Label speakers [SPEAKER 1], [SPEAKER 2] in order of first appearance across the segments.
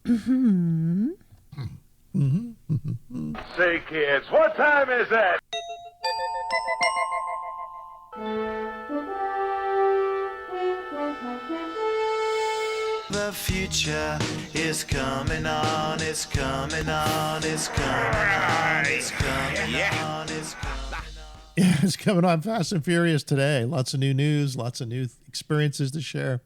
[SPEAKER 1] Mm-hmm.
[SPEAKER 2] Say, kids, what time is it?
[SPEAKER 3] The future is coming on, it's coming on, it's coming on, it's coming on, it's coming on.
[SPEAKER 4] Yeah, it's coming on fast and furious today. Lots of new news, lots of new experiences to share,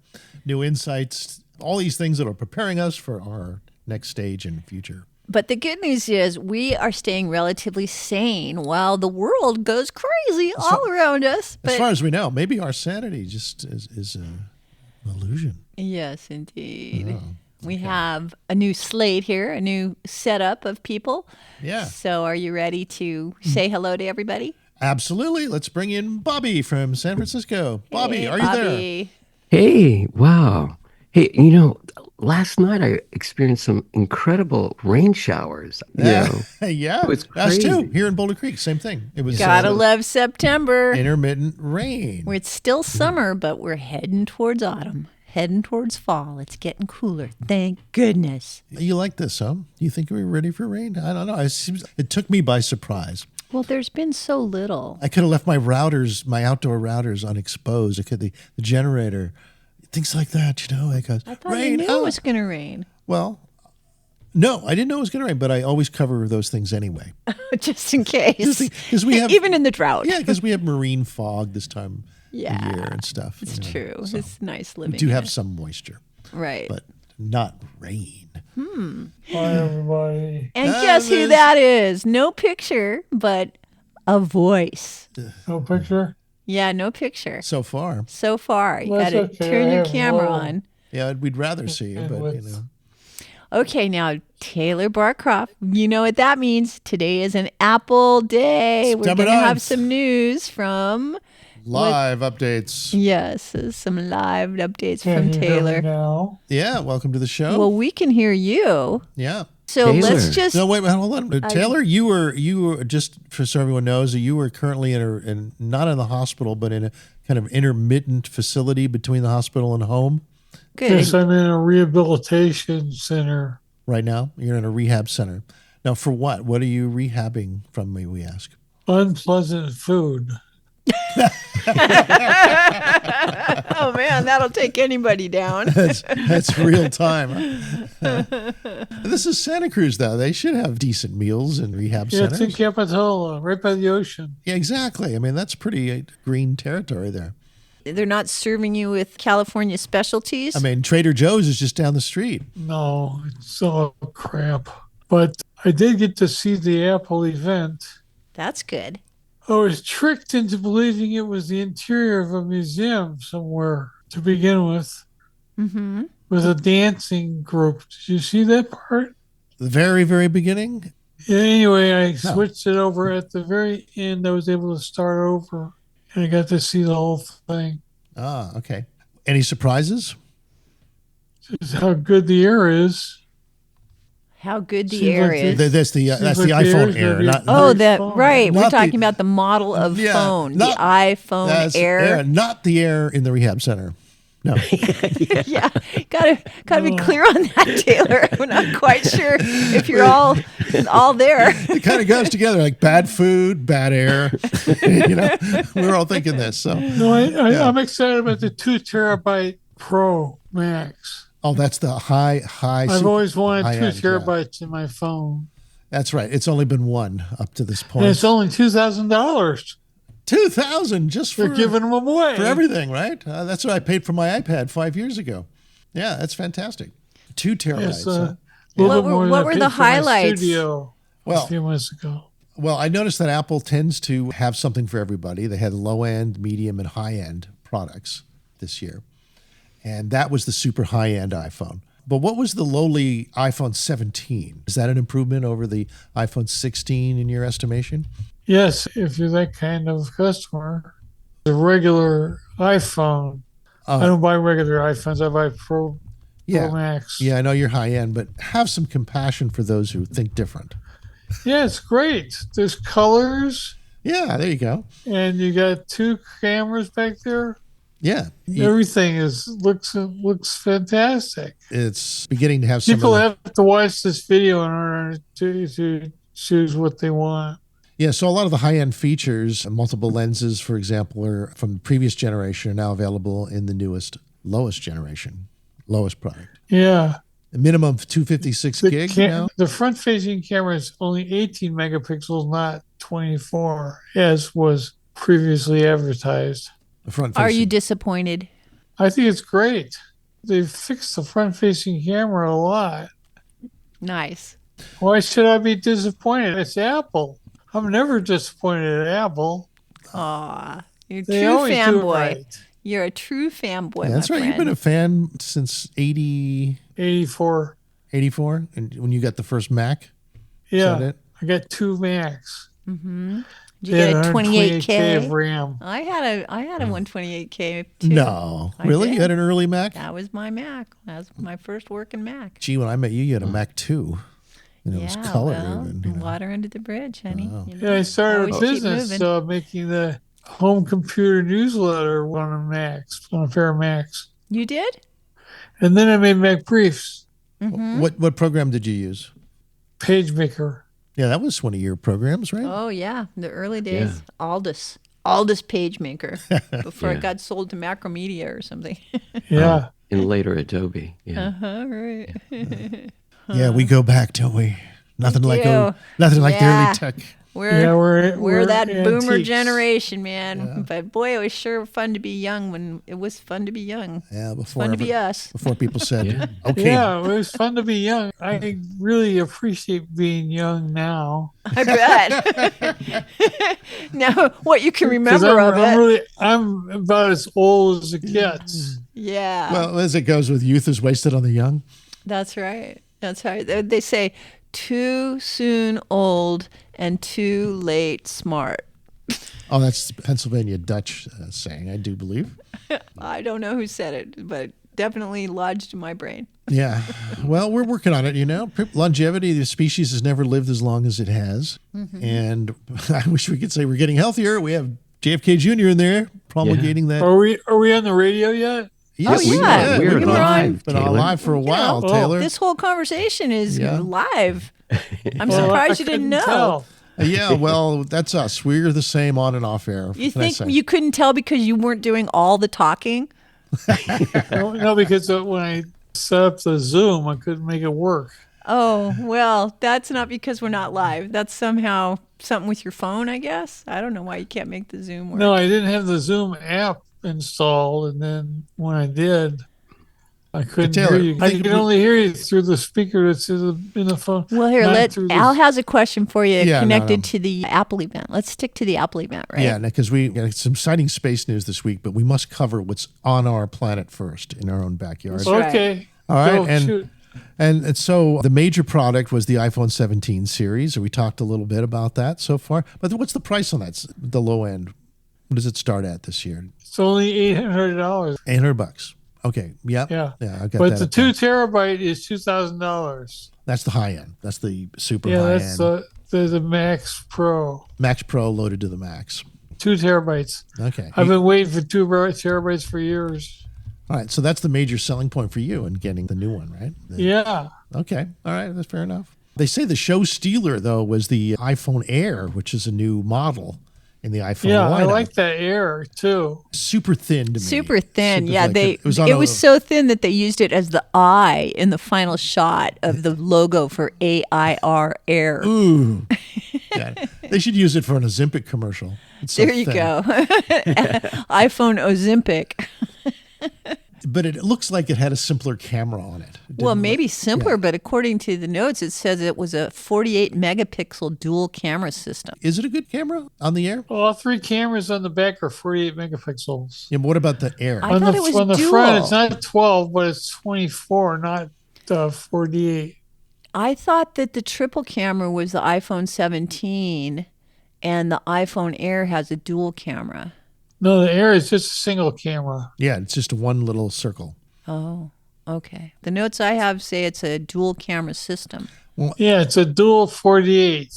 [SPEAKER 4] new insights, all these things that are preparing us for our next stage and future.
[SPEAKER 1] But the good news is we are staying relatively sane while the world goes crazy all around us.
[SPEAKER 4] As far as we know, maybe our sanity just is an illusion.
[SPEAKER 1] Yes, indeed.
[SPEAKER 4] Oh,
[SPEAKER 1] We have a new slate here, a new setup of people.
[SPEAKER 4] Yeah.
[SPEAKER 1] So are you ready to say hello to everybody?
[SPEAKER 4] Absolutely. Let's bring in Bobby from San Francisco. Bobby,
[SPEAKER 1] Hey,
[SPEAKER 4] are you there?
[SPEAKER 5] Hey, wow. Hey, last night I experienced some incredible rain showers.
[SPEAKER 4] Yeah.
[SPEAKER 5] It was
[SPEAKER 4] Us too.
[SPEAKER 5] crazy.
[SPEAKER 4] Here in Boulder Creek, same thing. It was
[SPEAKER 1] Gotta love September.
[SPEAKER 4] intermittent rain.
[SPEAKER 1] Where it's still summer, but we're heading towards autumn, heading towards fall. It's getting cooler. Thank goodness.
[SPEAKER 4] You like this, huh? You think we were ready for rain? I don't know. It took me by surprise.
[SPEAKER 1] Well, there's been so little.
[SPEAKER 4] I could have left my routers, my outdoor routers, unexposed. The generator, things like that. It goes,
[SPEAKER 1] I thought
[SPEAKER 4] rain.
[SPEAKER 1] you knew it was going to rain.
[SPEAKER 4] Well, no, I didn't know it was going to rain, but I always cover those things anyway.
[SPEAKER 1] Just in case.
[SPEAKER 4] Because we have
[SPEAKER 1] Even in the drought.
[SPEAKER 4] Yeah, because we have marine fog this time
[SPEAKER 1] Yeah,
[SPEAKER 4] of year and stuff.
[SPEAKER 1] It's true.
[SPEAKER 4] So
[SPEAKER 1] It's nice living
[SPEAKER 4] we do
[SPEAKER 1] here.
[SPEAKER 4] have some moisture,
[SPEAKER 1] Right.
[SPEAKER 4] but not rain.
[SPEAKER 6] Hi, everybody.
[SPEAKER 1] And guess who that is? No picture, but a voice.
[SPEAKER 6] No picture?
[SPEAKER 1] Yeah, no picture.
[SPEAKER 4] So far.
[SPEAKER 1] So far. You
[SPEAKER 6] That's
[SPEAKER 1] got to
[SPEAKER 6] okay.
[SPEAKER 1] turn
[SPEAKER 6] I
[SPEAKER 1] your
[SPEAKER 6] have
[SPEAKER 1] camera
[SPEAKER 6] more.
[SPEAKER 1] on.
[SPEAKER 4] Yeah, we'd rather see you, but
[SPEAKER 1] Okay, now Taylor Barcroft. You know what that means. Today is an Apple day. We're
[SPEAKER 4] September
[SPEAKER 1] going to have
[SPEAKER 4] 9th.
[SPEAKER 1] some news from,
[SPEAKER 4] live updates.
[SPEAKER 1] yes, some live updates
[SPEAKER 6] Can
[SPEAKER 1] from
[SPEAKER 6] you hear me
[SPEAKER 1] Taylor.
[SPEAKER 6] now?
[SPEAKER 4] Yeah, welcome to the show.
[SPEAKER 1] Well, we can hear you.
[SPEAKER 4] Yeah.
[SPEAKER 1] So
[SPEAKER 5] Taylor.
[SPEAKER 1] let's just.
[SPEAKER 4] No, wait, hold on. Taylor, you were just so everyone knows that you were currently not in the hospital, but in a kind of intermittent facility between the hospital and home.
[SPEAKER 1] Good.
[SPEAKER 6] Yes, I'm in a rehabilitation center.
[SPEAKER 4] Right now, you're in a rehab center. Now, for what? What are you rehabbing from me? We ask.
[SPEAKER 6] Unpleasant food.
[SPEAKER 1] Oh, man, that'll take anybody down.
[SPEAKER 4] That's real time. This is Santa Cruz, though. They should have decent meals in rehab
[SPEAKER 6] Yeah, it's in
[SPEAKER 4] centers.
[SPEAKER 6] Capitola, right by the ocean.
[SPEAKER 4] Yeah, exactly. I mean, that's pretty green territory there.
[SPEAKER 1] They're not serving you with California specialties.
[SPEAKER 4] I mean, Trader Joe's is just down the street.
[SPEAKER 6] No, it's all crap. But I did get to see the Apple event.
[SPEAKER 1] That's good.
[SPEAKER 6] I was tricked into believing it was the interior of a museum somewhere to begin with,
[SPEAKER 1] Mm-hmm.
[SPEAKER 6] with a dancing group. Did you see that part?
[SPEAKER 4] The very, very beginning.
[SPEAKER 6] Yeah, anyway, I switched it over at the very end. I was able to start over, and I got to see the whole thing.
[SPEAKER 4] Ah, okay. Any surprises?
[SPEAKER 6] Just how good the air is.
[SPEAKER 1] How good the
[SPEAKER 6] Seems
[SPEAKER 1] air
[SPEAKER 6] like
[SPEAKER 1] is.
[SPEAKER 4] That's the
[SPEAKER 6] Seems
[SPEAKER 4] that's
[SPEAKER 6] like
[SPEAKER 4] the
[SPEAKER 6] the
[SPEAKER 4] iPhone
[SPEAKER 6] air's
[SPEAKER 4] Air,
[SPEAKER 6] gonna be-
[SPEAKER 4] not
[SPEAKER 1] Oh, that
[SPEAKER 6] phone.
[SPEAKER 1] right. We're
[SPEAKER 4] Not the-
[SPEAKER 1] talking about the model of
[SPEAKER 4] Yeah,
[SPEAKER 1] phone,
[SPEAKER 4] not-
[SPEAKER 1] the iPhone
[SPEAKER 4] that's
[SPEAKER 1] Air.
[SPEAKER 4] not the air in the rehab center. No,
[SPEAKER 1] Yeah, gotta be clear on that, Taylor. We're not quite sure if you're all there.
[SPEAKER 4] it kind of goes together like bad food, bad air. We're all thinking this. So,
[SPEAKER 6] No, I'm excited about the 2 terabyte Pro Max.
[SPEAKER 4] oh, that's the high.
[SPEAKER 6] I've always wanted 2
[SPEAKER 4] high-end, yeah.
[SPEAKER 6] terabytes in my phone.
[SPEAKER 4] That's right. It's only been one up to this
[SPEAKER 6] And
[SPEAKER 4] point.
[SPEAKER 6] it's only $2,000.
[SPEAKER 4] 2,000 just for
[SPEAKER 6] They're giving them away.
[SPEAKER 4] for everything, right? That's what I paid for my iPad 5 years ago. Yeah, that's fantastic. 2 terabytes.
[SPEAKER 6] Yes,
[SPEAKER 4] huh?
[SPEAKER 6] a little
[SPEAKER 1] What
[SPEAKER 6] bit
[SPEAKER 1] were-
[SPEAKER 6] more than
[SPEAKER 1] what
[SPEAKER 6] I
[SPEAKER 1] were
[SPEAKER 6] paid
[SPEAKER 1] the
[SPEAKER 6] for my
[SPEAKER 1] highlights?
[SPEAKER 6] studio
[SPEAKER 4] Well-
[SPEAKER 6] a few months ago.
[SPEAKER 4] Well, I noticed that Apple tends to have something for everybody. They had low-end, medium, and high-end products this year. And that was the super high-end iPhone. But what was the lowly iPhone 17? Is that an improvement over the iPhone 16 in your estimation?
[SPEAKER 6] Yes, if you're that kind of customer. The regular iPhone. I don't buy regular iPhones. I buy Pro Max.
[SPEAKER 4] Yeah, I know you're high-end, but have some compassion for those who think different.
[SPEAKER 6] Yeah, it's great. There's colors,
[SPEAKER 4] Yeah, there you go.
[SPEAKER 6] and you got 2 cameras back there.
[SPEAKER 4] Yeah.
[SPEAKER 6] Everything looks fantastic.
[SPEAKER 4] It's beginning to have some
[SPEAKER 6] People have to watch this video in order to choose what they want.
[SPEAKER 4] Yeah, so a lot of the high-end features, multiple lenses, for example, are from the previous generation, are now available in the lowest product.
[SPEAKER 6] Yeah.
[SPEAKER 4] A minimum of 256 gig now.
[SPEAKER 6] The front-facing camera is only 18 megapixels, not 24, as was previously advertised.
[SPEAKER 4] The front-facing.
[SPEAKER 1] Are you disappointed?
[SPEAKER 6] I think it's great. They've fixed the front-facing camera a lot.
[SPEAKER 1] Nice.
[SPEAKER 6] Why should I be disappointed? It's Apple. I'm never disappointed at Apple.
[SPEAKER 1] Aw, you're a
[SPEAKER 6] They
[SPEAKER 1] true
[SPEAKER 6] always do it
[SPEAKER 1] fanboy.
[SPEAKER 6] right.
[SPEAKER 1] You're a true fanboy,
[SPEAKER 4] Yeah, that's
[SPEAKER 1] my
[SPEAKER 4] right. You've
[SPEAKER 1] friend.
[SPEAKER 4] been a fan since
[SPEAKER 6] 84.
[SPEAKER 4] 84, and when you got the first Mac.
[SPEAKER 6] Yeah,
[SPEAKER 4] Is that it?
[SPEAKER 6] I got two Macs.
[SPEAKER 1] Did you
[SPEAKER 6] They
[SPEAKER 1] get
[SPEAKER 6] had
[SPEAKER 1] a
[SPEAKER 6] 128K
[SPEAKER 1] 28K?
[SPEAKER 6] of RAM.
[SPEAKER 1] I had a 128K too.
[SPEAKER 4] No,
[SPEAKER 1] I
[SPEAKER 4] really?
[SPEAKER 1] did.
[SPEAKER 4] You had an early Mac?
[SPEAKER 1] That was my Mac. That was my first working Mac.
[SPEAKER 4] Gee, when I met you, you had a Mac 2. And it was color
[SPEAKER 1] well,
[SPEAKER 4] even. You know.
[SPEAKER 1] water under the bridge, honey.
[SPEAKER 4] Oh.
[SPEAKER 1] You know,
[SPEAKER 6] Yeah, I started a
[SPEAKER 1] always keep
[SPEAKER 6] business
[SPEAKER 1] moving.
[SPEAKER 6] making the home computer newsletter on a pair of Macs.
[SPEAKER 1] You did?
[SPEAKER 6] And then I made Mac Briefs,
[SPEAKER 4] What program did you use?
[SPEAKER 6] PageMaker.
[SPEAKER 4] Yeah, that was one of your programs, right?
[SPEAKER 1] Oh yeah, the early days. Aldous PageMaker before
[SPEAKER 5] Yeah.
[SPEAKER 1] it got sold to Macromedia or something.
[SPEAKER 6] Yeah.
[SPEAKER 5] And later Adobe. Yeah.
[SPEAKER 1] Right.
[SPEAKER 4] Yeah, we go back, don't we? Nothing like
[SPEAKER 1] do.
[SPEAKER 4] the
[SPEAKER 1] Yeah.
[SPEAKER 4] early tech.
[SPEAKER 1] We're that boomer
[SPEAKER 6] antiques.
[SPEAKER 1] generation, man. But boy, it was sure fun to be young when it was fun to be young.
[SPEAKER 4] Yeah, before
[SPEAKER 1] Fun to be us.
[SPEAKER 4] before people said,
[SPEAKER 5] Yeah.
[SPEAKER 4] okay,
[SPEAKER 6] Yeah, it was fun to be young. I really appreciate being young now.
[SPEAKER 1] I bet. Now, what you can
[SPEAKER 6] 'Cause
[SPEAKER 1] remember of it.
[SPEAKER 6] I'm about as old as it gets.
[SPEAKER 1] Yeah.
[SPEAKER 4] well, as it goes with youth is wasted on the young.
[SPEAKER 1] That's right. That's right. They say too soon old and too late smart.
[SPEAKER 4] Oh, that's Pennsylvania Dutch saying, I do believe.
[SPEAKER 1] I don't know who said it, but definitely lodged in my brain.
[SPEAKER 4] Yeah. Well, we're working on it, you know. Longevity, the species has never lived as long as it has. And I wish we could say we're getting healthier. We have JFK Jr. in there promulgating that.
[SPEAKER 6] Are we on the radio yet?
[SPEAKER 4] Yes,
[SPEAKER 1] Oh, yeah.
[SPEAKER 5] We're
[SPEAKER 1] We were
[SPEAKER 5] live,
[SPEAKER 4] been on
[SPEAKER 5] Taylor.
[SPEAKER 4] live for a while,
[SPEAKER 6] Oh,
[SPEAKER 4] Taylor.
[SPEAKER 1] This whole conversation is
[SPEAKER 4] Yeah.
[SPEAKER 1] live. I'm
[SPEAKER 6] Well,
[SPEAKER 1] surprised
[SPEAKER 6] I
[SPEAKER 1] you didn't
[SPEAKER 6] couldn't
[SPEAKER 1] know.
[SPEAKER 6] tell.
[SPEAKER 4] Yeah, well, that's us. We're the same on and off air.
[SPEAKER 1] You
[SPEAKER 4] What can I
[SPEAKER 1] think
[SPEAKER 4] say?
[SPEAKER 1] you couldn't tell because you weren't doing all the talking?
[SPEAKER 6] No, because when I set up the Zoom, I couldn't make it work.
[SPEAKER 1] Oh, well, that's not because we're not live. That's somehow something with your phone, I guess. I don't know why you can't make the Zoom work.
[SPEAKER 6] No, I didn't have the Zoom app installed, and then when I did, I couldn't
[SPEAKER 4] Taylor,
[SPEAKER 6] hear you.
[SPEAKER 4] I
[SPEAKER 6] I
[SPEAKER 4] think
[SPEAKER 6] can only hear you through the speaker that's in the phone.
[SPEAKER 1] Well, here,
[SPEAKER 6] not through
[SPEAKER 1] Al
[SPEAKER 6] this-
[SPEAKER 1] has a question for you
[SPEAKER 4] Yeah, no,
[SPEAKER 1] connected
[SPEAKER 4] no.
[SPEAKER 1] to the Apple event. Let's stick to the Apple event, right?
[SPEAKER 4] Yeah, because we got some exciting space news this week, but we must cover what's on our planet first in our own backyard.
[SPEAKER 1] That's right.
[SPEAKER 6] Okay.
[SPEAKER 4] All right,
[SPEAKER 6] Go,
[SPEAKER 4] and-
[SPEAKER 6] shoot.
[SPEAKER 4] And so the major product was the iPhone 17 series. We talked a little bit about that so far. But what's the price on that? The low end. What does it start at this year?
[SPEAKER 6] It's only $800.
[SPEAKER 4] $800. Okay. Yep.
[SPEAKER 6] Yeah.
[SPEAKER 4] Yeah. I got
[SPEAKER 6] But
[SPEAKER 4] that.
[SPEAKER 6] the
[SPEAKER 4] up
[SPEAKER 6] 2
[SPEAKER 4] there.
[SPEAKER 6] terabyte is $2,000.
[SPEAKER 4] That's the high end. That's the super
[SPEAKER 6] Yeah,
[SPEAKER 4] high
[SPEAKER 6] that's
[SPEAKER 4] end.
[SPEAKER 6] the Max Pro.
[SPEAKER 4] Max Pro loaded to the max.
[SPEAKER 6] 2 terabytes.
[SPEAKER 4] Okay.
[SPEAKER 6] I've been waiting for 2 terabytes for years.
[SPEAKER 4] All right. So that's the major selling point for you in getting the new one, right?
[SPEAKER 6] Yeah.
[SPEAKER 4] Okay. All right. That's fair enough. They say the show stealer, though, was the iPhone Air, which is a new model in the iPhone
[SPEAKER 6] Yeah, I
[SPEAKER 4] lineup.
[SPEAKER 6] like that Air too.
[SPEAKER 4] Super thin to me.
[SPEAKER 1] Super thin.
[SPEAKER 4] Super
[SPEAKER 1] Yeah,
[SPEAKER 4] thin.
[SPEAKER 1] they
[SPEAKER 4] It was, on
[SPEAKER 1] it
[SPEAKER 4] a-
[SPEAKER 1] was so thin that they used it as the eye in the final shot of the logo for AIR Air.
[SPEAKER 4] Ooh. Yeah. They should use it for an Ozempic commercial. It's so
[SPEAKER 1] There you
[SPEAKER 4] thin.
[SPEAKER 1] go. iPhone Ozempic.
[SPEAKER 4] But it looks like it had a simpler camera on it. It
[SPEAKER 1] Well,
[SPEAKER 4] didn't
[SPEAKER 1] maybe
[SPEAKER 4] look-
[SPEAKER 1] simpler,
[SPEAKER 4] yeah.
[SPEAKER 1] but according to the notes, it says it was a 48 megapixel dual camera system.
[SPEAKER 4] Is it a good camera on the Air?
[SPEAKER 6] All 3 cameras on the back are 48 megapixels.
[SPEAKER 4] Yeah, but what about the Air?
[SPEAKER 1] I
[SPEAKER 6] on
[SPEAKER 1] thought
[SPEAKER 6] the
[SPEAKER 1] it was
[SPEAKER 6] on the
[SPEAKER 1] dual.
[SPEAKER 6] front, it's not 12, but it's 24, not 48.
[SPEAKER 1] I thought that the triple camera was the iPhone 17 and the iPhone Air has a dual camera.
[SPEAKER 6] No, the Air is just a single camera.
[SPEAKER 4] Yeah, it's just one little circle.
[SPEAKER 1] Oh, okay. The notes I have say it's a dual camera system.
[SPEAKER 6] Yeah, it's a dual 48.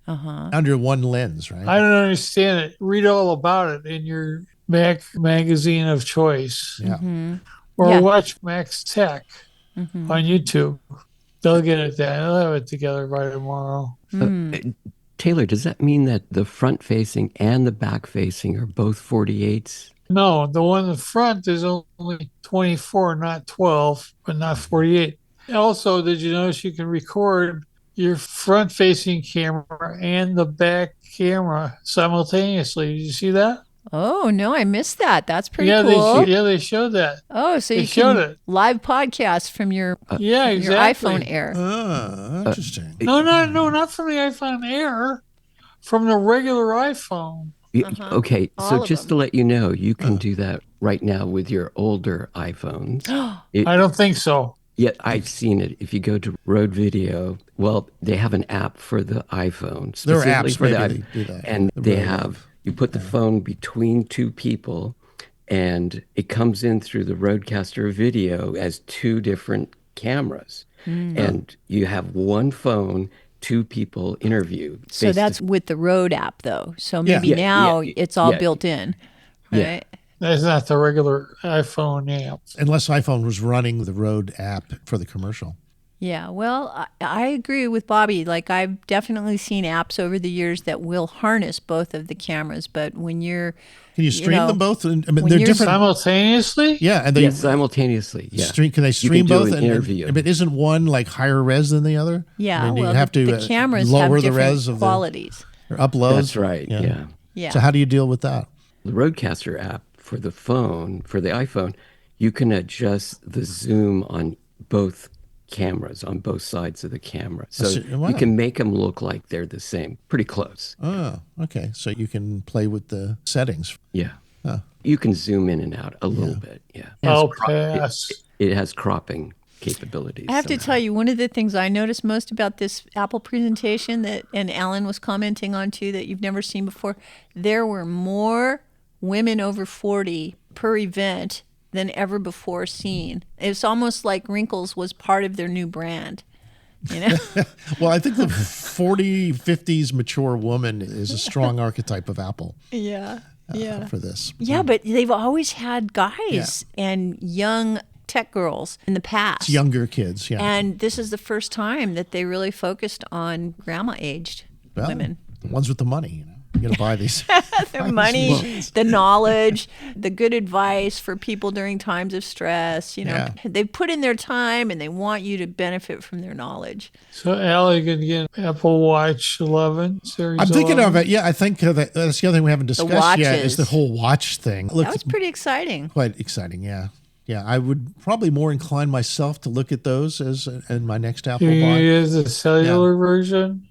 [SPEAKER 1] Uh-huh.
[SPEAKER 4] Under one lens, right?
[SPEAKER 6] I don't understand it. Read all about it in your Mac magazine of choice.
[SPEAKER 4] Yeah.
[SPEAKER 6] Or
[SPEAKER 1] Yeah.
[SPEAKER 6] watch Max Tech on YouTube. They'll get it there. They'll have it together by tomorrow.
[SPEAKER 5] Taylor, does that mean that the front facing and the back facing are both 48s?
[SPEAKER 6] No, the one in the front is only 24, not 12, but not 48. Also, did you notice you can record your front-facing camera and the back camera simultaneously? Did you see that?
[SPEAKER 1] Oh, no, I missed that. That's pretty
[SPEAKER 6] Yeah,
[SPEAKER 1] cool.
[SPEAKER 6] they showed that.
[SPEAKER 1] Oh, so
[SPEAKER 6] They
[SPEAKER 1] you
[SPEAKER 6] showed
[SPEAKER 1] can
[SPEAKER 6] it.
[SPEAKER 1] live podcast from your
[SPEAKER 6] Yeah,
[SPEAKER 1] your
[SPEAKER 6] exactly.
[SPEAKER 1] iPhone Air.
[SPEAKER 4] Interesting.
[SPEAKER 6] No, not from the iPhone Air, from the regular iPhone.
[SPEAKER 5] Okay,
[SPEAKER 1] All
[SPEAKER 5] so
[SPEAKER 1] of
[SPEAKER 5] just to let you know, you can do that right now with your older iPhones.
[SPEAKER 6] I don't think so.
[SPEAKER 5] Yeah, I've seen it. If you go to Road Video, well, they have an app for the iPhone.
[SPEAKER 4] There are
[SPEAKER 5] specifically
[SPEAKER 4] apps
[SPEAKER 5] for the
[SPEAKER 4] maybe they do that.
[SPEAKER 5] And
[SPEAKER 4] They're
[SPEAKER 5] they
[SPEAKER 4] very
[SPEAKER 5] have, you put the phone between two people, and it comes in through the Roadcaster video as two different cameras. And you have one phone, two people interview.
[SPEAKER 1] So that's with the Road app, though. So maybe
[SPEAKER 5] Yeah,
[SPEAKER 1] now
[SPEAKER 5] yeah,
[SPEAKER 1] it's all
[SPEAKER 5] yeah.
[SPEAKER 1] built in,
[SPEAKER 5] Yeah.
[SPEAKER 1] right?
[SPEAKER 6] That's not the regular iPhone app.
[SPEAKER 4] Unless iPhone was running the Road app for the commercial.
[SPEAKER 1] Yeah, well, I agree with Bobby. Like, I've definitely seen apps over the years that will harness both of the cameras, but when you're
[SPEAKER 4] Can you stream them both? I mean,
[SPEAKER 1] when
[SPEAKER 4] they're
[SPEAKER 1] you're
[SPEAKER 4] different.
[SPEAKER 6] Simultaneously?
[SPEAKER 4] Yeah, and they
[SPEAKER 5] Yes, simultaneously. Yeah.
[SPEAKER 4] Can they
[SPEAKER 5] You
[SPEAKER 4] stream
[SPEAKER 5] can do
[SPEAKER 4] both?
[SPEAKER 5] an interview.
[SPEAKER 4] But isn't one like higher res than the other?
[SPEAKER 1] Yeah,
[SPEAKER 4] I mean,
[SPEAKER 1] well,
[SPEAKER 4] you have to
[SPEAKER 1] the cameras
[SPEAKER 4] lower
[SPEAKER 1] have
[SPEAKER 4] the
[SPEAKER 1] different
[SPEAKER 4] res of
[SPEAKER 1] qualities.
[SPEAKER 4] or uploads.
[SPEAKER 5] That's right. Yeah.
[SPEAKER 1] Yeah.
[SPEAKER 4] So how do you deal with that?
[SPEAKER 5] The Roadcaster app for the phone, for the iPhone, you can adjust the zoom on both cameras, on both sides of the camera. So
[SPEAKER 4] Wow.
[SPEAKER 5] you can make them look like they're the same, pretty close.
[SPEAKER 4] Oh, okay. So you can play with the settings.
[SPEAKER 5] Yeah. You can zoom in and out a little bit. Yeah.
[SPEAKER 6] I'll pass.
[SPEAKER 5] It has cropping capabilities.
[SPEAKER 1] I have to tell you, one of the things I noticed most about this Apple presentation that, and Alan was commenting on too, that you've never seen before, there were more women over 40 per event than ever before seen. It's almost like Wrinkles was part of their new brand. You know?
[SPEAKER 4] Well, I think the 40, 50s mature woman is a strong archetype of Apple
[SPEAKER 1] Yeah. Yeah.
[SPEAKER 4] for this.
[SPEAKER 1] Yeah, but they've always had guys and young tech girls in the past.
[SPEAKER 4] It's younger kids, yeah.
[SPEAKER 1] And this is the first time that they really focused on grandma-aged
[SPEAKER 4] Well,
[SPEAKER 1] women.
[SPEAKER 4] the ones with the money, you know. You got to buy these.
[SPEAKER 1] The money, the knowledge, the good advice for people during times of stress. You know,
[SPEAKER 4] Yeah.
[SPEAKER 1] they put in their time and they want you to benefit from their knowledge.
[SPEAKER 6] So, Al, you can get Apple Watch 11 Series
[SPEAKER 4] I'm thinking
[SPEAKER 6] 11.
[SPEAKER 4] of it. Yeah, I think that's the other thing we haven't discussed yet is
[SPEAKER 1] watches.
[SPEAKER 4] the whole watch thing. Look,
[SPEAKER 1] That was pretty exciting.
[SPEAKER 4] quite exciting, yeah. Yeah, I would probably more incline myself to look at those as in my next Apple
[SPEAKER 6] You
[SPEAKER 4] buy.
[SPEAKER 6] use the cellular version.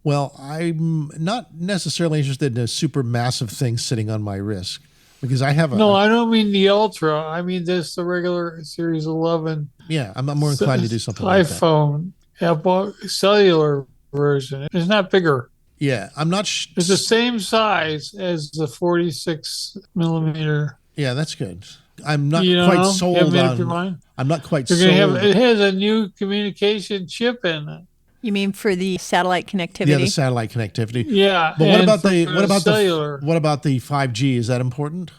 [SPEAKER 4] Well, I'm not necessarily interested in a super massive thing sitting on my wrist because I have a
[SPEAKER 6] No, I don't mean the Ultra. I mean this the regular Series 11
[SPEAKER 4] yeah. I'm more inclined to do something like that.
[SPEAKER 6] iPhone Apple cellular version. It's not bigger.
[SPEAKER 4] Yeah, I'm not.
[SPEAKER 6] It's the same size as the 46 millimeter.
[SPEAKER 4] Yeah, that's good. I'm not
[SPEAKER 6] You
[SPEAKER 4] quite
[SPEAKER 6] know,
[SPEAKER 4] sold
[SPEAKER 6] you haven't made up your
[SPEAKER 4] on.
[SPEAKER 6] mind?
[SPEAKER 4] I'm not quite
[SPEAKER 6] You're
[SPEAKER 4] sold.
[SPEAKER 6] gonna have, it has a new communication chip in it.
[SPEAKER 1] You mean for the satellite connectivity?
[SPEAKER 4] Yeah, the satellite connectivity.
[SPEAKER 6] Yeah,
[SPEAKER 4] But what
[SPEAKER 6] and
[SPEAKER 4] about
[SPEAKER 6] for
[SPEAKER 4] the what about
[SPEAKER 6] cellular?
[SPEAKER 4] the what about the 5G? Is that important?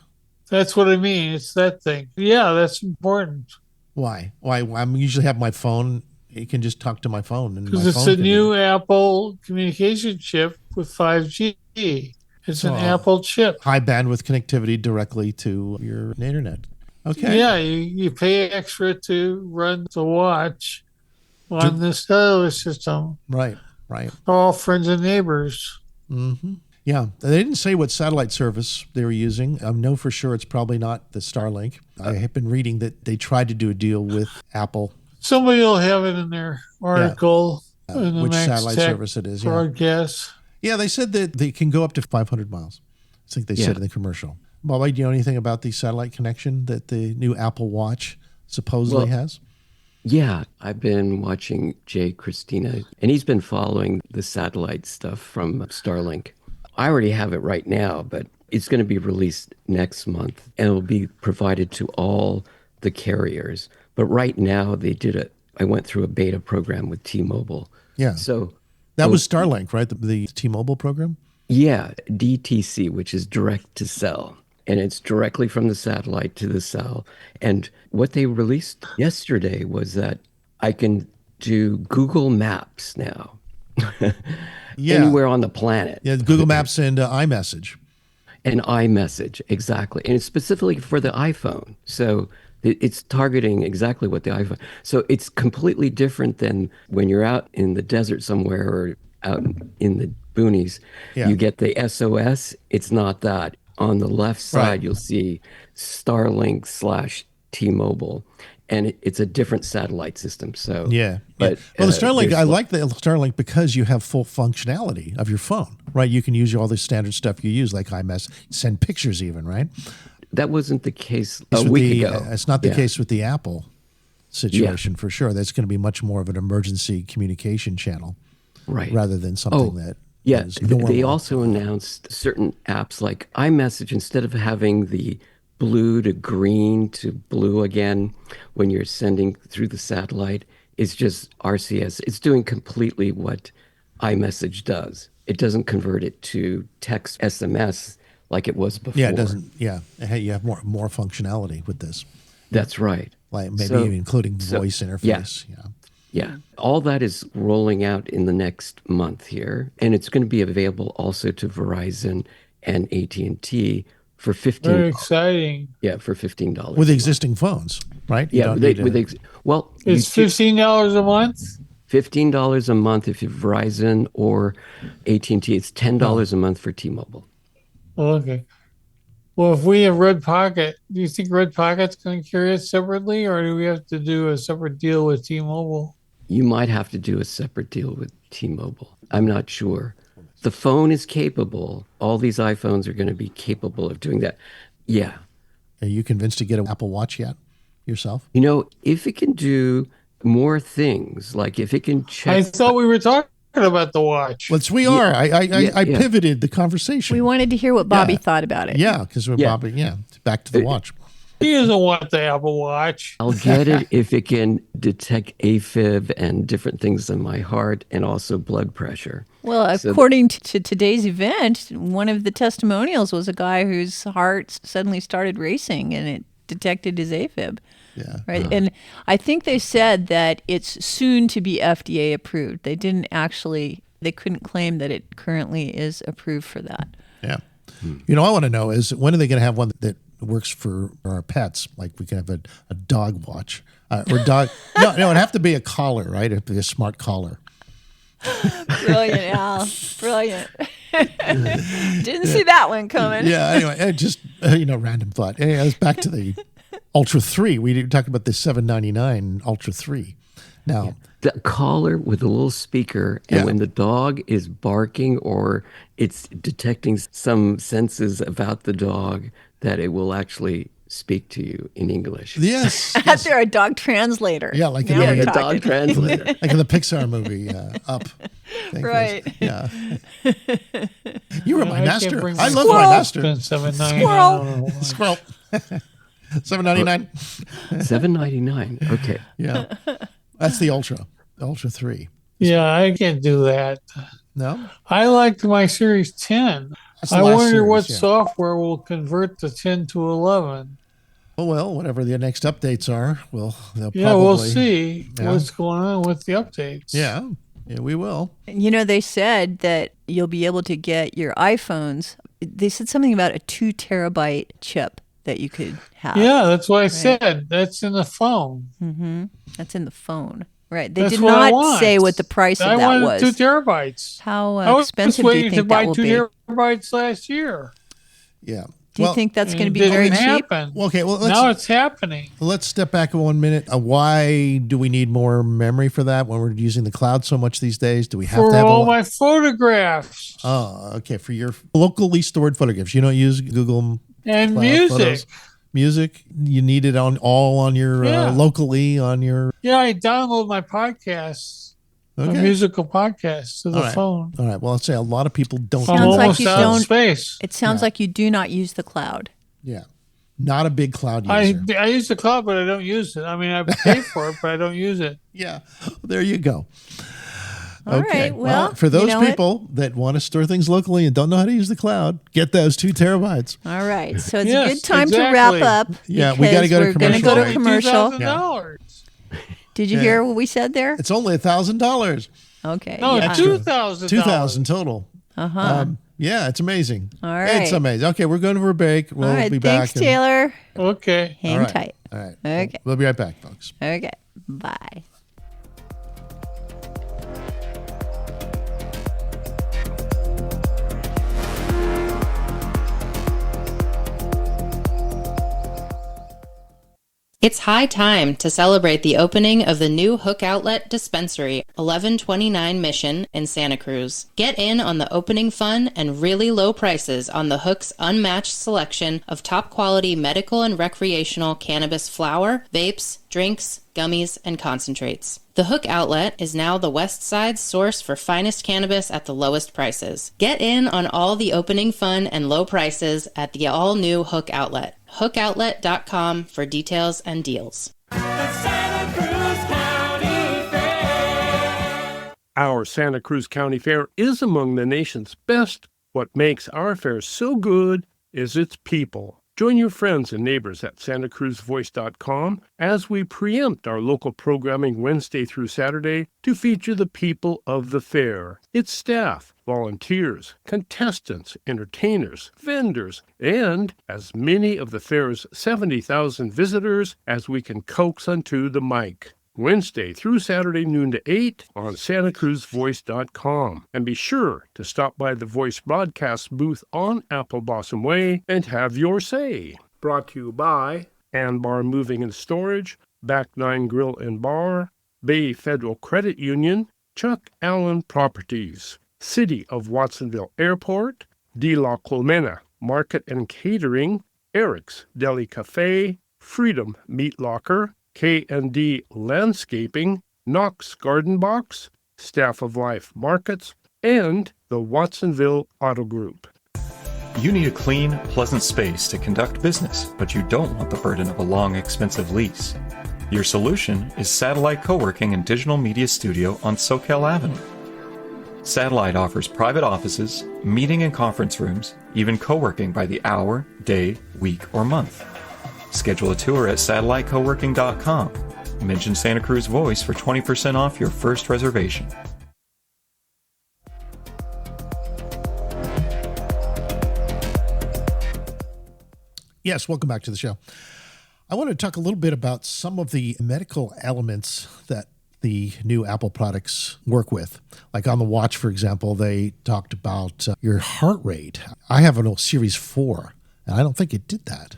[SPEAKER 6] That's what I mean. It's that thing. Yeah, that's important
[SPEAKER 4] Why? I'm usually have my phone. You can just talk to my phone, and
[SPEAKER 6] because
[SPEAKER 4] my
[SPEAKER 6] it's
[SPEAKER 4] phone
[SPEAKER 6] a
[SPEAKER 4] can
[SPEAKER 6] new Apple communication chip with 5G. It's an
[SPEAKER 4] Oh.
[SPEAKER 6] Apple chip.
[SPEAKER 4] high bandwidth connectivity directly to your internet. Okay.
[SPEAKER 6] Yeah, you pay extra to run the watch on the cellular system.
[SPEAKER 4] Right. Right.
[SPEAKER 6] All friends and neighbors.
[SPEAKER 4] Yeah, they didn't say what satellite service they were using. I know for sure it's probably not the Starlink. I have been reading that they tried to do a deal with Apple,
[SPEAKER 6] Somebody will have it in their article. In the
[SPEAKER 4] which
[SPEAKER 6] Max
[SPEAKER 4] satellite
[SPEAKER 6] Tech
[SPEAKER 4] service it is. Yeah.
[SPEAKER 6] broadcast.
[SPEAKER 4] Yeah, they said that they can go up to 500 miles. I think they said in the commercial. Bobby, do you know anything about the satellite connection that the new Apple Watch supposedly has?
[SPEAKER 5] Yeah, I've been watching Jay Christina, and he's been following the satellite stuff from Starlink. I already have it right now, but it's going to be released next month, and it will be provided to all the carriers. But right now, I went through a beta program with T-Mobile.
[SPEAKER 4] Yeah.
[SPEAKER 5] So
[SPEAKER 4] That was Starlink, right? The T-Mobile program?
[SPEAKER 5] yeah, DTC, which is direct to cell. and it's directly from the satellite to the cell. And what they released yesterday was that I can do Google Maps now.
[SPEAKER 4] Yeah.
[SPEAKER 5] Anywhere on the planet.
[SPEAKER 4] Yeah, Google Maps and iMessage.
[SPEAKER 5] And iMessage, exactly. And it's specifically for the iPhone. So it's targeting exactly what the iPhone. So it's completely different than when you're out in the desert somewhere or out in the boonies.
[SPEAKER 4] Yeah.
[SPEAKER 5] You get the SOS. It's not that. On the left side,
[SPEAKER 4] Right.
[SPEAKER 5] you'll see Starlink / T-Mobile. And it's a different satellite system. So
[SPEAKER 4] Yeah.
[SPEAKER 5] but
[SPEAKER 4] Well, the Starlink,
[SPEAKER 5] there's
[SPEAKER 4] I like the Starlink because you have full functionality of your phone, right? You can use all the standard stuff you use, like iMessage, send pictures even, right?
[SPEAKER 5] that wasn't the case
[SPEAKER 4] It's
[SPEAKER 5] a
[SPEAKER 4] with
[SPEAKER 5] week
[SPEAKER 4] the-
[SPEAKER 5] ago.
[SPEAKER 4] It's not the
[SPEAKER 5] Yeah.
[SPEAKER 4] case with the Apple situation for sure. That's going to be much more of an emergency communication channel
[SPEAKER 5] Right.
[SPEAKER 4] rather than something that
[SPEAKER 5] Yeah,
[SPEAKER 4] is normal.
[SPEAKER 5] they also announced certain apps like iMessage, instead of having the blue to green to blue again when you're sending through the satellite, it's just RCS. It's doing completely what iMessage does. It doesn't convert it to text SMS like it was before.
[SPEAKER 4] Yeah, it doesn't. Yeah, hey, you have more functionality with this,
[SPEAKER 5] That's right.
[SPEAKER 4] like maybe
[SPEAKER 5] So-
[SPEAKER 4] even including
[SPEAKER 5] so-
[SPEAKER 4] voice
[SPEAKER 5] yeah.
[SPEAKER 4] interface. Yeah.
[SPEAKER 5] Yeah, all that is rolling out in the next month here, and it's going to be available also to Verizon and AT&T for
[SPEAKER 6] Very exciting.
[SPEAKER 5] for $15
[SPEAKER 4] With
[SPEAKER 5] a month.
[SPEAKER 4] existing phones, right? You
[SPEAKER 5] Yeah,
[SPEAKER 4] don't
[SPEAKER 5] they,
[SPEAKER 4] need
[SPEAKER 5] with
[SPEAKER 4] a-
[SPEAKER 5] ex- well,
[SPEAKER 6] It's $15 a month.
[SPEAKER 5] $15 a month if you're Verizon or AT&T. It's $10 a month for T-Mobile.
[SPEAKER 6] Okay. Well, if we have Red Pocket, do you think Red Pocket's going to carry it separately, or do we have to do a separate deal with T-Mobile?
[SPEAKER 5] You might have to do a separate deal with T-Mobile. I'm not sure. The phone is capable. All these iPhones are going to be capable of doing that. Yeah.
[SPEAKER 4] Are you convinced to get an Apple Watch yet yourself?
[SPEAKER 5] You know, if it can do more things, like if it can check.
[SPEAKER 6] I thought we were talking about the watch.
[SPEAKER 4] We are. I
[SPEAKER 5] yeah.
[SPEAKER 4] pivoted the conversation.
[SPEAKER 1] We wanted to hear what Bobby
[SPEAKER 4] Yeah.
[SPEAKER 1] thought about it.
[SPEAKER 4] Yeah, because we're
[SPEAKER 5] Yeah.
[SPEAKER 4] Bobby. Yeah, back to the watch.
[SPEAKER 6] He doesn't want the Apple Watch.
[SPEAKER 5] I'll get it if it can detect AFib and different things in my heart and also blood pressure.
[SPEAKER 1] Well,
[SPEAKER 5] So
[SPEAKER 1] according to today's event, one of the testimonials was a guy whose heart suddenly started racing and it detected his AFib.
[SPEAKER 4] Yeah.
[SPEAKER 1] Right. And I think they said that it's soon to be FDA approved. They couldn't claim that it currently is approved for that.
[SPEAKER 4] Yeah. You know, I want to know is when are they going to have one that works for our pets? Like we can have a dog watch or dog. No, it'd have to be a collar, right? It'd be a smart collar.
[SPEAKER 1] Brilliant, Al. Brilliant. Didn't see that one coming.
[SPEAKER 4] Yeah. Anyway, just random thought. Anyway, let's back to the Ultra 3. We talked about the $799 Ultra 3. Now,
[SPEAKER 5] the collar with a little speaker, and
[SPEAKER 4] Yeah.
[SPEAKER 5] when the dog is barking or it's detecting some senses about the dog, that it will actually speak to you in English.
[SPEAKER 4] yes.
[SPEAKER 1] Out there, a dog translator.
[SPEAKER 4] Yeah, like
[SPEAKER 1] Now
[SPEAKER 4] in
[SPEAKER 1] we're
[SPEAKER 4] the
[SPEAKER 5] A
[SPEAKER 1] talking.
[SPEAKER 5] dog translator.
[SPEAKER 4] Like in the Pixar movie, Up. Thank
[SPEAKER 1] Right.
[SPEAKER 4] you. Yeah. You were my
[SPEAKER 6] I can't
[SPEAKER 4] master.
[SPEAKER 6] bring
[SPEAKER 4] I
[SPEAKER 6] my
[SPEAKER 4] love my
[SPEAKER 1] Squirrel.
[SPEAKER 4] master.
[SPEAKER 6] Spend $7.99
[SPEAKER 1] Squirrel.
[SPEAKER 6] on a watch.
[SPEAKER 4] Squirrel. $799.
[SPEAKER 5] $7.99. Okay.
[SPEAKER 4] Yeah. That's the Ultra 3.
[SPEAKER 6] Yeah, I can't do that.
[SPEAKER 4] No?
[SPEAKER 6] I liked my Series 10.
[SPEAKER 4] That's the
[SPEAKER 6] I
[SPEAKER 4] last
[SPEAKER 6] wonder what
[SPEAKER 4] series, yeah.
[SPEAKER 6] software will convert the 10 to 11.
[SPEAKER 4] Oh, well, whatever the next updates are, they'll
[SPEAKER 6] Yeah,
[SPEAKER 4] probably.
[SPEAKER 6] we'll see
[SPEAKER 4] Yeah.
[SPEAKER 6] what's going on with the updates.
[SPEAKER 4] Yeah. Yeah, we will.
[SPEAKER 1] You know, they said that you'll be able to get your iPhones. They said something about a 2 terabyte chip that you could have.
[SPEAKER 6] Yeah, that's what I said. That's in the phone.
[SPEAKER 1] That's in the phone. Right. They
[SPEAKER 6] That's
[SPEAKER 1] did
[SPEAKER 6] what I
[SPEAKER 1] not
[SPEAKER 6] want.
[SPEAKER 1] say what the price of
[SPEAKER 6] I
[SPEAKER 1] that
[SPEAKER 6] wanted
[SPEAKER 1] was.
[SPEAKER 6] 2 terabytes.
[SPEAKER 1] How
[SPEAKER 6] I was
[SPEAKER 1] expensive do you
[SPEAKER 6] waiting to
[SPEAKER 1] think
[SPEAKER 6] buy
[SPEAKER 1] that will
[SPEAKER 6] 2
[SPEAKER 1] be?
[SPEAKER 6] terabytes last year.
[SPEAKER 4] Yeah.
[SPEAKER 1] Do you think that's going to
[SPEAKER 6] And
[SPEAKER 1] be
[SPEAKER 6] it
[SPEAKER 1] very
[SPEAKER 6] didn't
[SPEAKER 1] cheap?
[SPEAKER 6] happen.
[SPEAKER 4] Well, okay, well,
[SPEAKER 6] Now it's happening.
[SPEAKER 4] let's step back 1 minute. Why do we need more memory for that when we're using the cloud so much these days? Do we have
[SPEAKER 6] For
[SPEAKER 4] to have
[SPEAKER 6] all my photographs
[SPEAKER 4] Oh, okay. For your locally stored photographs, you don't use Google
[SPEAKER 6] and
[SPEAKER 4] Cloud
[SPEAKER 6] music.
[SPEAKER 4] Photos? Music, you need it all on your
[SPEAKER 6] Yeah.
[SPEAKER 4] locally on your.
[SPEAKER 6] Yeah, I download my podcasts, my
[SPEAKER 4] Okay.
[SPEAKER 6] musical podcasts to the
[SPEAKER 4] All right.
[SPEAKER 6] phone.
[SPEAKER 4] All right. Well, I'd say a lot of people don't.
[SPEAKER 6] I'm
[SPEAKER 1] Sounds like
[SPEAKER 6] almost
[SPEAKER 1] you
[SPEAKER 6] out of
[SPEAKER 1] don't-
[SPEAKER 6] space.
[SPEAKER 1] It sounds like you do not use the cloud.
[SPEAKER 4] Yeah, not a big cloud
[SPEAKER 6] I
[SPEAKER 4] user.
[SPEAKER 6] use the cloud, but I don't use it. I mean, I pay for it, but I don't use it.
[SPEAKER 4] Yeah, there you go.
[SPEAKER 1] All
[SPEAKER 4] Okay.
[SPEAKER 1] right. Well,
[SPEAKER 4] for
[SPEAKER 1] you
[SPEAKER 4] those
[SPEAKER 1] know what?
[SPEAKER 4] people that want to store things locally and don't know how to use the cloud, get those 2 terabytes.
[SPEAKER 1] All right. So it's
[SPEAKER 6] Yes,
[SPEAKER 1] a good time to wrap
[SPEAKER 6] exactly.
[SPEAKER 1] up.
[SPEAKER 4] Yeah, we gotta
[SPEAKER 1] because
[SPEAKER 4] go to
[SPEAKER 1] we're gonna
[SPEAKER 4] commercial
[SPEAKER 1] go to
[SPEAKER 4] break.
[SPEAKER 1] commercial.
[SPEAKER 6] $2,000.
[SPEAKER 1] Did you hear what we said there?
[SPEAKER 4] It's only $1,000.
[SPEAKER 1] Okay.
[SPEAKER 6] No,
[SPEAKER 1] yeah.
[SPEAKER 6] it's $2,000.
[SPEAKER 4] 2,000 total.
[SPEAKER 1] Uh-huh.
[SPEAKER 4] Yeah, it's amazing.
[SPEAKER 1] All right.
[SPEAKER 4] It's amazing. Okay, we're going for a break. We'll
[SPEAKER 1] All right.
[SPEAKER 4] be
[SPEAKER 1] Thanks,
[SPEAKER 4] back.
[SPEAKER 1] Taylor.
[SPEAKER 6] Okay.
[SPEAKER 1] Hang
[SPEAKER 4] All right.
[SPEAKER 1] tight.
[SPEAKER 4] All right.
[SPEAKER 1] Okay.
[SPEAKER 4] We'll be right back, folks.
[SPEAKER 1] Okay. Bye.
[SPEAKER 7] It's high time to celebrate the opening of the new Hook Outlet Dispensary, 1129 Mission in Santa Cruz. Get in on the opening fun and really low prices on the Hook's unmatched selection of top-quality medical and recreational cannabis flower, vapes, drinks, gummies, and concentrates. The Hook Outlet is now the West Side's source for finest cannabis at the lowest prices. Get in on all the opening fun and low prices at the all-new Hook Outlet. HookOutlet.com for details and deals.
[SPEAKER 8] Our Santa Cruz County Fair is among the nation's best. What makes our fair so good is its people. Join your friends and neighbors at santacruzvoice.com as we preempt our local programming Wednesday through Saturday to feature the people of the fair, its staff, volunteers, contestants, entertainers, vendors, and as many of the fair's 70,000 visitors as we can coax onto the mic. Wednesday through Saturday noon to 8 on santacruzvoice.com. And be sure to stop by the Voice broadcast booth on Apple Blossom Way and have your say. Brought to you by Anbar Moving and Storage, Back Nine Grill and Bar, Bay Federal Credit Union, Chuck Allen Properties, City of Watsonville Airport, De La Colmena Market and Catering, Eric's Deli Cafe, Freedom Meat Locker, K&D Landscaping, Knox Garden Box, Staff of Life Markets, and the Watsonville Auto Group.
[SPEAKER 9] You need a clean, pleasant space to conduct business, but you don't want the burden of a long, expensive lease. Your solution is Satellite Co-working and Digital Media Studio on Soquel Avenue. Satellite offers private offices, meeting and conference rooms, even co-working by the hour, day, week, or month. Schedule a tour at satellitecoworking.com. Mention Santa Cruz Voice for 20% off your first reservation.
[SPEAKER 4] Yes, welcome back to the show. I want to talk a little bit about some of the medical elements that the new Apple products work with. Like on the watch, for example, they talked about your heart rate. I have an old Series 4, and I don't think it did that.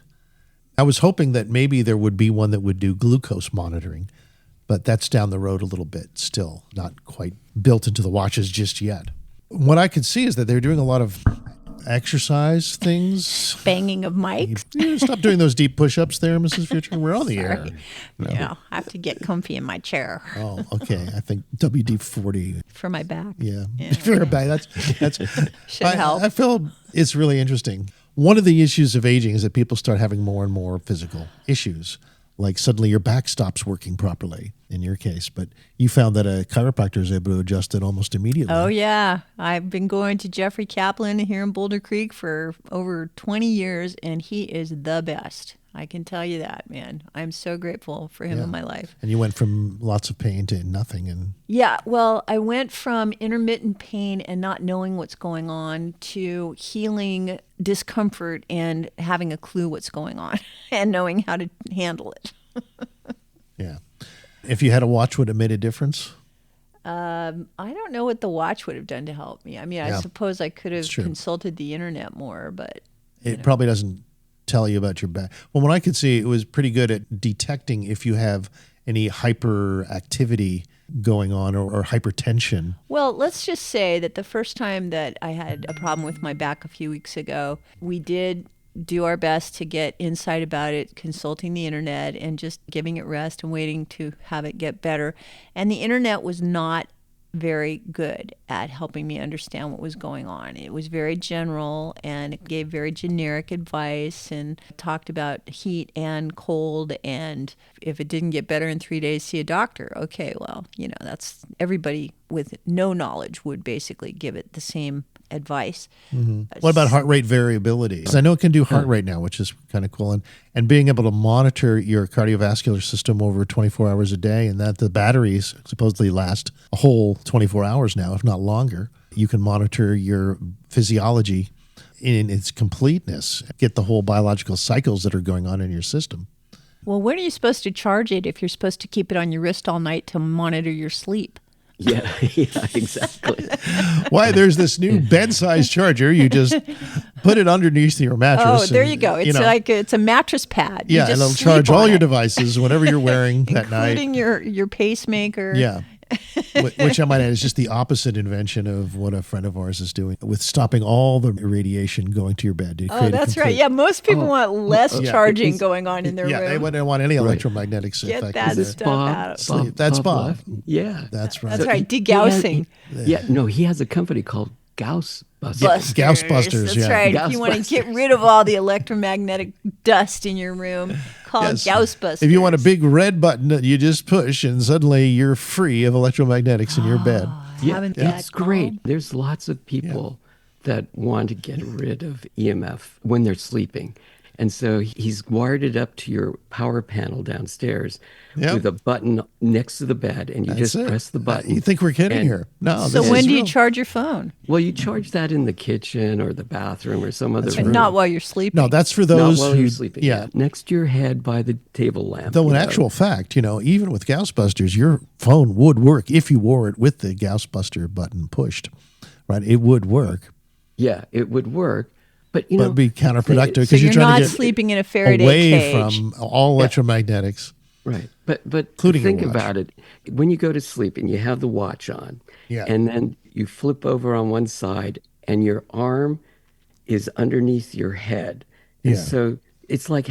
[SPEAKER 4] I was hoping that maybe there would be one that would do glucose monitoring, but that's down the road a little bit still, not quite built into the watches just yet. What I could see is that they're doing a lot of exercise things.
[SPEAKER 1] Banging of mics.
[SPEAKER 4] You stop doing those deep push-ups there, Mrs. Future. We're on the air. No.
[SPEAKER 1] Yeah, I have to get comfy in my chair
[SPEAKER 4] Oh, okay. I think WD-40.
[SPEAKER 1] for my back.
[SPEAKER 4] Yeah. For a back. That's
[SPEAKER 1] Should help.
[SPEAKER 4] I feel it's really interesting. One of the issues of aging is that people start having more and more physical issues. Like suddenly your back stops working properly in your case, but you found that a chiropractor is able to adjust it almost immediately.
[SPEAKER 1] Oh, yeah. I've been going to Jeffrey Kaplan here in Boulder Creek for over 20 years, and he is the best. I can tell you that, man. I'm so grateful for him in my life.
[SPEAKER 4] And you went from lots of pain to nothing. And
[SPEAKER 1] Yeah, well, I went from intermittent pain and not knowing what's going on to healing discomfort and having a clue what's going on and knowing how to handle it.
[SPEAKER 4] yeah. If you had a watch, would it made a difference?
[SPEAKER 1] I don't know what the watch would have done to help me. I mean, I suppose I could have consulted the internet more, but
[SPEAKER 4] it probably doesn't tell you about your back. Well, what I could see, it was pretty good at detecting if you have any hyperactivity going on or hypertension.
[SPEAKER 1] Well, let's just say that the first time that I had a problem with my back a few weeks ago, we did do our best to get insight about it, consulting the internet and just giving it rest and waiting to have it get better. And the internet was not very good at helping me understand what was going on. It was very general, and it gave very generic advice and talked about heat and cold, and if it didn't get better in 3 days, see a doctor. Okay, well, that's everybody with no knowledge would basically give it the same advice.
[SPEAKER 4] What about heart rate variability? 'Cause I know it can do heart rate now, which is kind of cool. And being able to monitor your cardiovascular system over 24 hours a day, and that the batteries supposedly last a whole 24 hours now, if not longer. You can monitor your physiology in its completeness, get the whole biological cycles that are going on in your system.
[SPEAKER 1] Well, when are you supposed to charge it if you're supposed to keep it on your wrist all night to monitor your sleep?
[SPEAKER 5] Yeah, exactly.
[SPEAKER 4] Why, there's this new bed-sized charger. You just put it underneath your mattress.
[SPEAKER 1] Oh, there you go. It's it's a mattress pad.
[SPEAKER 4] Yeah, and it'll charge all your devices, whatever you're wearing that night.
[SPEAKER 1] Including your pacemaker.
[SPEAKER 4] Yeah. Which I might add is just the opposite invention of what a friend of ours is doing with stopping all the radiation going to your bed.
[SPEAKER 1] Oh, that's right. Yeah, most people want less charging going on in their room.
[SPEAKER 4] Yeah, they wouldn't want any electromagnetic effect.
[SPEAKER 1] Get that stuff out.
[SPEAKER 4] That's Bob.
[SPEAKER 5] Yeah.
[SPEAKER 4] That's right.
[SPEAKER 1] That's right, degaussing.
[SPEAKER 5] He has a company called Gauss
[SPEAKER 1] Busters.
[SPEAKER 4] Gaussbusters,
[SPEAKER 1] That's right.
[SPEAKER 5] Gauss
[SPEAKER 1] if you want to get rid of all the electromagnetic dust in your room, call Gaussbusters.
[SPEAKER 4] If you want a big red button that you just push and suddenly you're free of electromagnetics in your bed.
[SPEAKER 5] It's great. There's lots of people that want to get rid of EMF when they're sleeping. And so he's wired it up to your power panel downstairs with a button next to the bed, and you just press the button.
[SPEAKER 4] You think we're kidding here? No.
[SPEAKER 1] So when do you charge your phone?
[SPEAKER 5] Well, you charge that in the kitchen or the bathroom or some other room.
[SPEAKER 1] Not while you're sleeping.
[SPEAKER 4] No, that's for those
[SPEAKER 5] Not while you're sleeping. Yeah. Next to your head by the table lamp.
[SPEAKER 4] Though in actual fact, even with Gaussbusters, your phone would work if you wore it with the Gaussbuster button pushed. Right? It would work.
[SPEAKER 5] Yeah, it would work. But
[SPEAKER 4] it'd be counterproductive because
[SPEAKER 1] so
[SPEAKER 4] you're trying
[SPEAKER 1] not
[SPEAKER 4] to get
[SPEAKER 1] sleeping in a Faraday
[SPEAKER 4] away
[SPEAKER 1] cage.
[SPEAKER 4] from all electromagnetics.
[SPEAKER 5] Right. But
[SPEAKER 4] including
[SPEAKER 5] think about it. When you go to sleep and you have the watch on, and then you flip over on one side and your arm is underneath your head. And so it's like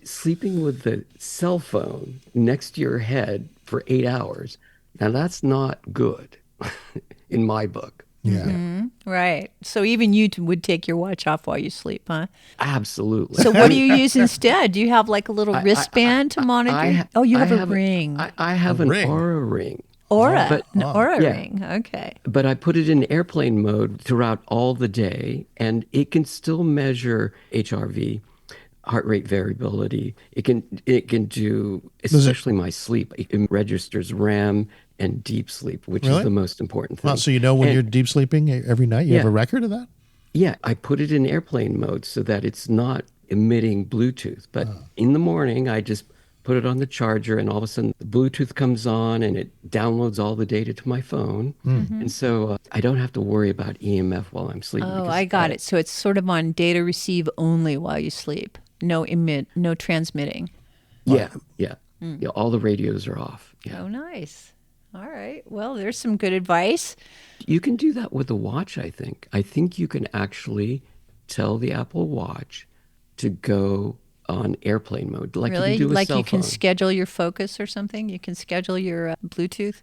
[SPEAKER 5] sleeping with the cell phone next to your head for 8 hours. Now that's not good in my book.
[SPEAKER 4] Yeah.
[SPEAKER 1] Mm-hmm. Right. So even you would take your watch off while you sleep, huh?
[SPEAKER 5] Absolutely.
[SPEAKER 1] So what do you use instead? Do you have like a little wristband to monitor? You have a ring.
[SPEAKER 5] I have an Aura ring.
[SPEAKER 1] Aura ring. Okay.
[SPEAKER 5] But I put it in airplane mode throughout all the day, and it can still measure HRV, heart rate variability. It can do, especially my sleep. It registers REM and deep sleep, which is the most important thing.
[SPEAKER 4] Wow, so when you're deep sleeping every night, you have a record of that?
[SPEAKER 5] Yeah, I put it in airplane mode so that it's not emitting Bluetooth. But in the morning, I just put it on the charger, and all of a sudden the Bluetooth comes on and it downloads all the data to my phone. Mm-hmm. And so I don't have to worry about EMF while I'm sleeping.
[SPEAKER 1] Oh, I got it. So it's sort of on data receive only while you sleep. No transmitting.
[SPEAKER 5] Yeah. All the radios are off. Yeah.
[SPEAKER 1] Oh, nice. All right. Well, there's some good advice.
[SPEAKER 5] You can do that with a watch, I think. I think you can actually tell the Apple Watch to go on airplane mode, like
[SPEAKER 1] really?
[SPEAKER 5] You can do a cell phone.
[SPEAKER 1] Like you can schedule your focus or something? You can schedule your Bluetooth?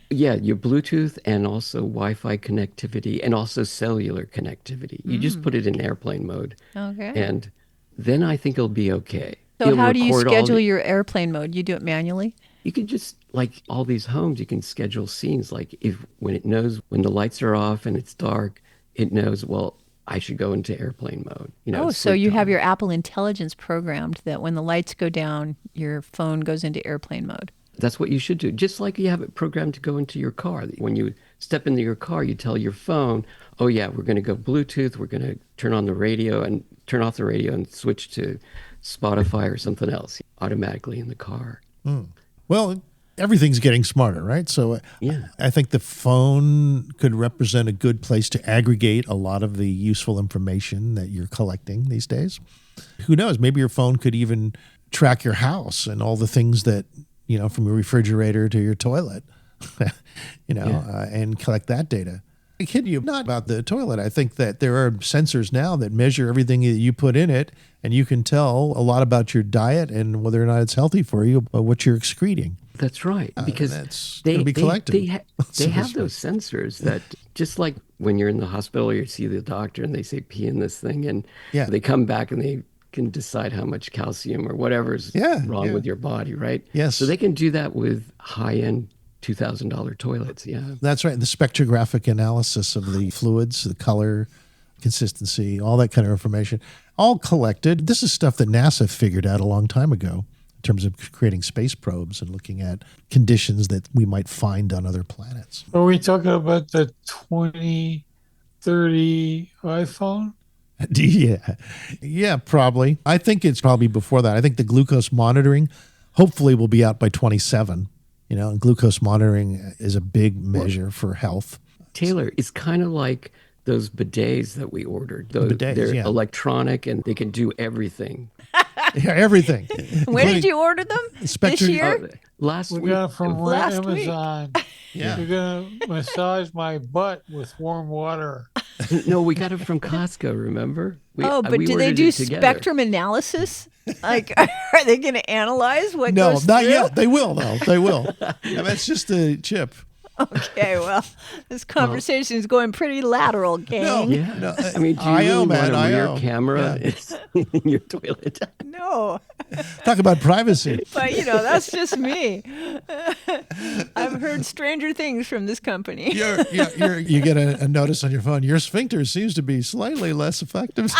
[SPEAKER 5] Yeah, your Bluetooth and also Wi-Fi connectivity and also cellular connectivity. You just put it in airplane mode. Okay. And then I think it'll be okay.
[SPEAKER 1] So how do you schedule your airplane mode? You do it manually?
[SPEAKER 5] You can just, like all these homes, you can schedule scenes. Like when it knows when the lights are off and it's dark, it knows, well, I should go into airplane mode.
[SPEAKER 1] So you have your Apple Intelligence programmed that when the lights go down, your phone goes into airplane mode.
[SPEAKER 5] That's what you should do. Just like you have it programmed to go into your car. When you step into your car, you tell your phone, oh yeah, we're going to go Bluetooth. We're going to turn on the radio and turn off the radio and switch to Spotify or something else automatically in the car.
[SPEAKER 4] Well, everything's getting smarter, right? So I think the phone could represent a good place to aggregate a lot of the useful information that you're collecting these days. Who knows? Maybe your phone could even track your house and all the things that, from your refrigerator to your toilet, and collect that data. I kid you not about the toilet. I think that there are sensors now that measure everything that you put in it, and you can tell a lot about your diet and whether or not it's healthy for you, what you're excreting.
[SPEAKER 5] That's right, because
[SPEAKER 4] that's going to be collected.
[SPEAKER 5] They have those sensors that, just like when you're in the hospital, you see the doctor and they say pee in this thing, and they come back and they can decide how much calcium or whatever's wrong with your body, right?
[SPEAKER 4] Yes.
[SPEAKER 5] So they can do that with high-end $2,000 toilets. Yeah,
[SPEAKER 4] that's right. The spectrographic analysis of the fluids, the color, consistency, all that kind of information, all collected. This is stuff that NASA figured out a long time ago in terms of creating space probes and looking at conditions that we might find on other planets.
[SPEAKER 6] Are we talking about the 2030 iPhone?
[SPEAKER 4] Yeah, probably. I think it's probably before that. I think the glucose monitoring hopefully will be out by 27. And glucose monitoring is a big measure for health.
[SPEAKER 5] Taylor, it's kind of like those bidets that we ordered. They're electronic and they can do everything.
[SPEAKER 4] Yeah, everything.
[SPEAKER 1] When did you order them? This year?
[SPEAKER 5] Last week.
[SPEAKER 6] We got it from Amazon.
[SPEAKER 4] Yeah.
[SPEAKER 6] You're going to massage my butt with warm water.
[SPEAKER 5] No, we got it from Costco, remember?
[SPEAKER 1] But do they do spectrum analysis? Like, are they going to analyze what goes
[SPEAKER 4] No, not
[SPEAKER 1] through?
[SPEAKER 4] yet. They will, though. They will. That's just a chip.
[SPEAKER 1] Okay, well, this conversation is going pretty lateral, gang.
[SPEAKER 5] No, I mean, do you really want a rear camera in your toilet?
[SPEAKER 1] No.
[SPEAKER 4] Talk about privacy.
[SPEAKER 1] But, that's just me. I've heard stranger things from this company.
[SPEAKER 4] You get a notice on your phone. Your sphincter seems to be slightly less effective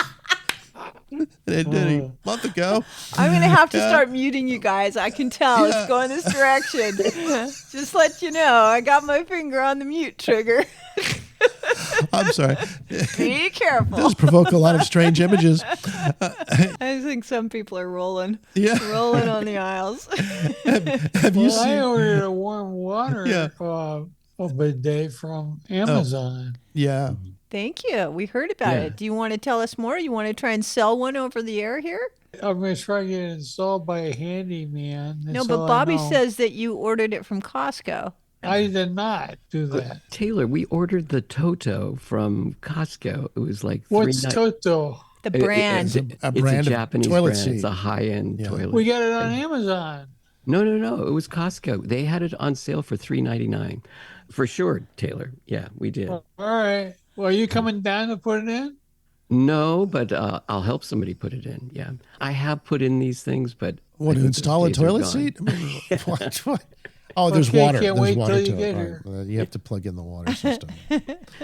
[SPEAKER 4] than it did a month ago.
[SPEAKER 1] I'm going to have to start muting you guys. I can tell it's going this direction. Just let you know, I got my finger on the mute trigger.
[SPEAKER 4] I'm sorry.
[SPEAKER 1] Be careful.
[SPEAKER 4] It does provoke a lot of strange images.
[SPEAKER 1] I think some people are rolling. Yeah. Rolling on the aisles.
[SPEAKER 6] Have you seen? I ordered a warm water bidet from Amazon.
[SPEAKER 4] Yeah.
[SPEAKER 1] Thank you. We heard about it. Do you want to tell us more? You want to try and sell one over the air here?
[SPEAKER 6] I'm going to try to get it installed by a handyman.
[SPEAKER 1] No, but Bobby says that you ordered it from Costco.
[SPEAKER 6] I did not do that.
[SPEAKER 5] Taylor, we ordered the Toto from Costco. It was like
[SPEAKER 6] What's Toto?
[SPEAKER 1] The brand.
[SPEAKER 5] It's a Japanese
[SPEAKER 4] toilet
[SPEAKER 5] brand.
[SPEAKER 4] seat.
[SPEAKER 5] It's a high-end toilet.
[SPEAKER 6] We got it on Amazon.
[SPEAKER 5] No. It was Costco. They had it on sale for $3.99. For sure, Taylor. Yeah, we did.
[SPEAKER 6] All right. Well, are you coming down to put it in?
[SPEAKER 5] No, but I'll help somebody put it in. Yeah. I have put in these things, but...
[SPEAKER 4] What, to install a toilet seat? I mean, what? Oh, there's water. There's water to it. Right. You have to plug in the water system.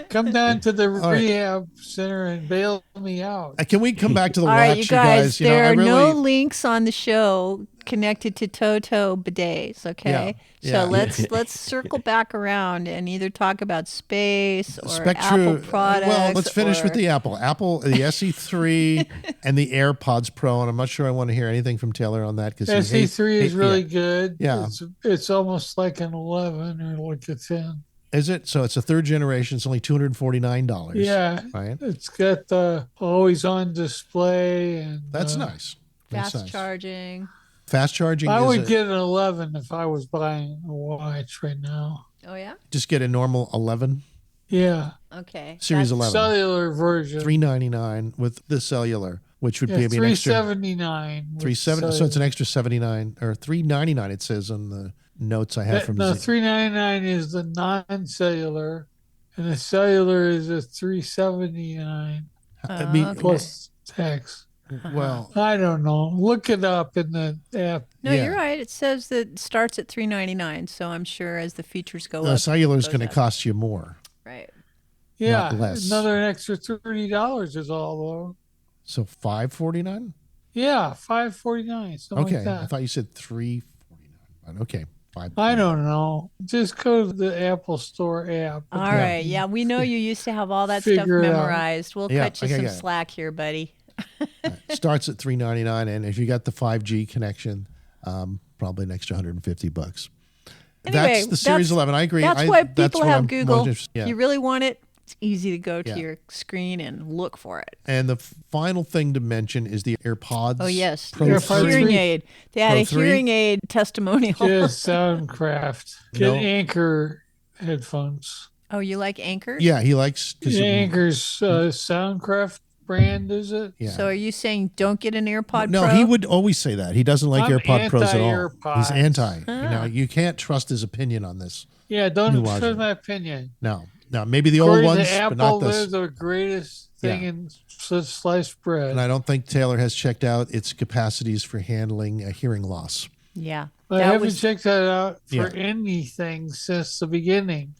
[SPEAKER 6] Come down to the rehab center and bail me out.
[SPEAKER 4] Can we come back to the
[SPEAKER 1] watch,
[SPEAKER 4] right,
[SPEAKER 1] you guys? There are no links on the show connected to Toto bidets. Okay, so let's circle back around and either talk about space or Apple products.
[SPEAKER 4] Well, let's finish with the Apple, the SE3 and the AirPods Pro. And I'm not sure I want to hear anything from Taylor on that because
[SPEAKER 6] SE3 is really good.
[SPEAKER 4] Yeah,
[SPEAKER 6] it's almost like an 11 or like a 10.
[SPEAKER 4] Is it? So it's a third generation. It's only $249.
[SPEAKER 6] Yeah.
[SPEAKER 4] Right.
[SPEAKER 6] It's got the always on display and
[SPEAKER 4] that's nice.
[SPEAKER 1] Fast charging.
[SPEAKER 4] Fast charging.
[SPEAKER 6] I would get an 11 if I was buying a watch right now.
[SPEAKER 1] Oh yeah.
[SPEAKER 4] Just get a normal 11.
[SPEAKER 6] Yeah.
[SPEAKER 1] Okay.
[SPEAKER 4] Series 11.
[SPEAKER 6] Cellular version.
[SPEAKER 4] $399 with the cellular, which would be an extra
[SPEAKER 6] $379.
[SPEAKER 4] $370. So it's an extra $79 or $399. It says on the notes I have from.
[SPEAKER 6] No, $399 is the non-cellular, and the cellular is a $379 plus tax.
[SPEAKER 4] Well,
[SPEAKER 6] I don't know. Look it up in the app.
[SPEAKER 1] No, you're right. It says that it starts at $399. So I'm sure as the features go up,
[SPEAKER 4] cellular is going to cost you more.
[SPEAKER 1] Right.
[SPEAKER 6] Yeah,
[SPEAKER 4] not less.
[SPEAKER 6] Another extra $30 is all though.
[SPEAKER 4] So $549.
[SPEAKER 6] Yeah, $549. Something like that.
[SPEAKER 4] I thought you said $349. Okay.
[SPEAKER 6] I don't know. Just go to the Apple Store app.
[SPEAKER 1] All right. Yeah, we know you used to have all that stuff memorized. We'll cut you some slack here, buddy.
[SPEAKER 4] Starts at $399, and if you got the 5G connection, probably an extra $150.
[SPEAKER 1] Anyway,
[SPEAKER 4] that's the Series 11. I agree.
[SPEAKER 1] That's why people have Google.
[SPEAKER 4] If
[SPEAKER 1] you really want it, it's easy to go to your screen and look for it.
[SPEAKER 4] And the final thing to mention is the AirPods.
[SPEAKER 1] Oh yes,
[SPEAKER 4] Pro
[SPEAKER 1] hearing aid. They had a hearing aid testimonial.
[SPEAKER 6] Just Soundcraft. Get Anchor headphones.
[SPEAKER 1] Oh, you like Anchor?
[SPEAKER 4] Yeah, he likes
[SPEAKER 6] Anchor's Soundcraft brand, is it?
[SPEAKER 4] Yeah.
[SPEAKER 1] So are you saying don't get an AirPod
[SPEAKER 4] No,
[SPEAKER 1] Pro?
[SPEAKER 4] he would always say that. He doesn't like
[SPEAKER 6] I'm
[SPEAKER 4] AirPod Pros at all.
[SPEAKER 6] anti-AirPods.
[SPEAKER 4] He's anti. You know, you can't trust his opinion on this.
[SPEAKER 6] Yeah, don't
[SPEAKER 4] New
[SPEAKER 6] trust
[SPEAKER 4] logic.
[SPEAKER 6] my opinion.
[SPEAKER 4] No, maybe the old
[SPEAKER 6] According
[SPEAKER 4] ones,
[SPEAKER 6] to
[SPEAKER 4] but not
[SPEAKER 6] Apple,
[SPEAKER 4] this.
[SPEAKER 6] they're the greatest thing in sliced bread.
[SPEAKER 4] And I don't think Taylor has checked out its capacities for handling a hearing loss.
[SPEAKER 1] Yeah.
[SPEAKER 6] I
[SPEAKER 1] That
[SPEAKER 6] haven't
[SPEAKER 1] was
[SPEAKER 6] checked that out for
[SPEAKER 4] Yeah.
[SPEAKER 6] anything since the beginning.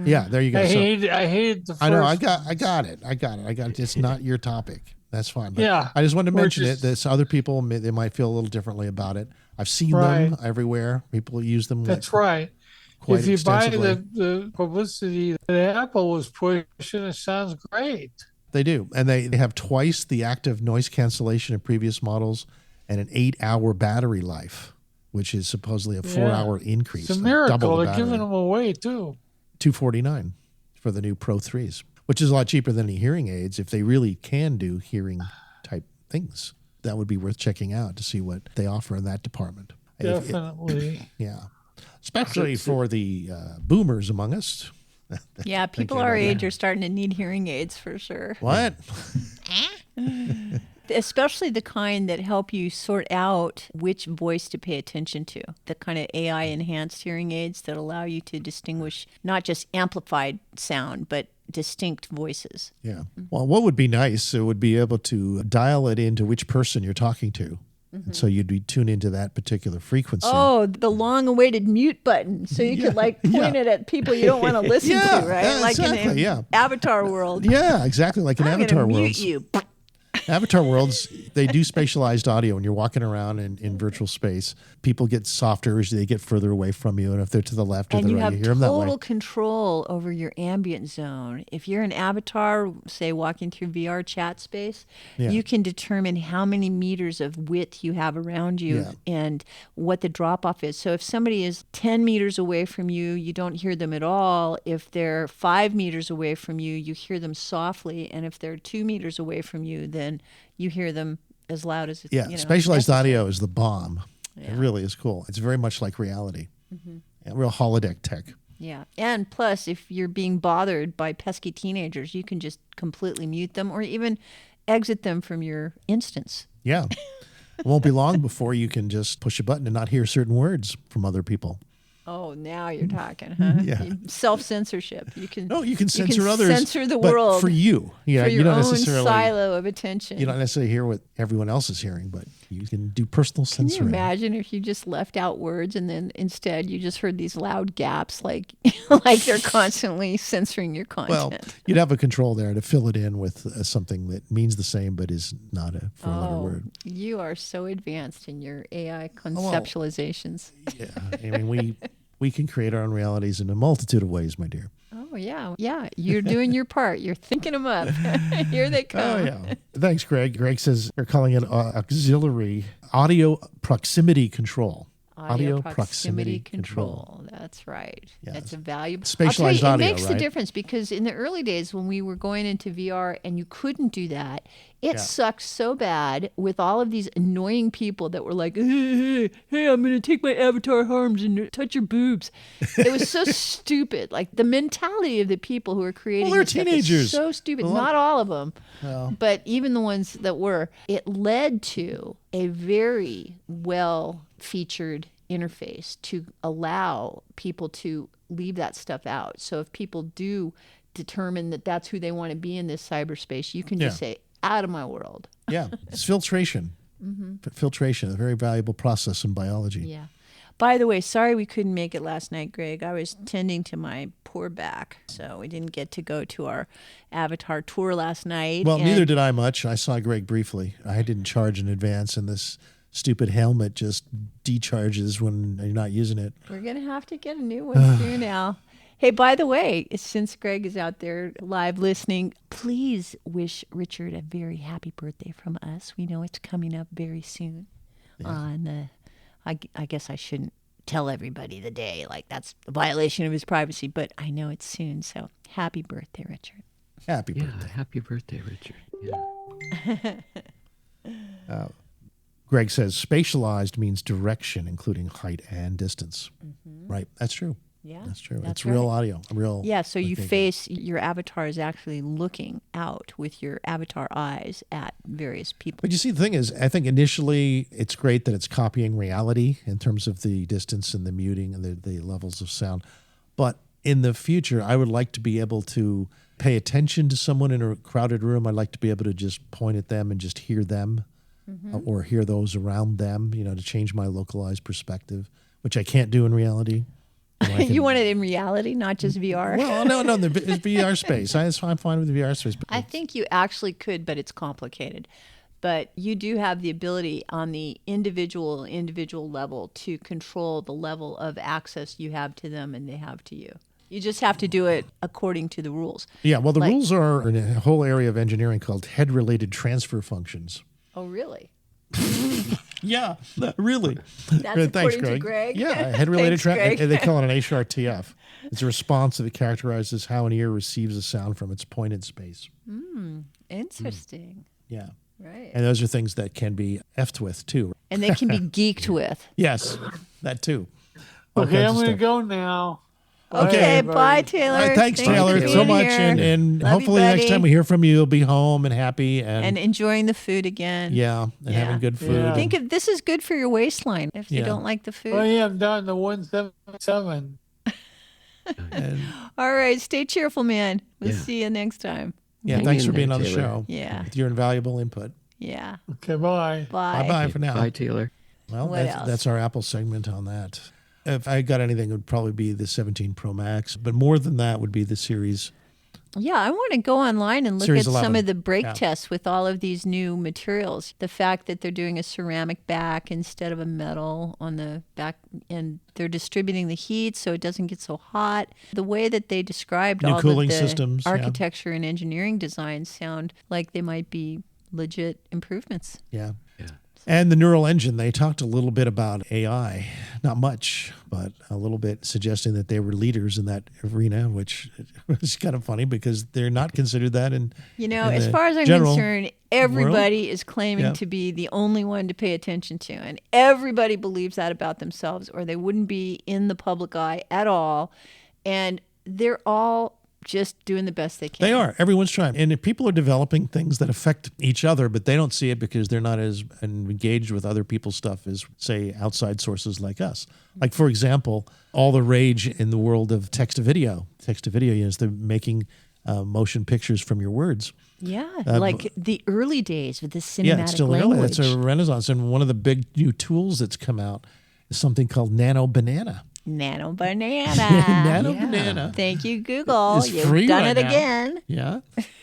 [SPEAKER 4] Yeah, there you go.
[SPEAKER 6] I
[SPEAKER 4] So-
[SPEAKER 6] hated the first
[SPEAKER 4] I know. I
[SPEAKER 6] one.
[SPEAKER 4] got it. It's not your topic. That's fine. But
[SPEAKER 6] Yeah,
[SPEAKER 4] I just wanted to
[SPEAKER 6] we're
[SPEAKER 4] mention
[SPEAKER 6] just-
[SPEAKER 4] it. That other people, they might feel a little differently about it. I've seen
[SPEAKER 6] Right.
[SPEAKER 4] them everywhere. People use them.
[SPEAKER 6] That's right.
[SPEAKER 4] Quite
[SPEAKER 6] If you buy
[SPEAKER 4] extensively.
[SPEAKER 6] the publicity that Apple was pushing, it sounds great.
[SPEAKER 4] They do. And they have twice the active noise cancellation of previous models and an 8-hour battery life, which is supposedly a 4-hour increase.
[SPEAKER 6] It's a
[SPEAKER 4] like
[SPEAKER 6] miracle.
[SPEAKER 4] double the
[SPEAKER 6] They're giving
[SPEAKER 4] battery.
[SPEAKER 6] them away too.
[SPEAKER 4] $249 for the new Pro 3s, which is a lot cheaper than the hearing aids. If they really can do hearing type things, that would be worth checking out to see what they offer in that department.
[SPEAKER 6] Definitely.
[SPEAKER 4] Yeah. Especially for the boomers among us.
[SPEAKER 1] Yeah, people our age are starting to need hearing aids for sure.
[SPEAKER 4] What?
[SPEAKER 1] Especially the kind that help you sort out which voice to pay attention to. The kind of AI enhanced hearing aids that allow you to distinguish not just amplified sound, but distinct voices.
[SPEAKER 4] Yeah. Well, what would be nice, it would be able to dial it into which person you're talking to. And so you'd be tuned into that particular frequency.
[SPEAKER 1] Oh, the long-awaited mute button, so you could like point it at people you don't want to listen
[SPEAKER 4] Yeah,
[SPEAKER 1] to, right?
[SPEAKER 4] yeah,
[SPEAKER 1] Like
[SPEAKER 4] exactly,
[SPEAKER 1] in
[SPEAKER 4] yeah.
[SPEAKER 1] Avatar world.
[SPEAKER 4] Yeah, exactly. Like in
[SPEAKER 1] I'm
[SPEAKER 4] Avatar
[SPEAKER 1] gonna mute
[SPEAKER 4] Worlds.
[SPEAKER 1] you.
[SPEAKER 4] Avatar Worlds, they do spatialized audio when you're walking around in virtual space. People get softer as they get further away from you. And if they're to the left or
[SPEAKER 1] And
[SPEAKER 4] the
[SPEAKER 1] you
[SPEAKER 4] right,
[SPEAKER 1] have
[SPEAKER 4] you hear them that way.
[SPEAKER 1] total control over your ambient zone. If you're an avatar, say walking through VR chat space,
[SPEAKER 4] Yeah.
[SPEAKER 1] you can determine how many meters of width you have around you
[SPEAKER 4] Yeah.
[SPEAKER 1] and what the drop off is. So if somebody is 10 meters away from you, you don't hear them at all. If they're 5 meters away from you, you hear them softly. And if they're 2 meters away from you, then you hear them as loud as
[SPEAKER 4] Yeah,
[SPEAKER 1] you know,
[SPEAKER 4] spatialized
[SPEAKER 1] necessary.
[SPEAKER 4] audio is the bomb. It really is cool. It's very much like reality. Yeah, real holodeck tech.
[SPEAKER 1] Yeah. And plus, if you're being bothered by pesky teenagers, you can just completely mute them or even exit them from your instance.
[SPEAKER 4] Yeah. It won't be long before you can just push a button and not hear certain words from other people.
[SPEAKER 1] Oh, now you're talking, huh?
[SPEAKER 4] Yeah.
[SPEAKER 1] Self-censorship. You can
[SPEAKER 4] No, you can censor others.
[SPEAKER 1] censor the
[SPEAKER 4] but
[SPEAKER 1] world
[SPEAKER 4] for you. Yeah,
[SPEAKER 1] for
[SPEAKER 4] you
[SPEAKER 1] your
[SPEAKER 4] don't
[SPEAKER 1] own
[SPEAKER 4] necessarily
[SPEAKER 1] silo of attention.
[SPEAKER 4] you don't necessarily hear what everyone else is hearing, but you can do personal
[SPEAKER 1] Can you
[SPEAKER 4] censoring.
[SPEAKER 1] imagine if you just left out words and then instead you just heard these loud gaps like like they're constantly censoring your
[SPEAKER 4] Well,
[SPEAKER 1] content?
[SPEAKER 4] you'd have a control there to fill it in with something that means the same but is not a four-letter
[SPEAKER 1] Oh,
[SPEAKER 4] word.
[SPEAKER 1] you are so advanced in your AI conceptualizations.
[SPEAKER 4] Yeah, I mean we can create our own realities in a multitude of ways, my dear.
[SPEAKER 1] Oh, yeah. Yeah. You're doing your part. You're thinking them up. Here they come.
[SPEAKER 4] Oh yeah. Thanks, Greg. Greg says they're calling it auxiliary audio proximity control.
[SPEAKER 1] Audio proximity control. That's right.
[SPEAKER 4] Yeah.
[SPEAKER 1] That's a valuable.
[SPEAKER 4] Spatialized
[SPEAKER 1] I'll tell you,
[SPEAKER 4] audio,
[SPEAKER 1] it makes the
[SPEAKER 4] right?
[SPEAKER 1] difference because in the early days when we were going into VR and you couldn't do that, it sucked so bad with all of these annoying people that were like, hey, I'm going to take my avatar arms and touch your boobs. It was so stupid. Like the mentality of the people who were creating
[SPEAKER 4] they're
[SPEAKER 1] this stuff is
[SPEAKER 4] teenagers.
[SPEAKER 1] so stupid.
[SPEAKER 4] Well,
[SPEAKER 1] Not all of them. But even the ones that were, it led to a very well featured interface to allow people to leave that stuff out. So if people do determine that that's who they want to be in this cyberspace, you can just say, out of my world.
[SPEAKER 4] Yeah. It's filtration. Filtration, a very valuable process in biology.
[SPEAKER 1] Yeah. By the way, sorry we couldn't make it last night, Greg. I was tending to my poor back, so we didn't get to go to our Avatar tour last night.
[SPEAKER 4] Well,
[SPEAKER 1] And
[SPEAKER 4] neither did I much. I saw Greg briefly. I didn't charge in advance, and this stupid helmet just decharges when you're not using it.
[SPEAKER 1] We're going to have to get a new one soon now. Hey, by the way, since Greg is out there live listening, please wish Richard a very happy birthday from us. We know it's coming up very soon. I guess I shouldn't tell everybody the day. Like, that's a violation of his privacy, but I know it's soon. So happy birthday, Richard.
[SPEAKER 4] Happy
[SPEAKER 5] Yeah,
[SPEAKER 4] birthday.
[SPEAKER 5] happy birthday, Richard. Yeah.
[SPEAKER 4] Greg says spatialized means direction, including height and distance. Right. That's true.
[SPEAKER 1] Yeah,
[SPEAKER 4] That's true.
[SPEAKER 1] that's
[SPEAKER 4] It's real
[SPEAKER 1] right.
[SPEAKER 4] audio. Real.
[SPEAKER 1] Yeah, so you
[SPEAKER 4] like,
[SPEAKER 1] face, your avatar is actually looking out with your avatar eyes at various people.
[SPEAKER 4] But you see, the thing is, I think initially it's great that it's copying reality in terms of the distance and the muting and the levels of sound. But in the future, I would like to be able to pay attention to someone in a crowded room. I'd like to be able to just point at them and just hear them or hear those around them, to change my localized perspective, which I can't do in reality.
[SPEAKER 1] You want it in reality, not just VR?
[SPEAKER 4] Well, no, the VR space. I'm fine with the VR space. But
[SPEAKER 1] I think you actually could, but it's complicated. But you do have the ability on the individual level to control the level of access you have to them and they have to you. You just have to do it according to the rules.
[SPEAKER 4] Yeah, well, the rules are in a whole area of engineering called head-related transfer functions.
[SPEAKER 1] Oh, really?
[SPEAKER 4] Yeah, really.
[SPEAKER 1] That's
[SPEAKER 4] Thanks,
[SPEAKER 1] according to Greg?
[SPEAKER 4] Yeah, head-related
[SPEAKER 1] Thanks, Greg.
[SPEAKER 4] They call it an HRTF. It's a response that characterizes how an ear receives a sound from its point in space.
[SPEAKER 1] Interesting.
[SPEAKER 4] Yeah.
[SPEAKER 1] Right.
[SPEAKER 4] And those are things that can be effed with, too.
[SPEAKER 1] And they can be geeked with.
[SPEAKER 4] Yes, that, too. All
[SPEAKER 6] Okay,
[SPEAKER 4] kinds
[SPEAKER 6] I'm
[SPEAKER 4] of
[SPEAKER 6] going to
[SPEAKER 4] stuff.
[SPEAKER 6] go now.
[SPEAKER 1] Okay,
[SPEAKER 6] everybody.
[SPEAKER 1] bye, Taylor.
[SPEAKER 4] All right, thanks,
[SPEAKER 1] Thanks
[SPEAKER 4] Taylor,
[SPEAKER 1] for
[SPEAKER 4] so
[SPEAKER 1] being
[SPEAKER 4] much.
[SPEAKER 1] here.
[SPEAKER 4] And
[SPEAKER 1] Love you,
[SPEAKER 4] hopefully next
[SPEAKER 1] buddy.
[SPEAKER 4] time we hear from you, you'll be home and happy.
[SPEAKER 1] And enjoying the food again.
[SPEAKER 4] Yeah, and having good food.
[SPEAKER 6] Yeah.
[SPEAKER 1] Think of this is good for your waistline if you
[SPEAKER 4] Yeah.
[SPEAKER 1] don't like the food.
[SPEAKER 6] Oh, yeah, I'm down to 177.
[SPEAKER 4] And,
[SPEAKER 1] All right, stay cheerful, man. We'll
[SPEAKER 5] Yeah.
[SPEAKER 1] see you next time.
[SPEAKER 4] yeah,
[SPEAKER 5] Hang
[SPEAKER 4] thanks
[SPEAKER 5] in
[SPEAKER 4] for being
[SPEAKER 5] there,
[SPEAKER 4] on the
[SPEAKER 5] Taylor.
[SPEAKER 4] show.
[SPEAKER 1] Yeah.
[SPEAKER 4] With your invaluable input.
[SPEAKER 1] Yeah.
[SPEAKER 6] Okay, bye.
[SPEAKER 1] Bye.
[SPEAKER 4] Bye-bye for now.
[SPEAKER 5] Bye, Taylor.
[SPEAKER 4] Well,
[SPEAKER 1] What
[SPEAKER 4] that's,
[SPEAKER 1] else?
[SPEAKER 4] that's our Apple segment on that. If I got anything, it would probably be the 17 Pro Max. But more than that would be the Series.
[SPEAKER 1] Yeah, I want to go online and look
[SPEAKER 4] Series
[SPEAKER 1] at
[SPEAKER 4] 11.
[SPEAKER 1] some of the brake
[SPEAKER 4] Yeah.
[SPEAKER 1] tests with all of these new materials. The fact that they're doing a ceramic back instead of a metal on the back, and they're distributing the heat so it doesn't get so hot. The way that they described
[SPEAKER 4] New
[SPEAKER 1] all
[SPEAKER 4] cooling
[SPEAKER 1] of the
[SPEAKER 4] systems, yeah.
[SPEAKER 1] architecture and engineering designs sound like they might be legit improvements.
[SPEAKER 4] Yeah. And the neural engine, they talked a little bit about AI. Not much, but a little bit, suggesting that they were leaders in that arena, which was kind of funny because they're not considered that in
[SPEAKER 1] As
[SPEAKER 4] the
[SPEAKER 1] far as I'm
[SPEAKER 4] general
[SPEAKER 1] concerned, everybody is claiming
[SPEAKER 4] Yeah.
[SPEAKER 1] to be the only one to pay attention to. And everybody believes that about themselves, or they wouldn't be in the public eye at all. And they're all just doing the best they can.
[SPEAKER 4] They are. Everyone's trying. And if people are developing things that affect each other, but they don't see it because they're not as engaged with other people's stuff as, say, outside sources like us. Like, for example, all the rage in the world of text-to-video. Text-to-video, they're making motion pictures from your words.
[SPEAKER 1] Yeah, like the early days with the cinematic
[SPEAKER 4] Yeah, it's still
[SPEAKER 1] language.
[SPEAKER 4] early. It's a renaissance. And one of the big new tools that's come out is something called Nano Banana.
[SPEAKER 1] Nano Banana.
[SPEAKER 4] Nano Banana.
[SPEAKER 1] Thank you, Google.
[SPEAKER 4] It's
[SPEAKER 1] You've
[SPEAKER 4] free
[SPEAKER 1] done
[SPEAKER 4] right
[SPEAKER 1] it
[SPEAKER 4] now.
[SPEAKER 1] again.
[SPEAKER 4] Yeah.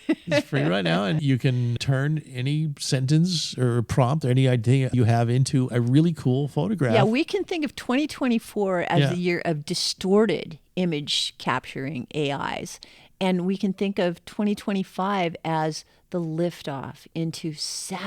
[SPEAKER 4] It's free right now. And you can turn any sentence or prompt or any idea you have into a really cool photograph.
[SPEAKER 1] Yeah, we can think of 2024 as
[SPEAKER 4] Yeah.
[SPEAKER 1] the year of distorted image capturing AIs. And we can think of 2025 as the liftoff into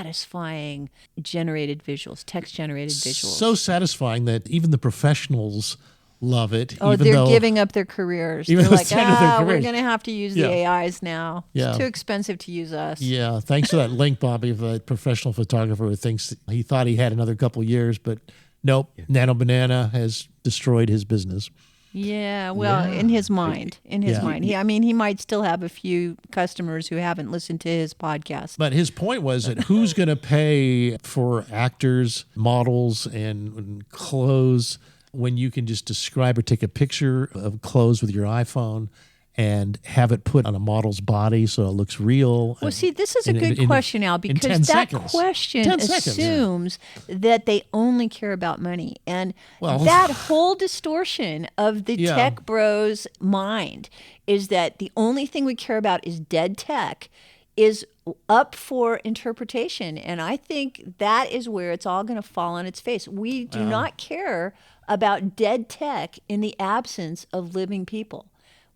[SPEAKER 1] satisfying generated visuals, text generated visuals.
[SPEAKER 4] So satisfying that even the professionals love it.
[SPEAKER 1] Oh,
[SPEAKER 4] even
[SPEAKER 1] they're
[SPEAKER 4] though,
[SPEAKER 1] giving up their careers.
[SPEAKER 4] even
[SPEAKER 1] They're
[SPEAKER 4] though
[SPEAKER 1] like,
[SPEAKER 4] it's the end of their
[SPEAKER 1] we're
[SPEAKER 4] careers."
[SPEAKER 1] going to have to use the
[SPEAKER 4] Yeah.
[SPEAKER 1] AIs now.
[SPEAKER 4] Yeah.
[SPEAKER 1] It's too expensive to use us.
[SPEAKER 4] Yeah, thanks for that link, Bobby, of a professional photographer who thinks he thought he had another couple years, but nope, Nano Banana has destroyed his business.
[SPEAKER 1] Yeah, well, in his mind,
[SPEAKER 4] Yeah.
[SPEAKER 1] He might still have a few customers who haven't listened to his podcast.
[SPEAKER 4] But his point was that who's going to pay for actors, models, and clothes when you can just describe or take a picture of clothes with your iPhone and have it put on a model's body so it looks real?
[SPEAKER 1] Well, see, this is a
[SPEAKER 4] in-
[SPEAKER 1] good
[SPEAKER 4] in-
[SPEAKER 1] question, Al,
[SPEAKER 4] in
[SPEAKER 1] because
[SPEAKER 4] 10
[SPEAKER 1] that
[SPEAKER 4] seconds.
[SPEAKER 1] question
[SPEAKER 4] 10 seconds, yeah.
[SPEAKER 1] assumes that they only care about money. And
[SPEAKER 4] Well-
[SPEAKER 1] that whole distortion of the
[SPEAKER 4] Yeah.
[SPEAKER 1] tech bros' mind is that the only thing we care about is dead tech is up for interpretation. And I think that is where it's all going to fall on its face. We do not care about dead tech in the absence of living people.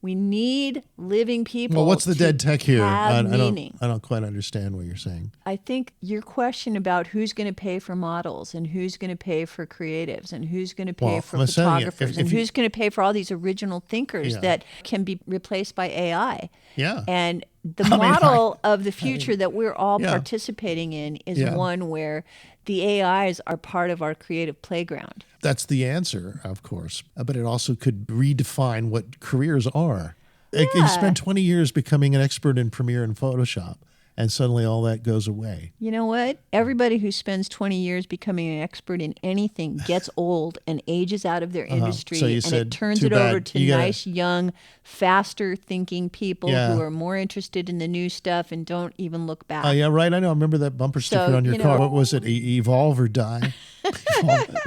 [SPEAKER 1] We need living people.
[SPEAKER 4] Well, what's the
[SPEAKER 1] to
[SPEAKER 4] dead tech here?
[SPEAKER 1] have meaning.
[SPEAKER 4] I don't quite understand what you're saying.
[SPEAKER 1] I think your question about who's going to pay for models and who's going to pay for creatives and who's going to pay
[SPEAKER 4] Well,
[SPEAKER 1] for
[SPEAKER 4] I'm saying
[SPEAKER 1] photographers
[SPEAKER 4] if
[SPEAKER 1] and
[SPEAKER 4] you-
[SPEAKER 1] who's going to pay for all these original thinkers
[SPEAKER 4] Yeah.
[SPEAKER 1] that can be replaced by AI.
[SPEAKER 4] Yeah.
[SPEAKER 1] And the model of the future that we're all
[SPEAKER 4] Yeah.
[SPEAKER 1] participating in is
[SPEAKER 4] Yeah.
[SPEAKER 1] one where the AIs are part of our creative playground.
[SPEAKER 4] That's the answer, of course. But it also could redefine what careers are. Like, you spend 20 years becoming an expert in Premiere and Photoshop, and suddenly all that goes away.
[SPEAKER 1] You know what? Everybody who spends 20 years becoming an expert in anything gets old and ages out of their industry,
[SPEAKER 4] So you
[SPEAKER 1] and
[SPEAKER 4] said,
[SPEAKER 1] it turns
[SPEAKER 4] too
[SPEAKER 1] it over
[SPEAKER 4] bad.
[SPEAKER 1] to
[SPEAKER 4] You gotta-
[SPEAKER 1] nice, young, faster thinking people
[SPEAKER 4] Yeah.
[SPEAKER 1] who are more interested in the new stuff and don't even look back.
[SPEAKER 4] Oh, yeah, right. I know. I remember that bumper sticker on your car. What was it? Evolve or die?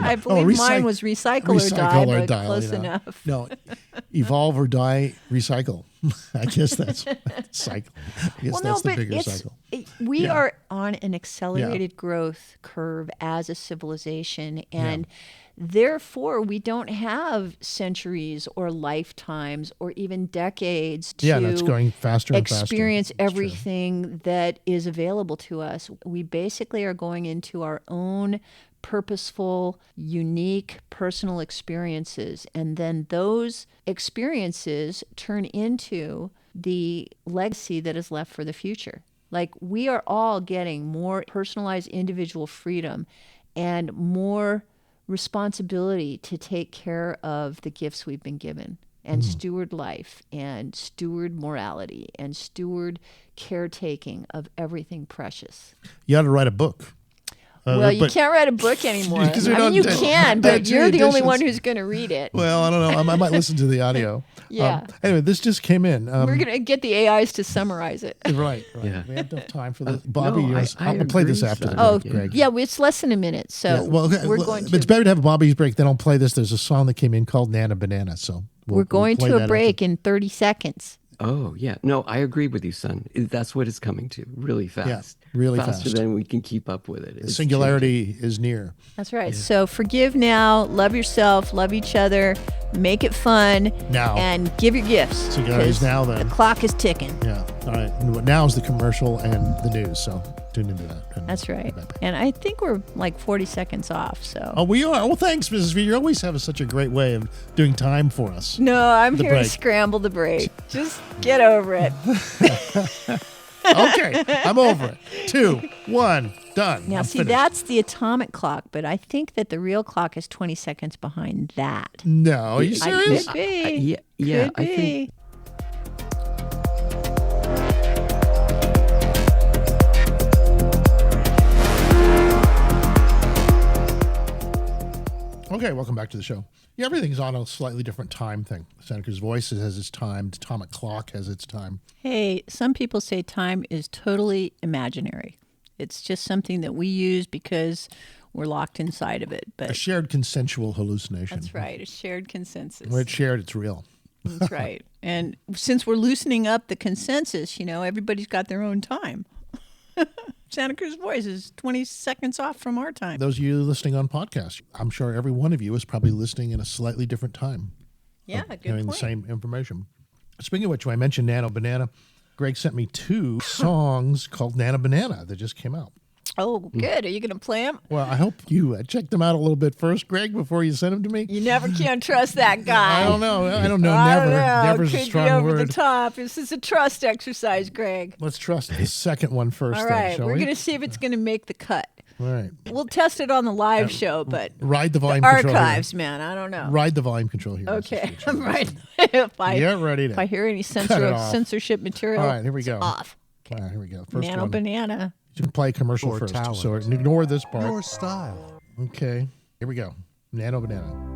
[SPEAKER 1] I believe mine was recycle or die, but close enough.
[SPEAKER 4] No, evolve or die, recycle. I guess that's cycle. I guess that's the bigger cycle.
[SPEAKER 1] We are on an accelerated growth curve as a civilization, and therefore we don't have centuries or lifetimes or even decades to
[SPEAKER 4] that's going faster and faster.
[SPEAKER 1] experience everything that is available to us. We basically are going into our own purposeful, unique, personal experiences. And then those experiences turn into the legacy that is left for the future. Like, we are all getting more personalized individual freedom and more responsibility to take care of the gifts we've been given and steward life and steward morality and steward caretaking of everything precious.
[SPEAKER 4] You ought to write a book.
[SPEAKER 1] Well, you can't write a book anymore. I mean, you can, but you're the only one who's going to read it.
[SPEAKER 4] Well, I don't know. I might listen to the audio.
[SPEAKER 1] Yeah.
[SPEAKER 4] Anyway, this just came in.
[SPEAKER 1] We're going to get the AIs to summarize it.
[SPEAKER 4] Right.
[SPEAKER 5] Yeah.
[SPEAKER 4] We have enough time for this. Bobby,
[SPEAKER 5] no,
[SPEAKER 4] I'm going to play this
[SPEAKER 5] agree,
[SPEAKER 4] after the
[SPEAKER 5] son.
[SPEAKER 4] break, Greg.
[SPEAKER 1] Yeah, it's less than a minute, so we're going to.
[SPEAKER 4] It's better to have a Bobby's break. Then I'll play this. There's a song that came in called Nana Banana. So
[SPEAKER 1] we're going
[SPEAKER 4] play
[SPEAKER 1] to a
[SPEAKER 4] that
[SPEAKER 1] break
[SPEAKER 4] after.
[SPEAKER 1] in 30 seconds.
[SPEAKER 5] Oh, yeah. No, I agree with you, son. That's what it's coming to. Really fast.
[SPEAKER 4] really
[SPEAKER 5] Faster
[SPEAKER 4] fast.
[SPEAKER 5] than we can keep up with it.
[SPEAKER 4] The singularity is near.
[SPEAKER 1] That's right. Yeah. So forgive now, love yourself, love each other, make it fun
[SPEAKER 4] now,
[SPEAKER 1] and give your gifts.
[SPEAKER 4] Singularity is now then.
[SPEAKER 1] The clock is ticking.
[SPEAKER 4] Yeah. All right. Now is the commercial and the news. So tune into that.
[SPEAKER 1] That's right. And I think we're like 40 seconds off. So.
[SPEAKER 4] Oh, we are. Well, thanks, Mrs. V. You always have such a great way of doing time for us.
[SPEAKER 1] No, I'm here
[SPEAKER 4] break.
[SPEAKER 1] to scramble the break. Just get over it.
[SPEAKER 4] Okay, I'm over it. 2, 1, done.
[SPEAKER 1] Now,
[SPEAKER 4] I'm
[SPEAKER 1] see,
[SPEAKER 4] finished.
[SPEAKER 1] that's the atomic clock, but I think that the real clock is 20 seconds behind that.
[SPEAKER 4] No, are you serious?
[SPEAKER 1] Could be.
[SPEAKER 5] Yeah,
[SPEAKER 1] Could
[SPEAKER 5] I
[SPEAKER 1] be.
[SPEAKER 5] think.
[SPEAKER 4] Okay, welcome back to the show. Yeah, everything's on a slightly different time thing. Seneca's Voice has its time. The atomic clock has its time.
[SPEAKER 1] Hey, some people say time is totally imaginary. It's just something that we use because we're locked inside of it. But
[SPEAKER 4] A shared consensual hallucination.
[SPEAKER 1] that's right, a shared consensus.
[SPEAKER 4] When it's shared, it's real.
[SPEAKER 1] That's right. And since we're loosening up the consensus, everybody's got their own time. Santa Cruz Voice is 20 seconds off from our time.
[SPEAKER 4] Those of you listening on podcast, I'm sure every one of you is probably listening in a slightly different time.
[SPEAKER 1] Yeah, good
[SPEAKER 4] Hearing
[SPEAKER 1] point.
[SPEAKER 4] the same information. Speaking of which, when I mentioned Nano Banana, Greg sent me 2 songs called Nano Banana that just came out.
[SPEAKER 1] Oh, good. Are you going to play them?
[SPEAKER 4] Well, I hope you checked them out a little bit first, Greg, before you sent them to me.
[SPEAKER 1] You never can trust that guy.
[SPEAKER 4] I don't know. I don't know.
[SPEAKER 1] I
[SPEAKER 4] Never.
[SPEAKER 1] don't know.
[SPEAKER 4] Never's
[SPEAKER 1] Could
[SPEAKER 4] a strong
[SPEAKER 1] be over
[SPEAKER 4] word.
[SPEAKER 1] the top. This is a trust exercise, Greg.
[SPEAKER 4] Let's trust the second one first.
[SPEAKER 1] All
[SPEAKER 4] then,
[SPEAKER 1] right.
[SPEAKER 4] shall
[SPEAKER 1] We're
[SPEAKER 4] we?
[SPEAKER 1] going to see if it's going to make the cut.
[SPEAKER 4] All right.
[SPEAKER 1] We'll test it on the live show, but
[SPEAKER 4] Ride the volume
[SPEAKER 1] the
[SPEAKER 4] control.
[SPEAKER 1] archives,
[SPEAKER 4] Here.
[SPEAKER 1] man, I don't know.
[SPEAKER 4] Ride the volume control here.
[SPEAKER 1] Okay. I'm right. if I hear any censorship material,
[SPEAKER 4] all right, here we go.
[SPEAKER 1] Off.
[SPEAKER 4] All right, here we go. First
[SPEAKER 1] Nano
[SPEAKER 4] one.
[SPEAKER 1] Banana.
[SPEAKER 4] You can play commercial
[SPEAKER 10] Your
[SPEAKER 4] first,
[SPEAKER 10] talent.
[SPEAKER 4] so ignore this part.
[SPEAKER 10] Your style.
[SPEAKER 4] Okay, here we go. Nano Banana.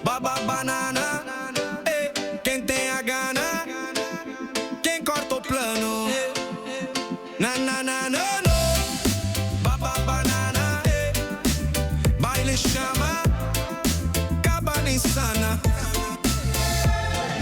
[SPEAKER 3] Baba banana, quem tem a gana, quem corta o plano. Na na na no no. Baba banana, baile chama, cabana insana.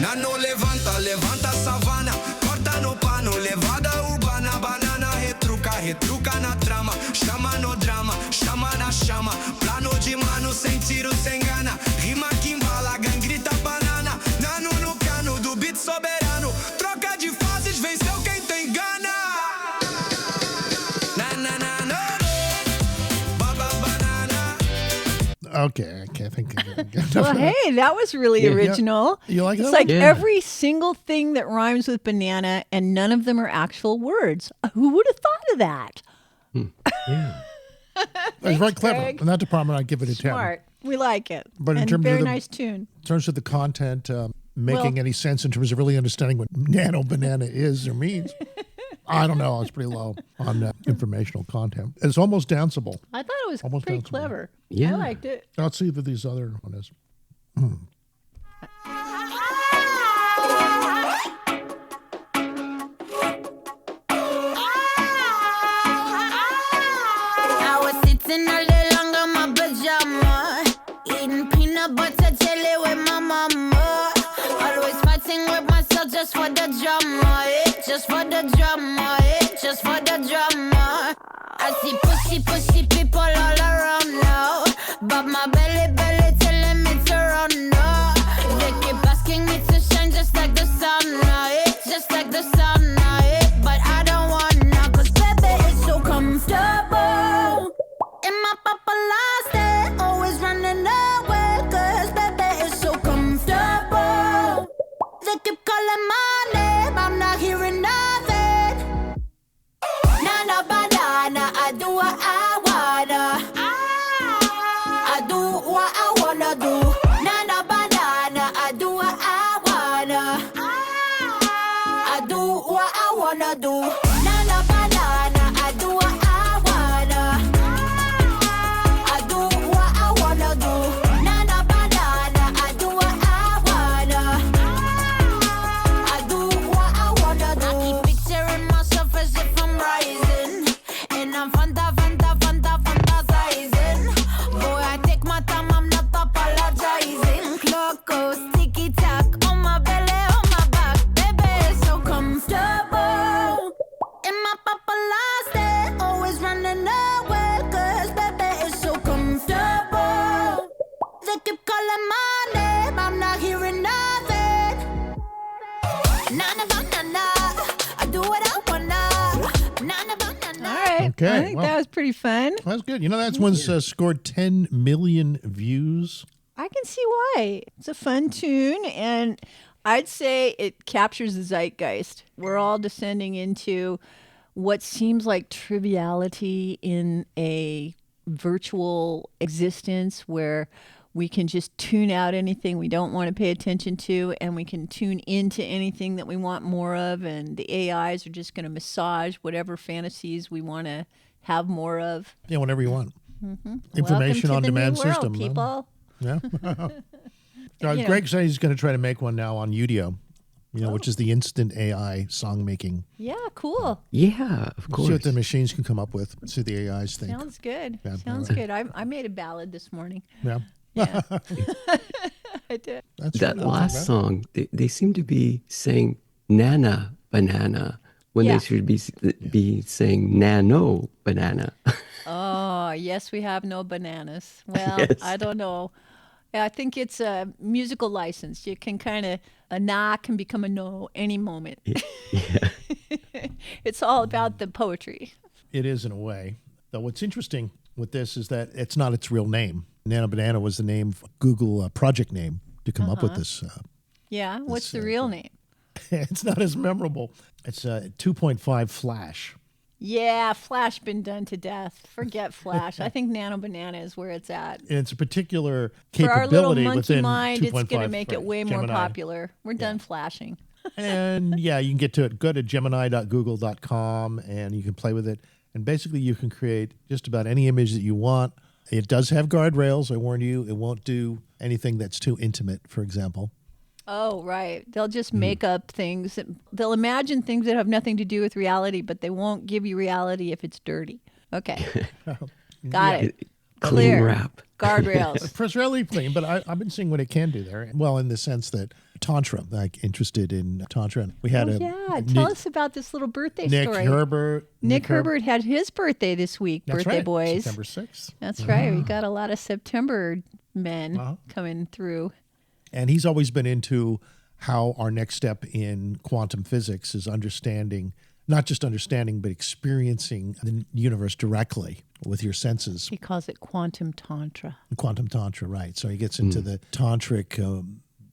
[SPEAKER 3] Nano levanta, levanta a savana, corta no pano, levada urbana, banana retruca, retruca na trama, chama no drama, chama na chama, plano de mano, sem tiro, sem gana, rima que embala, gangrita banana, nano no cano do beat soberano, troca de fases, venceu quem tem gana. Na na na no, baba banana.
[SPEAKER 4] Okay, I can't think of it.
[SPEAKER 1] Well, hey, that was really original.
[SPEAKER 4] You like that
[SPEAKER 1] It's
[SPEAKER 4] one?
[SPEAKER 1] like every single thing that rhymes with banana, and none of them are actual words. Who would have thought of that?
[SPEAKER 5] Yeah.
[SPEAKER 4] It's very clever.
[SPEAKER 1] Greg.
[SPEAKER 4] In that department, I'd give it a 10.
[SPEAKER 1] Smart. We like it.
[SPEAKER 4] But in
[SPEAKER 1] and
[SPEAKER 4] terms of
[SPEAKER 1] very
[SPEAKER 4] the-
[SPEAKER 1] nice tune.
[SPEAKER 4] In terms of the content, making any sense in terms of really understanding what nano banana is or means, I don't know. It's pretty low on informational content. It's almost danceable.
[SPEAKER 1] I thought it was
[SPEAKER 4] Almost
[SPEAKER 1] pretty
[SPEAKER 4] danceable.
[SPEAKER 1] clever.
[SPEAKER 5] Yeah.
[SPEAKER 1] I liked it.
[SPEAKER 4] Let's see if these other one is.
[SPEAKER 10] I was sitting all day long in my pajama, eating peanut butter jelly with my mama. Always fighting with myself just for the drama, just for the drama, just for the drama. I see pushy people all around now, but my belly telling me to run now. They keep asking me to shine just like the sun, just like the sun, but I don't wanna, 'cause baby it's so comfortable. In my paparazzi, stay always running away, 'cause baby it's so comfortable. They keep calling my name, I'm not hearing nothing. Nana banana, I do what I wanna. I do what I wanna do. Nana banana, I do what I wanna. I do what I wanna do. Nana banana, I do what I wanna. I do what I wanna do. Nana banana, I do what I wanna. I do what I wanna do. I keep picturing myself as if I'm rising, and I'm fantasizing. Boy, I take my time, I'm not apologizing. Clock goes ticky tock on my belly, on my back. Baby, it's so comfortable. In my paparazzi, always running away, 'cause baby, it's so comfortable. They keep calling my name, I'm not hearing nothing. Nana banana, I do what I wanna. Nana banana.
[SPEAKER 1] All right.
[SPEAKER 4] Okay,
[SPEAKER 1] I think
[SPEAKER 4] well.
[SPEAKER 1] that was pretty fun.
[SPEAKER 4] That's good. You know, that's one's scored 10 million views.
[SPEAKER 1] I can see why. It's a fun tune, and I'd say it captures the zeitgeist. We're all descending into what seems like triviality in a virtual existence where we can just tune out anything we don't want to pay attention to, and we can tune into anything that we want more of, and the AIs are just going to massage whatever fantasies we want to have more of.
[SPEAKER 4] Yeah, whenever you want. Information
[SPEAKER 1] Welcome to
[SPEAKER 4] on
[SPEAKER 1] the
[SPEAKER 4] demand
[SPEAKER 1] new world,
[SPEAKER 4] system.
[SPEAKER 1] people.
[SPEAKER 4] Yeah.
[SPEAKER 1] You know.
[SPEAKER 4] Greg said he's going to try to make one now on Udio, which is the instant AI song making.
[SPEAKER 1] Yeah, cool.
[SPEAKER 5] Yeah, of course.
[SPEAKER 4] See what the machines can come up with. See what the AIs think.
[SPEAKER 1] Sounds good.
[SPEAKER 4] Yeah,
[SPEAKER 1] Sounds good. I made a ballad this morning.
[SPEAKER 4] Yeah.
[SPEAKER 1] Yeah. I did.
[SPEAKER 4] That's
[SPEAKER 5] That
[SPEAKER 4] not
[SPEAKER 5] last
[SPEAKER 4] bad.
[SPEAKER 5] song, they seem to be saying nana banana when
[SPEAKER 1] Yeah.
[SPEAKER 5] they should be saying nano banana.
[SPEAKER 1] Oh, yes, we have no bananas. Well,
[SPEAKER 5] Yes.
[SPEAKER 1] I don't know. Yeah, I think it's a musical license. You can kind of, a nah can become a no any moment.
[SPEAKER 5] Yeah.
[SPEAKER 1] It's all about the poetry.
[SPEAKER 4] It is in a way. Though what's interesting with this is that it's not its real name. Nano Banana was the name, Google project name to come up with this.
[SPEAKER 1] Yeah. What's the real name?
[SPEAKER 4] It's not as memorable. It's 2.5 Flash.
[SPEAKER 1] Yeah, Flash been done to death. Forget Flash. I think Nano Banana is where it's at.
[SPEAKER 4] And it's a particular
[SPEAKER 1] For our little
[SPEAKER 4] capability
[SPEAKER 1] monkey
[SPEAKER 4] within
[SPEAKER 1] mind, it's
[SPEAKER 4] 2.5
[SPEAKER 1] going to make it way more
[SPEAKER 4] Gemini.
[SPEAKER 1] popular. We're done flashing.
[SPEAKER 4] And yeah, you can get to it. Go to gemini.google.com and you can play with it. And basically, you can create just about any image that you want. It does have guardrails. I warn you, it won't do anything that's too intimate, for example.
[SPEAKER 1] Oh, right. They'll just make up things. They'll imagine things that have nothing to do with reality, but they won't give you reality if it's dirty. Okay. Got it.
[SPEAKER 5] Clean
[SPEAKER 1] Clear.
[SPEAKER 5] rap.
[SPEAKER 1] Guardrails.
[SPEAKER 4] It's really clean, but I've been seeing what it can do there. Well, in the sense that Tantra, like interested in Tantra. We had
[SPEAKER 1] Tell us about this little birthday
[SPEAKER 4] Nick
[SPEAKER 1] story.
[SPEAKER 4] Herbert.
[SPEAKER 1] Nick Herbert had his birthday this week,
[SPEAKER 4] That's
[SPEAKER 1] birthday
[SPEAKER 4] right,
[SPEAKER 1] boys.
[SPEAKER 4] September 6th.
[SPEAKER 1] That's right. We got a lot of September men coming through.
[SPEAKER 4] And he's always been into how our next step in quantum physics is understanding, not just understanding, but experiencing the universe directly with your senses.
[SPEAKER 1] He calls it quantum tantra.
[SPEAKER 4] Quantum tantra, right. So he gets into the tantric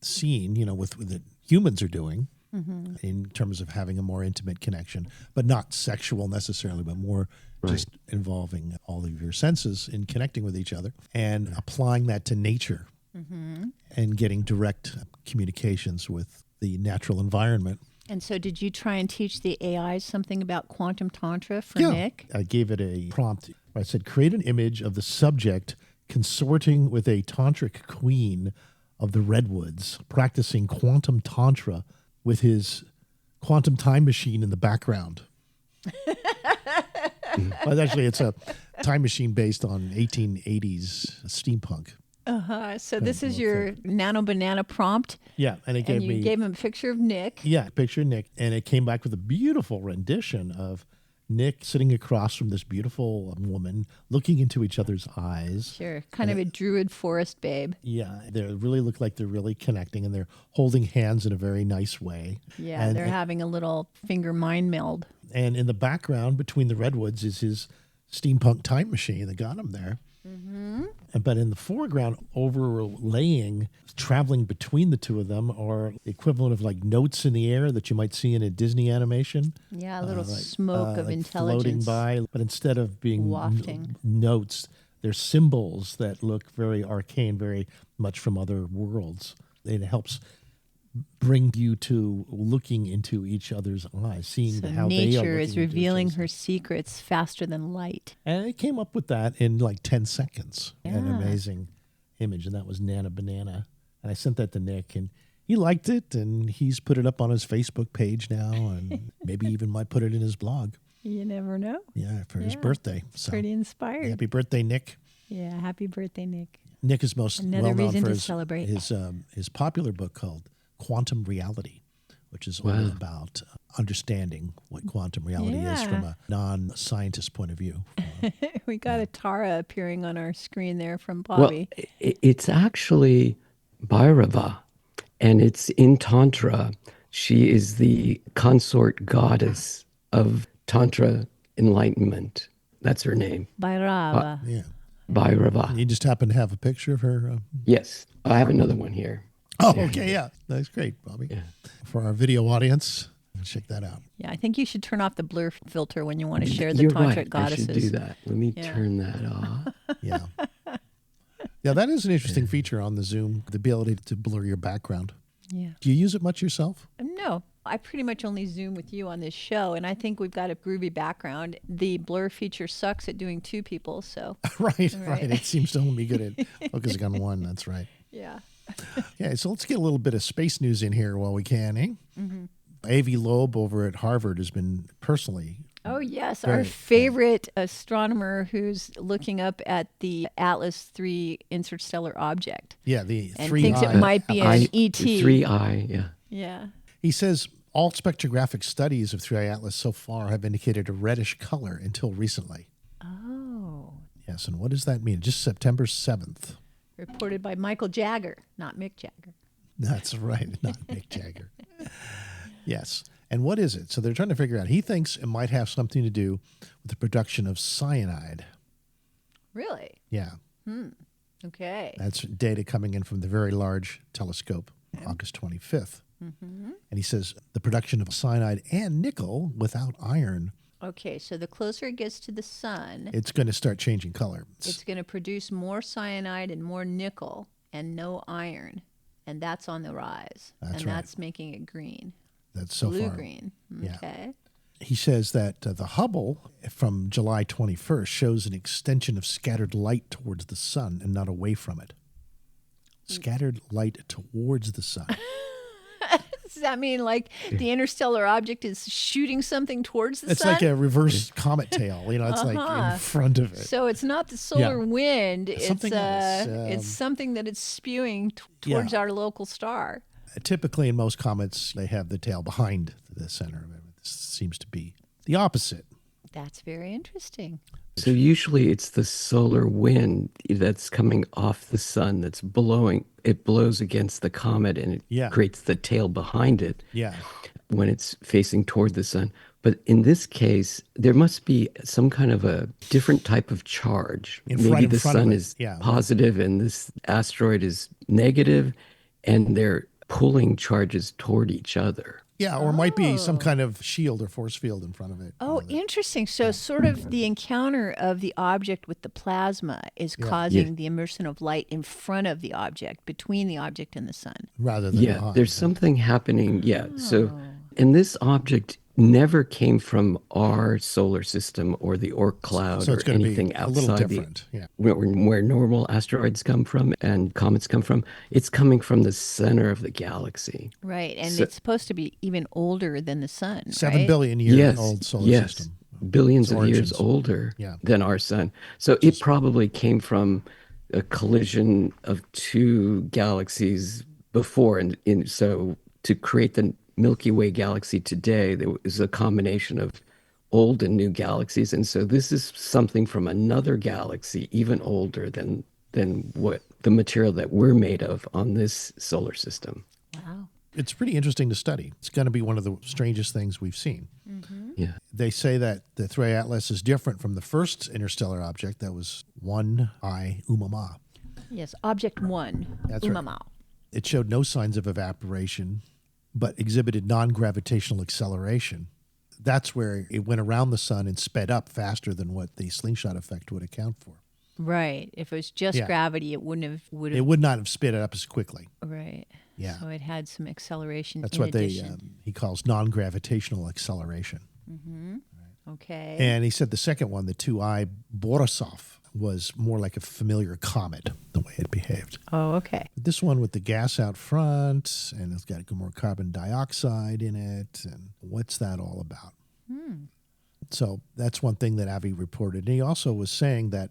[SPEAKER 4] scene, with that humans are doing in terms of having a more intimate connection, but not sexual necessarily, but more just involving all of your senses in connecting with each other and applying that to nature and getting direct communications with the natural environment.
[SPEAKER 1] And so did you try and teach the AI something about quantum tantra for
[SPEAKER 4] Yeah.
[SPEAKER 1] Nick?
[SPEAKER 4] I gave it a prompt. I said, create an image of the subject consorting with a tantric queen of the redwoods, practicing quantum tantra with his quantum time machine in the background. Well, actually, it's a time machine based on 1880s steampunk.
[SPEAKER 1] So this is your nano banana prompt.
[SPEAKER 4] Yeah, and it gave
[SPEAKER 1] And you gave him a picture of Nick.
[SPEAKER 4] Yeah, picture of Nick, and it came back with a beautiful rendition of Nick sitting across from this beautiful woman, looking into each other's eyes.
[SPEAKER 1] Sure, kind of a druid forest babe.
[SPEAKER 4] Yeah, they really look like they're really connecting, and they're holding hands in a very nice way.
[SPEAKER 1] Yeah,
[SPEAKER 4] and,
[SPEAKER 1] they're having a little finger mind meld.
[SPEAKER 4] And in the background, between the redwoods, is his steampunk time machine that got him there. But in the foreground, overlaying, traveling between the two of them, are the equivalent of like notes in the air that you might see in a Disney animation.
[SPEAKER 1] Yeah, a little smoke of
[SPEAKER 4] like
[SPEAKER 1] intelligence.
[SPEAKER 4] floating by. But instead of being
[SPEAKER 1] Wafting.
[SPEAKER 4] notes, they're symbols that look very arcane, very much from other worlds. It helps bring you to looking into each other's eyes, seeing
[SPEAKER 1] So
[SPEAKER 4] how they are
[SPEAKER 1] nature is
[SPEAKER 4] looking into each
[SPEAKER 1] revealing
[SPEAKER 4] other's
[SPEAKER 1] her secrets faster than light.
[SPEAKER 4] And it came up with that in like 10 seconds. An
[SPEAKER 1] Yeah.
[SPEAKER 4] amazing image. And that was Nana Banana. And I sent that to Nick, and he liked it. And he's put it up on his Facebook page now, and maybe even might put it in his blog.
[SPEAKER 1] You never know.
[SPEAKER 4] Yeah, for his birthday. So
[SPEAKER 1] Pretty inspired.
[SPEAKER 4] happy birthday, Nick.
[SPEAKER 1] Yeah, happy birthday, Nick.
[SPEAKER 4] Nick is most
[SPEAKER 1] Another
[SPEAKER 4] well known
[SPEAKER 1] reason
[SPEAKER 4] for
[SPEAKER 1] to
[SPEAKER 4] his,
[SPEAKER 1] celebrate.
[SPEAKER 4] his popular book called Quantum Reality, which is all about understanding what quantum reality is from a non-scientist point of view.
[SPEAKER 1] We got a Tara appearing on our screen there from Bobby.
[SPEAKER 5] Well, it's actually Bhairava, and it's in Tantra. She is the consort goddess of Tantra enlightenment. That's her name,
[SPEAKER 1] Bhairava.
[SPEAKER 4] Yeah.
[SPEAKER 5] Bhairava.
[SPEAKER 4] You just happen to have a picture of her?
[SPEAKER 5] Yes, I have another one here.
[SPEAKER 4] Oh, okay, yeah. That's great, Bobby.
[SPEAKER 5] Yeah.
[SPEAKER 4] For our video audience, check that out.
[SPEAKER 1] Yeah, I think you should turn off the blur filter when you want to share the
[SPEAKER 5] You're
[SPEAKER 1] tantric
[SPEAKER 5] right.
[SPEAKER 1] goddesses.
[SPEAKER 5] I should do that. Let me turn that off.
[SPEAKER 4] Yeah. Yeah, that is an interesting feature on the Zoom, the ability to blur your background.
[SPEAKER 1] Yeah.
[SPEAKER 4] Do you use it much yourself?
[SPEAKER 1] No, I pretty much only Zoom with you on this show, and I think we've got a groovy background. The blur feature sucks at doing two people, so.
[SPEAKER 4] Right. It seems to only be good at focusing on one. That's right.
[SPEAKER 1] Yeah.
[SPEAKER 4] Yeah, so let's get a little bit of space news in here while we can, eh? Avi Loeb over at Harvard has been personally.
[SPEAKER 1] Oh, yes.
[SPEAKER 4] Very-
[SPEAKER 1] Our favorite astronomer who's looking up at the Atlas 3 interstellar object
[SPEAKER 4] Yeah, the
[SPEAKER 1] and
[SPEAKER 4] 3
[SPEAKER 1] thinks it might be an ET.
[SPEAKER 5] 3i, yeah.
[SPEAKER 1] Yeah.
[SPEAKER 4] He says all spectrographic studies of 3I Atlas so far have indicated a reddish color until recently.
[SPEAKER 1] Oh.
[SPEAKER 4] Yes, and what does that mean? Just September 7th.
[SPEAKER 1] Reported by Michael Jagger, not Mick Jagger.
[SPEAKER 4] That's right, not Mick Jagger. Yes. And what is it? So they're trying to figure out. He thinks it might have something to do with the production of cyanide.
[SPEAKER 1] Really?
[SPEAKER 4] Yeah.
[SPEAKER 1] Okay.
[SPEAKER 4] That's data coming in from the Very Large Telescope, August 25th. And he says the production of cyanide and nickel without iron,
[SPEAKER 1] Okay, so the closer it gets to the sun,
[SPEAKER 4] it's going to start changing color.
[SPEAKER 1] it's going to produce more cyanide and more nickel and no iron. And that's on the rise.
[SPEAKER 4] That's
[SPEAKER 1] and
[SPEAKER 4] right.
[SPEAKER 1] that's making it green.
[SPEAKER 4] That's so
[SPEAKER 1] Blue
[SPEAKER 4] far.
[SPEAKER 1] green.
[SPEAKER 4] Yeah.
[SPEAKER 1] Okay.
[SPEAKER 4] He says that the Hubble from July 21st shows an extension of scattered light towards the sun and not away from it. Scattered light towards the sun.
[SPEAKER 1] Does that mean like the interstellar object is shooting something towards the
[SPEAKER 4] It's
[SPEAKER 1] sun?
[SPEAKER 4] like a reverse comet tail. It's like in front of it.
[SPEAKER 1] So it's not the solar wind. It's
[SPEAKER 4] Something else,
[SPEAKER 1] it's something that it's spewing towards our local star.
[SPEAKER 4] Typically, in most comets, they have the tail behind the center of it. This seems to be the opposite.
[SPEAKER 1] That's very interesting.
[SPEAKER 5] So usually it's the solar wind that's coming off the sun that's blowing. It blows against the comet and it
[SPEAKER 4] Yeah.
[SPEAKER 5] creates the tail behind it
[SPEAKER 4] Yeah.
[SPEAKER 5] when it's facing toward the sun. But in this case, there must be some kind of a different type of charge. Maybe the sun is positive and this asteroid is negative, and they're pulling charges toward each other.
[SPEAKER 4] Yeah, or it might be some kind of shield or force field in front of it.
[SPEAKER 1] Oh, interesting. So sort of the encounter of the object with the plasma is causing the immersion of light in front of the object, between the object and the sun.
[SPEAKER 4] Rather than behind.
[SPEAKER 5] There's something happening. Yeah. So, and this object never came from our solar system or the Oort cloud
[SPEAKER 4] so it's
[SPEAKER 5] or anything outside
[SPEAKER 4] a little different.
[SPEAKER 5] Where normal asteroids come from and comets come from. It's coming from the center of the galaxy.
[SPEAKER 1] Right, and it's supposed to be even older than the sun.
[SPEAKER 4] 7 billion years old solar system.
[SPEAKER 5] Billions of years older than our sun. So it probably came from a collision of two galaxies before, and so to create the Milky Way galaxy today, there is a combination of old and new galaxies, and so this is something from another galaxy, even older than what the material that we're made of on this solar system.
[SPEAKER 1] Wow.
[SPEAKER 4] It's pretty interesting to study. It's going to be one of the strangest things we've seen.
[SPEAKER 1] Mm-hmm.
[SPEAKER 5] Yeah.
[SPEAKER 4] They say that the Thray Atlas is different from the first interstellar object that was 1I Umama.
[SPEAKER 1] Yes, Object 1,
[SPEAKER 4] That's
[SPEAKER 1] Umama.
[SPEAKER 4] right. It showed no signs of evaporation, but exhibited non-gravitational acceleration. That's where it went around the sun and sped up faster than what the slingshot effect would account for.
[SPEAKER 1] Right. If it was just gravity, it wouldn't have.
[SPEAKER 4] It would not have sped it up as quickly.
[SPEAKER 1] Right.
[SPEAKER 4] Yeah.
[SPEAKER 1] So it had some acceleration.
[SPEAKER 4] That's
[SPEAKER 1] in
[SPEAKER 4] what
[SPEAKER 1] addition.
[SPEAKER 4] he calls non-gravitational acceleration.
[SPEAKER 1] Mm-hmm. Right. Okay.
[SPEAKER 4] And he said the second one, the 2I Borisov, was more like a familiar comet, the way it behaved.
[SPEAKER 1] Oh, okay.
[SPEAKER 4] But this one with the gas out front, and it's got more carbon dioxide in it, and what's that all about? So that's one thing that Avi reported. And he also was saying that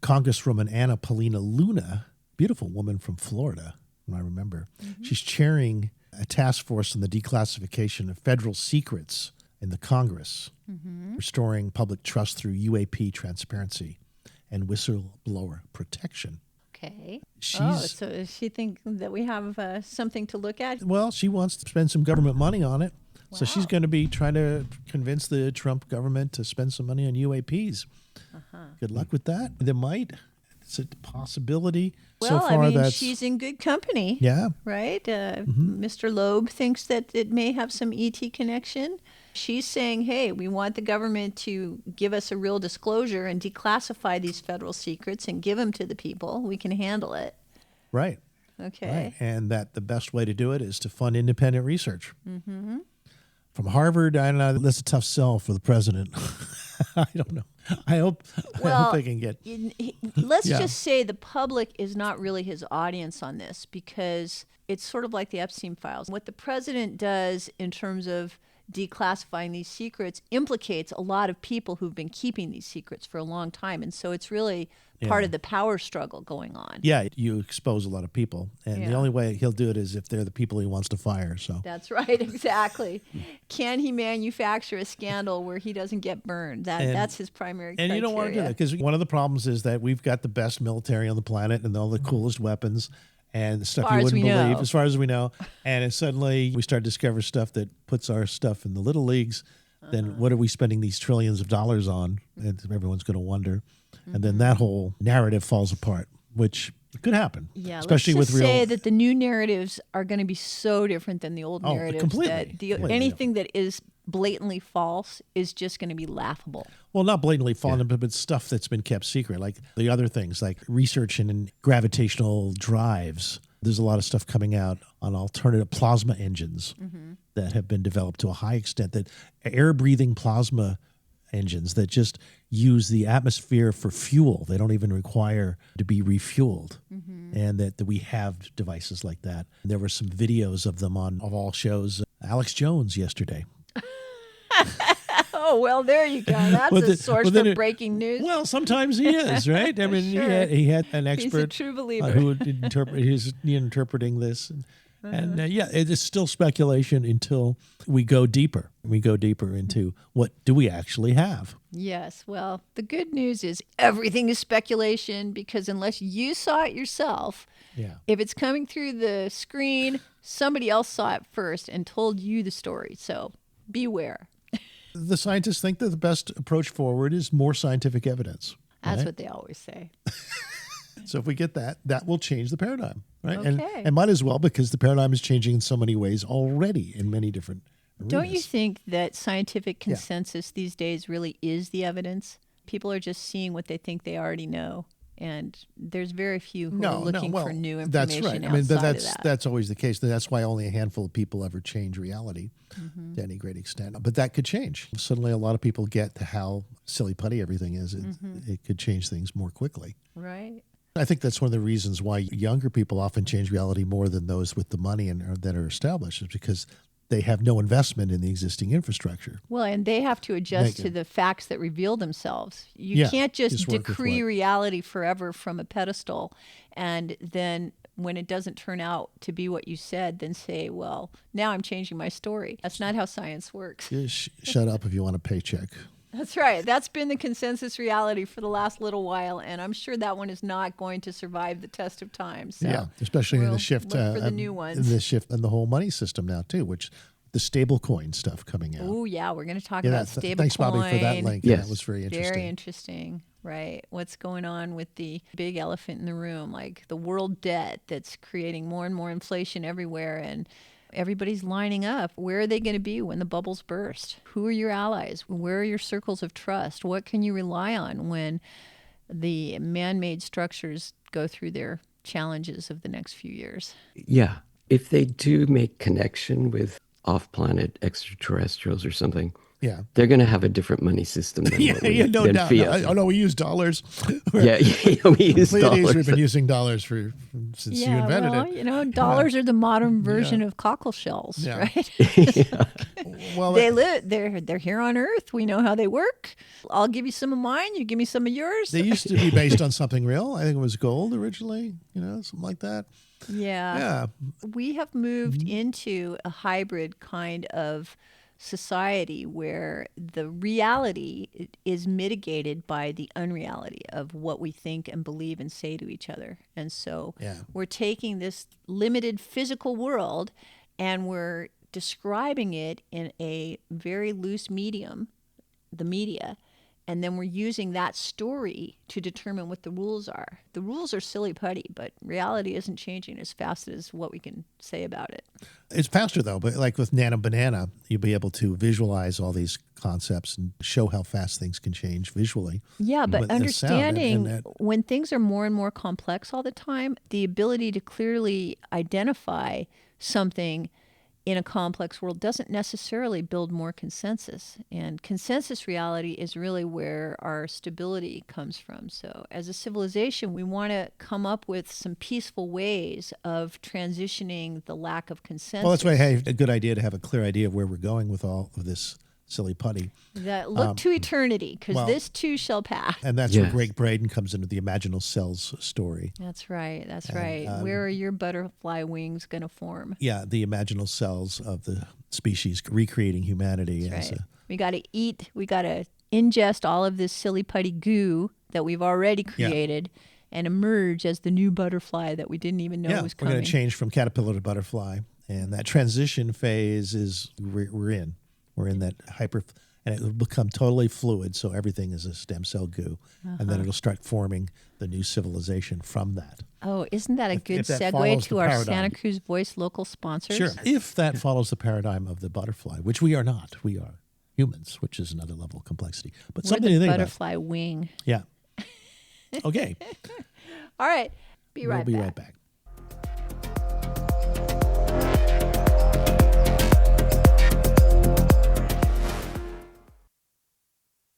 [SPEAKER 4] Congresswoman Anna Paulina Luna, beautiful woman from Florida, I remember, she's chairing a task force on the declassification of federal secrets in the Congress, restoring public trust through UAP transparency and whistleblower protection.
[SPEAKER 1] Okay. So does she think that we have something to look at?
[SPEAKER 4] Well, she wants to spend some government money on it. Wow. So she's going to be trying to convince the Trump government to spend some money on UAPs. Good luck with that. There might. It's a possibility.
[SPEAKER 1] Well,
[SPEAKER 4] so far,
[SPEAKER 1] she's in good company.
[SPEAKER 4] Yeah.
[SPEAKER 1] Right? Mr. Loeb thinks that it may have some ET connection. She's saying, hey, we want the government to give us a real disclosure and declassify these federal secrets and give them to the people. We can handle it.
[SPEAKER 4] Right.
[SPEAKER 1] Okay.
[SPEAKER 4] Right. And that the best way to do it is to fund independent research. From Harvard, I don't know, that's a tough sell for the president. I don't know. I hope they can get...
[SPEAKER 1] Let's just say the public is not really his audience on this, because it's sort of like the Epstein files. What the president does in terms of declassifying these secrets implicates a lot of people who've been keeping these secrets for a long time. And so it's really part of the power struggle going on.
[SPEAKER 4] Yeah, you expose a lot of people. And the only way he'll do it is if they're the people he wants to fire. So
[SPEAKER 1] that's right, exactly. Can he manufacture a scandal where he doesn't get burned? That's his primary criteria.
[SPEAKER 4] And you don't want to do that, because one of the problems is that we've got the best military on the planet and all the coolest weapons and stuff you wouldn't believe, as far as we know. And if suddenly we start to discover stuff that puts our stuff in the little leagues, then what are we spending these trillions of dollars on? And everyone's going to wonder. And then that whole narrative falls apart, which could happen.
[SPEAKER 1] Yeah,
[SPEAKER 4] especially
[SPEAKER 1] let's just
[SPEAKER 4] with real...
[SPEAKER 1] say that the new narratives are going to be so different than the old narratives.
[SPEAKER 4] Completely.
[SPEAKER 1] Anything that is blatantly false is just going to be laughable.
[SPEAKER 4] Well, not blatantly false, but stuff that's been kept secret, like the other things, like research in gravitational drives. There's a lot of stuff coming out on alternative plasma engines that have been developed to a high extent, that air-breathing plasma engines that just use the atmosphere for fuel. They don't even require to be refueled. And that we have devices like that. There were some videos of them on, of all shows, Alex Jones yesterday.
[SPEAKER 1] Oh, well, there you go. That's a source for breaking news.
[SPEAKER 4] Well, sometimes he is, right? I mean,
[SPEAKER 1] sure.
[SPEAKER 4] he had an expert.
[SPEAKER 1] He's a true believer.
[SPEAKER 4] Who would interpret, he's interpreting this. And it is still speculation until we go deeper. We go deeper into what do we actually have.
[SPEAKER 1] Yes. Well, the good news is everything is speculation, because unless you saw it yourself, if it's coming through the screen, somebody else saw it first and told you the story. So beware.
[SPEAKER 4] The scientists think that the best approach forward is more scientific evidence.
[SPEAKER 1] That's
[SPEAKER 4] right?
[SPEAKER 1] what they always say.
[SPEAKER 4] So if we get that, that will change the paradigm, right?
[SPEAKER 1] Okay.
[SPEAKER 4] And might as well, because the paradigm is changing in so many ways already in many different arenas.
[SPEAKER 1] Don't you think that scientific consensus these days really is the evidence? People are just seeing what they think they already know. And there's very few who are looking for new information.
[SPEAKER 4] That's right. I mean,
[SPEAKER 1] outside of that.
[SPEAKER 4] that's always the case. That's why only a handful of people ever change reality to any great extent. But that could change. Suddenly, a lot of people get how silly putty everything is. It could change things more quickly.
[SPEAKER 1] Right.
[SPEAKER 4] I think that's one of the reasons why younger people often change reality more than those with the money and that are established, is because they have no investment in the existing infrastructure.
[SPEAKER 1] Well, and they have to adjust to the facts that reveal themselves. You can't just
[SPEAKER 4] work with
[SPEAKER 1] decree
[SPEAKER 4] what-
[SPEAKER 1] reality forever from a pedestal and then when it doesn't turn out to be what you said, then say, well, now I'm changing my story. That's not how science works.
[SPEAKER 4] Just shut up if you want a paycheck.
[SPEAKER 1] That's right. That's been the consensus reality for the last little while, and I'm sure that one is not going to survive the test of time. So
[SPEAKER 4] Yeah, especially in
[SPEAKER 1] we'll
[SPEAKER 4] the shift
[SPEAKER 1] look for the new ones.
[SPEAKER 4] in the shift in the whole money system now too, which the stable coin stuff coming out.
[SPEAKER 1] Oh yeah, we're going to talk
[SPEAKER 4] Yeah,
[SPEAKER 1] about stable
[SPEAKER 4] thanks, Bobby, for that
[SPEAKER 1] coin.
[SPEAKER 4] link.
[SPEAKER 5] Yes.
[SPEAKER 4] That was very interesting.
[SPEAKER 1] Very interesting, right? What's going on with the big elephant in the room, like the world debt that's creating more and more inflation everywhere, and everybody's lining up. Where are they going to be when the bubbles burst? Who are your allies? Where are your circles of trust? What can you rely on when the man-made structures go through their challenges of the next few years?
[SPEAKER 5] Yeah. If they do make connection with off-planet extraterrestrials or something,
[SPEAKER 4] Yeah.
[SPEAKER 5] they're going to have a different money system than what we,
[SPEAKER 4] no
[SPEAKER 5] than
[SPEAKER 4] doubt.
[SPEAKER 5] fiat.
[SPEAKER 4] No, we use dollars.
[SPEAKER 5] Yeah, we use
[SPEAKER 4] Pleiades,
[SPEAKER 5] dollars.
[SPEAKER 4] we've been using dollars since you invented
[SPEAKER 1] well,
[SPEAKER 4] it.
[SPEAKER 1] you know, dollars are the modern version of cockle shells,
[SPEAKER 4] Yeah.
[SPEAKER 1] right?
[SPEAKER 4] Well,
[SPEAKER 1] They live. They're here on Earth. We know how they work. I'll give you some of mine. You give me some of yours.
[SPEAKER 4] they used to be based on something real. I think it was gold originally, something like that.
[SPEAKER 1] Yeah. We have moved into a hybrid kind of society where the reality is mitigated by the unreality of what we think and believe and say to each other. And so we're taking this limited physical world and we're describing it in a very loose medium, the media, and then we're using that story to determine what the rules are. The rules are silly putty, but reality isn't changing as fast as what we can say about it.
[SPEAKER 4] It's faster though, but like with Nano Banana, you'll be able to visualize all these concepts and show how fast things can change visually.
[SPEAKER 1] Yeah, but
[SPEAKER 4] With the sound
[SPEAKER 1] understanding
[SPEAKER 4] and
[SPEAKER 1] when things are more and more complex all the time, the ability to clearly identify something in a complex world doesn't necessarily build more consensus. And consensus reality is really where our stability comes from. So as a civilization, we want to come up with some peaceful ways of transitioning the lack of consensus.
[SPEAKER 4] Well, that's why I have a good idea to have a clear idea of where we're going with all of this silly putty.
[SPEAKER 1] That look to eternity, because this too shall pass.
[SPEAKER 4] And that's where Greg Braden comes into the imaginal cells story.
[SPEAKER 1] That's right. That's right. Where are your butterfly wings going to form?
[SPEAKER 4] Yeah, the imaginal cells of the species recreating humanity.
[SPEAKER 1] That's right. We got to eat. We got to ingest all of this silly putty goo that we've already created and emerge as the new butterfly that we didn't even know was coming.
[SPEAKER 4] We're going to change from caterpillar to butterfly. And that transition phase is we're in. We're in that and it will become totally fluid, so everything is a stem cell goo. And then it'll start forming the new civilization from that.
[SPEAKER 1] Oh, isn't that a good
[SPEAKER 4] if that
[SPEAKER 1] segue
[SPEAKER 4] follows
[SPEAKER 1] to
[SPEAKER 4] the
[SPEAKER 1] our
[SPEAKER 4] paradigm.
[SPEAKER 1] Santa Cruz Voice local sponsors?
[SPEAKER 4] Sure. If that follows the paradigm of the butterfly, which we are not. We are humans, which is another level of complexity. But
[SPEAKER 1] We're
[SPEAKER 4] something
[SPEAKER 1] the
[SPEAKER 4] to think
[SPEAKER 1] butterfly wing.
[SPEAKER 4] about. Yeah. Okay.
[SPEAKER 1] All right.
[SPEAKER 4] We'll be right back.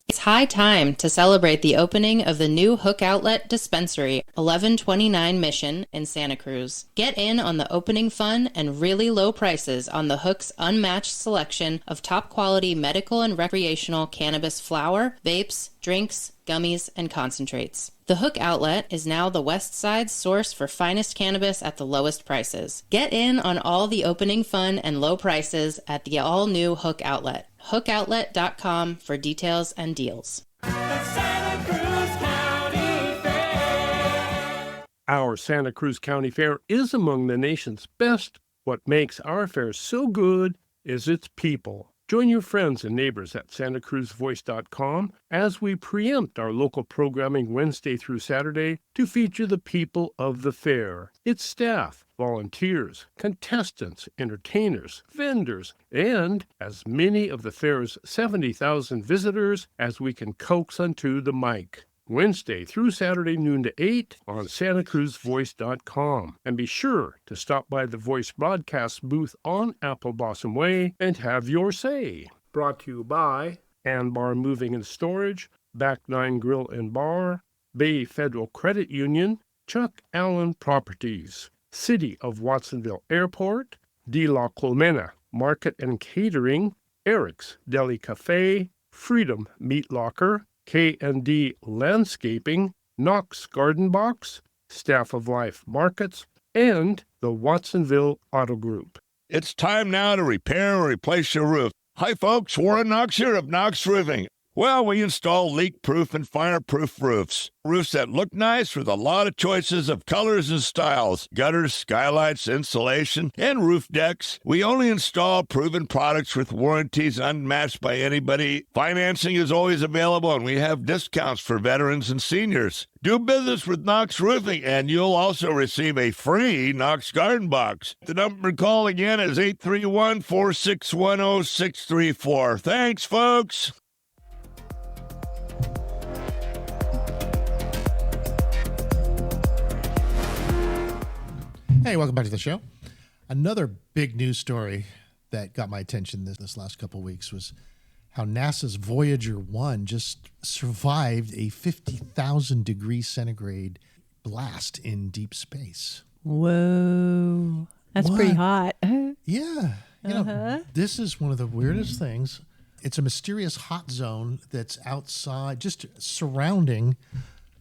[SPEAKER 7] It's high time to celebrate the opening of the new Hook Outlet Dispensary, 1129 Mission in Santa Cruz. Get in on the opening fun and really low prices on the Hook's unmatched selection of top-quality medical and recreational cannabis flower, vapes, drinks, gummies, and concentrates. The Hook Outlet is now the West Side's source for finest cannabis at the lowest prices. Get in on all the opening fun and low prices at the all-new Hook Outlet. HookOutlet.com for details and deals.
[SPEAKER 8] Our Santa Cruz County Fair is among the nation's best. What makes our fair so good is its people. Join your friends and neighbors at santacruzvoice.com as we preempt our local programming Wednesday through Saturday to feature the people of the fair, its staff, volunteers, contestants, entertainers, vendors, and as many of the fair's 70,000 visitors as we can coax onto the mic. Wednesday through Saturday noon to 8 on santacruzvoice.com. And be sure to stop by the Voice broadcast booth on Apple Blossom Way and have your say. Brought to you by Ann Bar Moving and Storage, Back Nine Grill and Bar, Bay Federal Credit Union, Chuck Allen Properties, City of Watsonville Airport, De La Colmena Market and Catering, Eric's Deli Cafe, Freedom Meat Locker, K&D Landscaping, Knox Garden Box, Staff of Life Markets, and the Watsonville Auto Group.
[SPEAKER 2] It's time now to repair or replace your roof. Hi, folks. Warren Knox here of Knox Roofing. Well, we install leak-proof and fire-proof roofs. Roofs that look nice with a lot of choices of colors and styles. Gutters, skylights, insulation, and roof decks. We only install proven products with warranties unmatched by anybody. Financing is always available, and we have discounts for veterans and seniors. Do business with Knox Roofing, and you'll also receive a free Knox Garden Box. The number to call again is 831-461-0634. Thanks, folks.
[SPEAKER 4] Hey, welcome back to the show. Another big news story that got my attention this last couple of weeks was how NASA's Voyager 1 just survived a 50,000 degree centigrade blast in deep space.
[SPEAKER 1] Whoa. That's pretty hot.
[SPEAKER 4] Yeah. You know, this is one of the weirdest things. It's a mysterious hot zone that's outside, just surrounding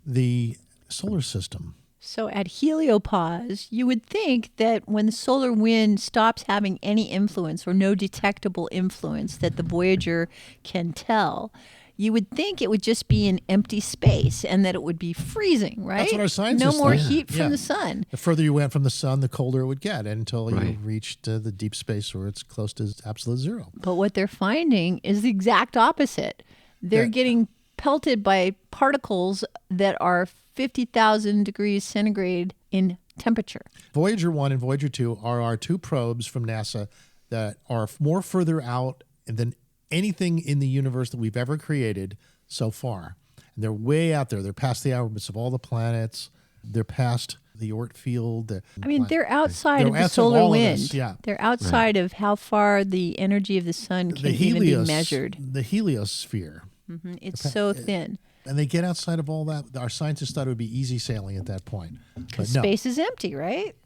[SPEAKER 4] the solar system.
[SPEAKER 1] So at heliopause, you would think that when the solar wind stops having any influence or no detectable influence that the Voyager can tell, you would think it would just be in empty space and that it would be freezing, right?
[SPEAKER 4] That's what our scientists
[SPEAKER 1] No more
[SPEAKER 4] think.
[SPEAKER 1] heat from the sun.
[SPEAKER 4] The further you went from the sun, the colder it would get until you reached the deep space where it's close to absolute zero.
[SPEAKER 1] But what they're finding is the exact opposite. They're getting pelted by particles that are 50,000 degrees centigrade in temperature.
[SPEAKER 4] Voyager 1 and Voyager 2 are our two probes from NASA that are more further out than anything in the universe that we've ever created so far. And they're way out there. They're past the orbits of all the planets. They're past the Oort field.
[SPEAKER 1] They're outside of the solar wind.
[SPEAKER 4] Yeah.
[SPEAKER 1] They're outside of how far the energy of the sun can even be measured.
[SPEAKER 4] The heliosphere.
[SPEAKER 1] Mm-hmm. It's so thin.
[SPEAKER 4] And they get outside of all that. Our scientists thought it would be easy sailing at that point. But no.
[SPEAKER 1] Space is empty, right?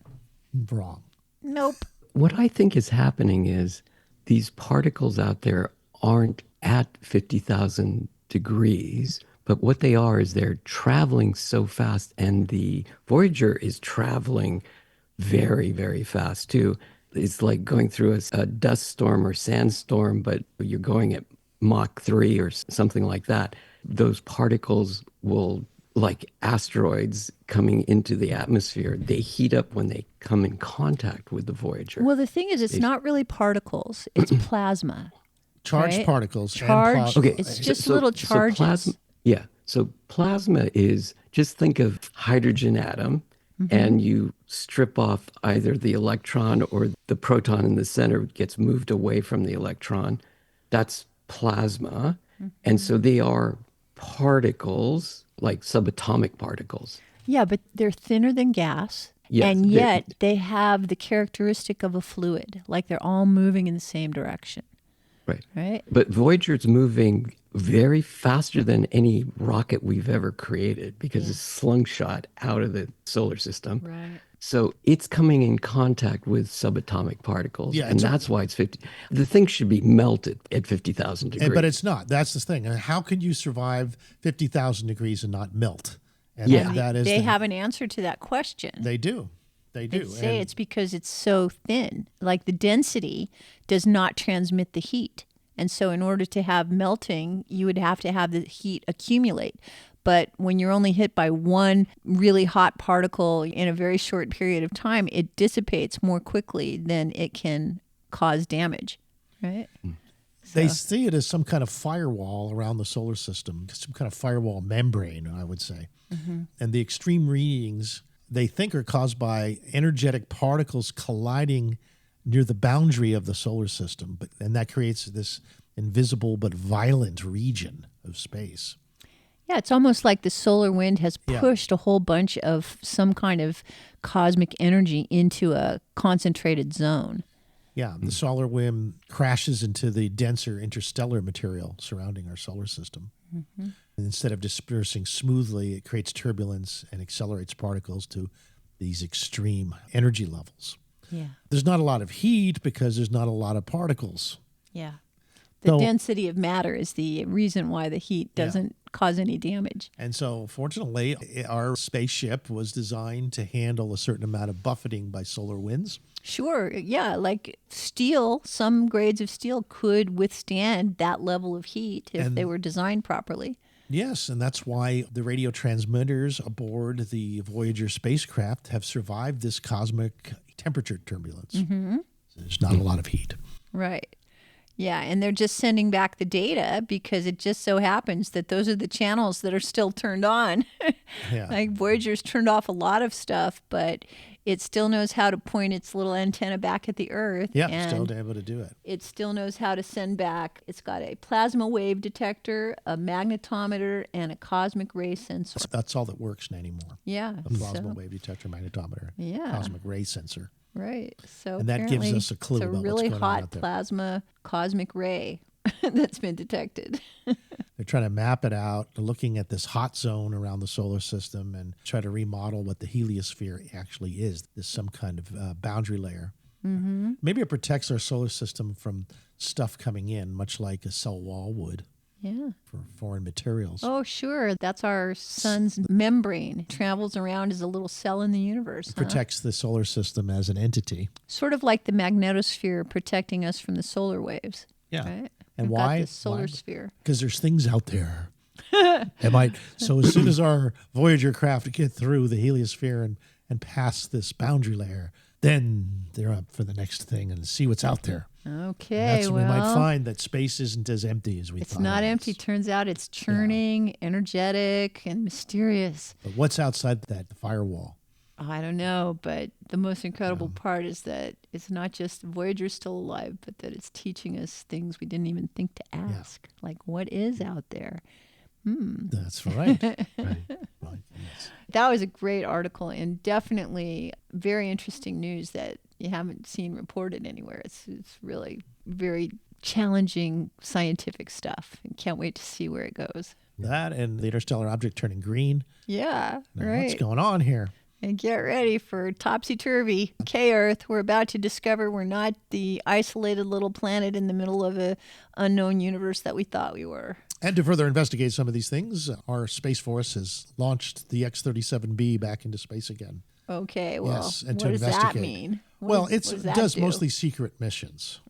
[SPEAKER 4] Wrong.
[SPEAKER 1] Nope.
[SPEAKER 5] What I think is happening is these particles out there aren't at 50,000 degrees, but what they are is they're traveling so fast, and the Voyager is traveling very, very fast too. It's like going through a dust storm or sandstorm, but you're going at Mach 3 or something like that. Those particles will, like asteroids coming into the atmosphere, they heat up when they come in contact with the Voyager.
[SPEAKER 1] Well, the thing is, it's not really particles. It's plasma.
[SPEAKER 4] Charged particles.
[SPEAKER 1] Charged.
[SPEAKER 4] And
[SPEAKER 1] okay, it's just little charges.
[SPEAKER 5] So plasma is, just think of hydrogen atom, and you strip off either the electron or the proton in the center gets moved away from the electron. That's plasma. And so they are particles, like subatomic particles.
[SPEAKER 1] Yeah, but they're thinner than gas.
[SPEAKER 5] Yes,
[SPEAKER 1] and yet they have the characteristic of a fluid, like they're all moving in the same direction. Right.
[SPEAKER 5] But Voyager's moving very faster than any rocket we've ever created because it's slingshot out of the solar system.
[SPEAKER 1] Right.
[SPEAKER 5] So it's coming in contact with subatomic particles, and that's why it's 50. The thing should be melted at 50,000 degrees.
[SPEAKER 4] But it's not. That's the thing. How could you survive 50,000 degrees and not melt? And
[SPEAKER 1] they have an answer to that question.
[SPEAKER 4] They do. They do.
[SPEAKER 1] They say it's because it's so thin. Like the density does not transmit the heat. And so in order to have melting, you would have to have the heat accumulate. But when you're only hit by one really hot particle in a very short period of time, it dissipates more quickly than it can cause damage, right?
[SPEAKER 4] They see it as some kind of firewall around the solar system, some kind of firewall membrane, I would say. And the extreme readings they think are caused by energetic particles colliding near the boundary of the solar system, and that creates this invisible but violent region of space.
[SPEAKER 1] Yeah, it's almost like the solar wind has pushed a whole bunch of some kind of cosmic energy into a concentrated zone.
[SPEAKER 4] Yeah, the solar wind crashes into the denser interstellar material surrounding our solar system. And instead of dispersing smoothly, it creates turbulence and accelerates particles to these extreme energy levels.
[SPEAKER 1] Yeah.
[SPEAKER 4] There's not a lot of heat because there's not a lot of particles.
[SPEAKER 1] Yeah. The density of matter is the reason why the heat doesn't cause any damage.
[SPEAKER 4] And so, fortunately, our spaceship was designed to handle a certain amount of buffeting by solar winds.
[SPEAKER 1] Sure. Yeah. Like steel, some grades of steel could withstand that level of heat if they were designed properly.
[SPEAKER 4] Yes, and that's why the radio transmitters aboard the Voyager spacecraft have survived this cosmic temperature turbulence. There's not a lot of heat.
[SPEAKER 1] Right. Yeah, and they're just sending back the data because it just so happens that those are the channels that are still turned on. Like Voyager's turned off a lot of stuff, but it still knows how to point its little antenna back at the Earth.
[SPEAKER 4] Yeah,
[SPEAKER 1] and
[SPEAKER 4] still able to do it.
[SPEAKER 1] It still knows how to send back. It's got a plasma wave detector, a magnetometer, and a cosmic ray sensor.
[SPEAKER 4] That's all that works anymore.
[SPEAKER 1] Yeah.
[SPEAKER 4] A plasma wave detector, magnetometer, cosmic ray sensor.
[SPEAKER 1] Right. So
[SPEAKER 4] and that gives us a clue
[SPEAKER 1] it's a
[SPEAKER 4] about
[SPEAKER 1] really
[SPEAKER 4] what's going on
[SPEAKER 1] hot
[SPEAKER 4] out there.
[SPEAKER 1] plasma cosmic ray that's been detected.
[SPEAKER 4] They're trying to map it out, looking at this hot zone around the solar system and try to remodel what the heliosphere actually is. There's some kind of boundary layer. Maybe it protects our solar system from stuff coming in, much like a cell wall would.
[SPEAKER 1] Yeah.
[SPEAKER 4] For foreign materials.
[SPEAKER 1] Oh, sure. That's our sun's membrane. It travels around as a little cell in the universe.
[SPEAKER 4] It protects the solar system as an entity.
[SPEAKER 1] Sort of like the magnetosphere protecting us from the solar waves.
[SPEAKER 4] Yeah.
[SPEAKER 1] Right?
[SPEAKER 4] And
[SPEAKER 1] We've
[SPEAKER 4] why?
[SPEAKER 1] Got the solar sphere.
[SPEAKER 4] Because there's things out there. So as soon as our Voyager craft get through the heliosphere and pass this boundary layer, then they're up for the next thing and see what's out there.
[SPEAKER 1] Okay,
[SPEAKER 4] And that's when we might find that space isn't as empty as we thought.
[SPEAKER 1] It's not empty. Turns out it's churning, energetic, and mysterious.
[SPEAKER 4] But what's outside that firewall?
[SPEAKER 1] I don't know, but the most incredible part is that it's not just Voyager's still alive, but that it's teaching us things we didn't even think to ask. Like, what is out there?
[SPEAKER 4] That's right. Yes.
[SPEAKER 1] That was a great article and definitely very interesting news that you haven't seen reported anywhere. It's really very challenging scientific stuff. And can't wait to see where it goes.
[SPEAKER 4] That and the interstellar object turning green.
[SPEAKER 1] Yeah,
[SPEAKER 4] Now,
[SPEAKER 1] right.
[SPEAKER 4] what's going on here?
[SPEAKER 1] And get ready for topsy-turvy. Okay, Earth, we're about to discover we're not the isolated little planet in the middle of an unknown universe that we thought we were.
[SPEAKER 4] And to further investigate some of these things, our Space Force has launched the X-37B back into space again.
[SPEAKER 1] Okay, well,
[SPEAKER 4] Yes, and
[SPEAKER 1] what
[SPEAKER 4] to
[SPEAKER 1] does
[SPEAKER 4] investigate.
[SPEAKER 1] that mean?
[SPEAKER 4] Well,
[SPEAKER 1] What
[SPEAKER 4] it
[SPEAKER 1] does that
[SPEAKER 4] does
[SPEAKER 1] do?
[SPEAKER 4] mostly secret missions.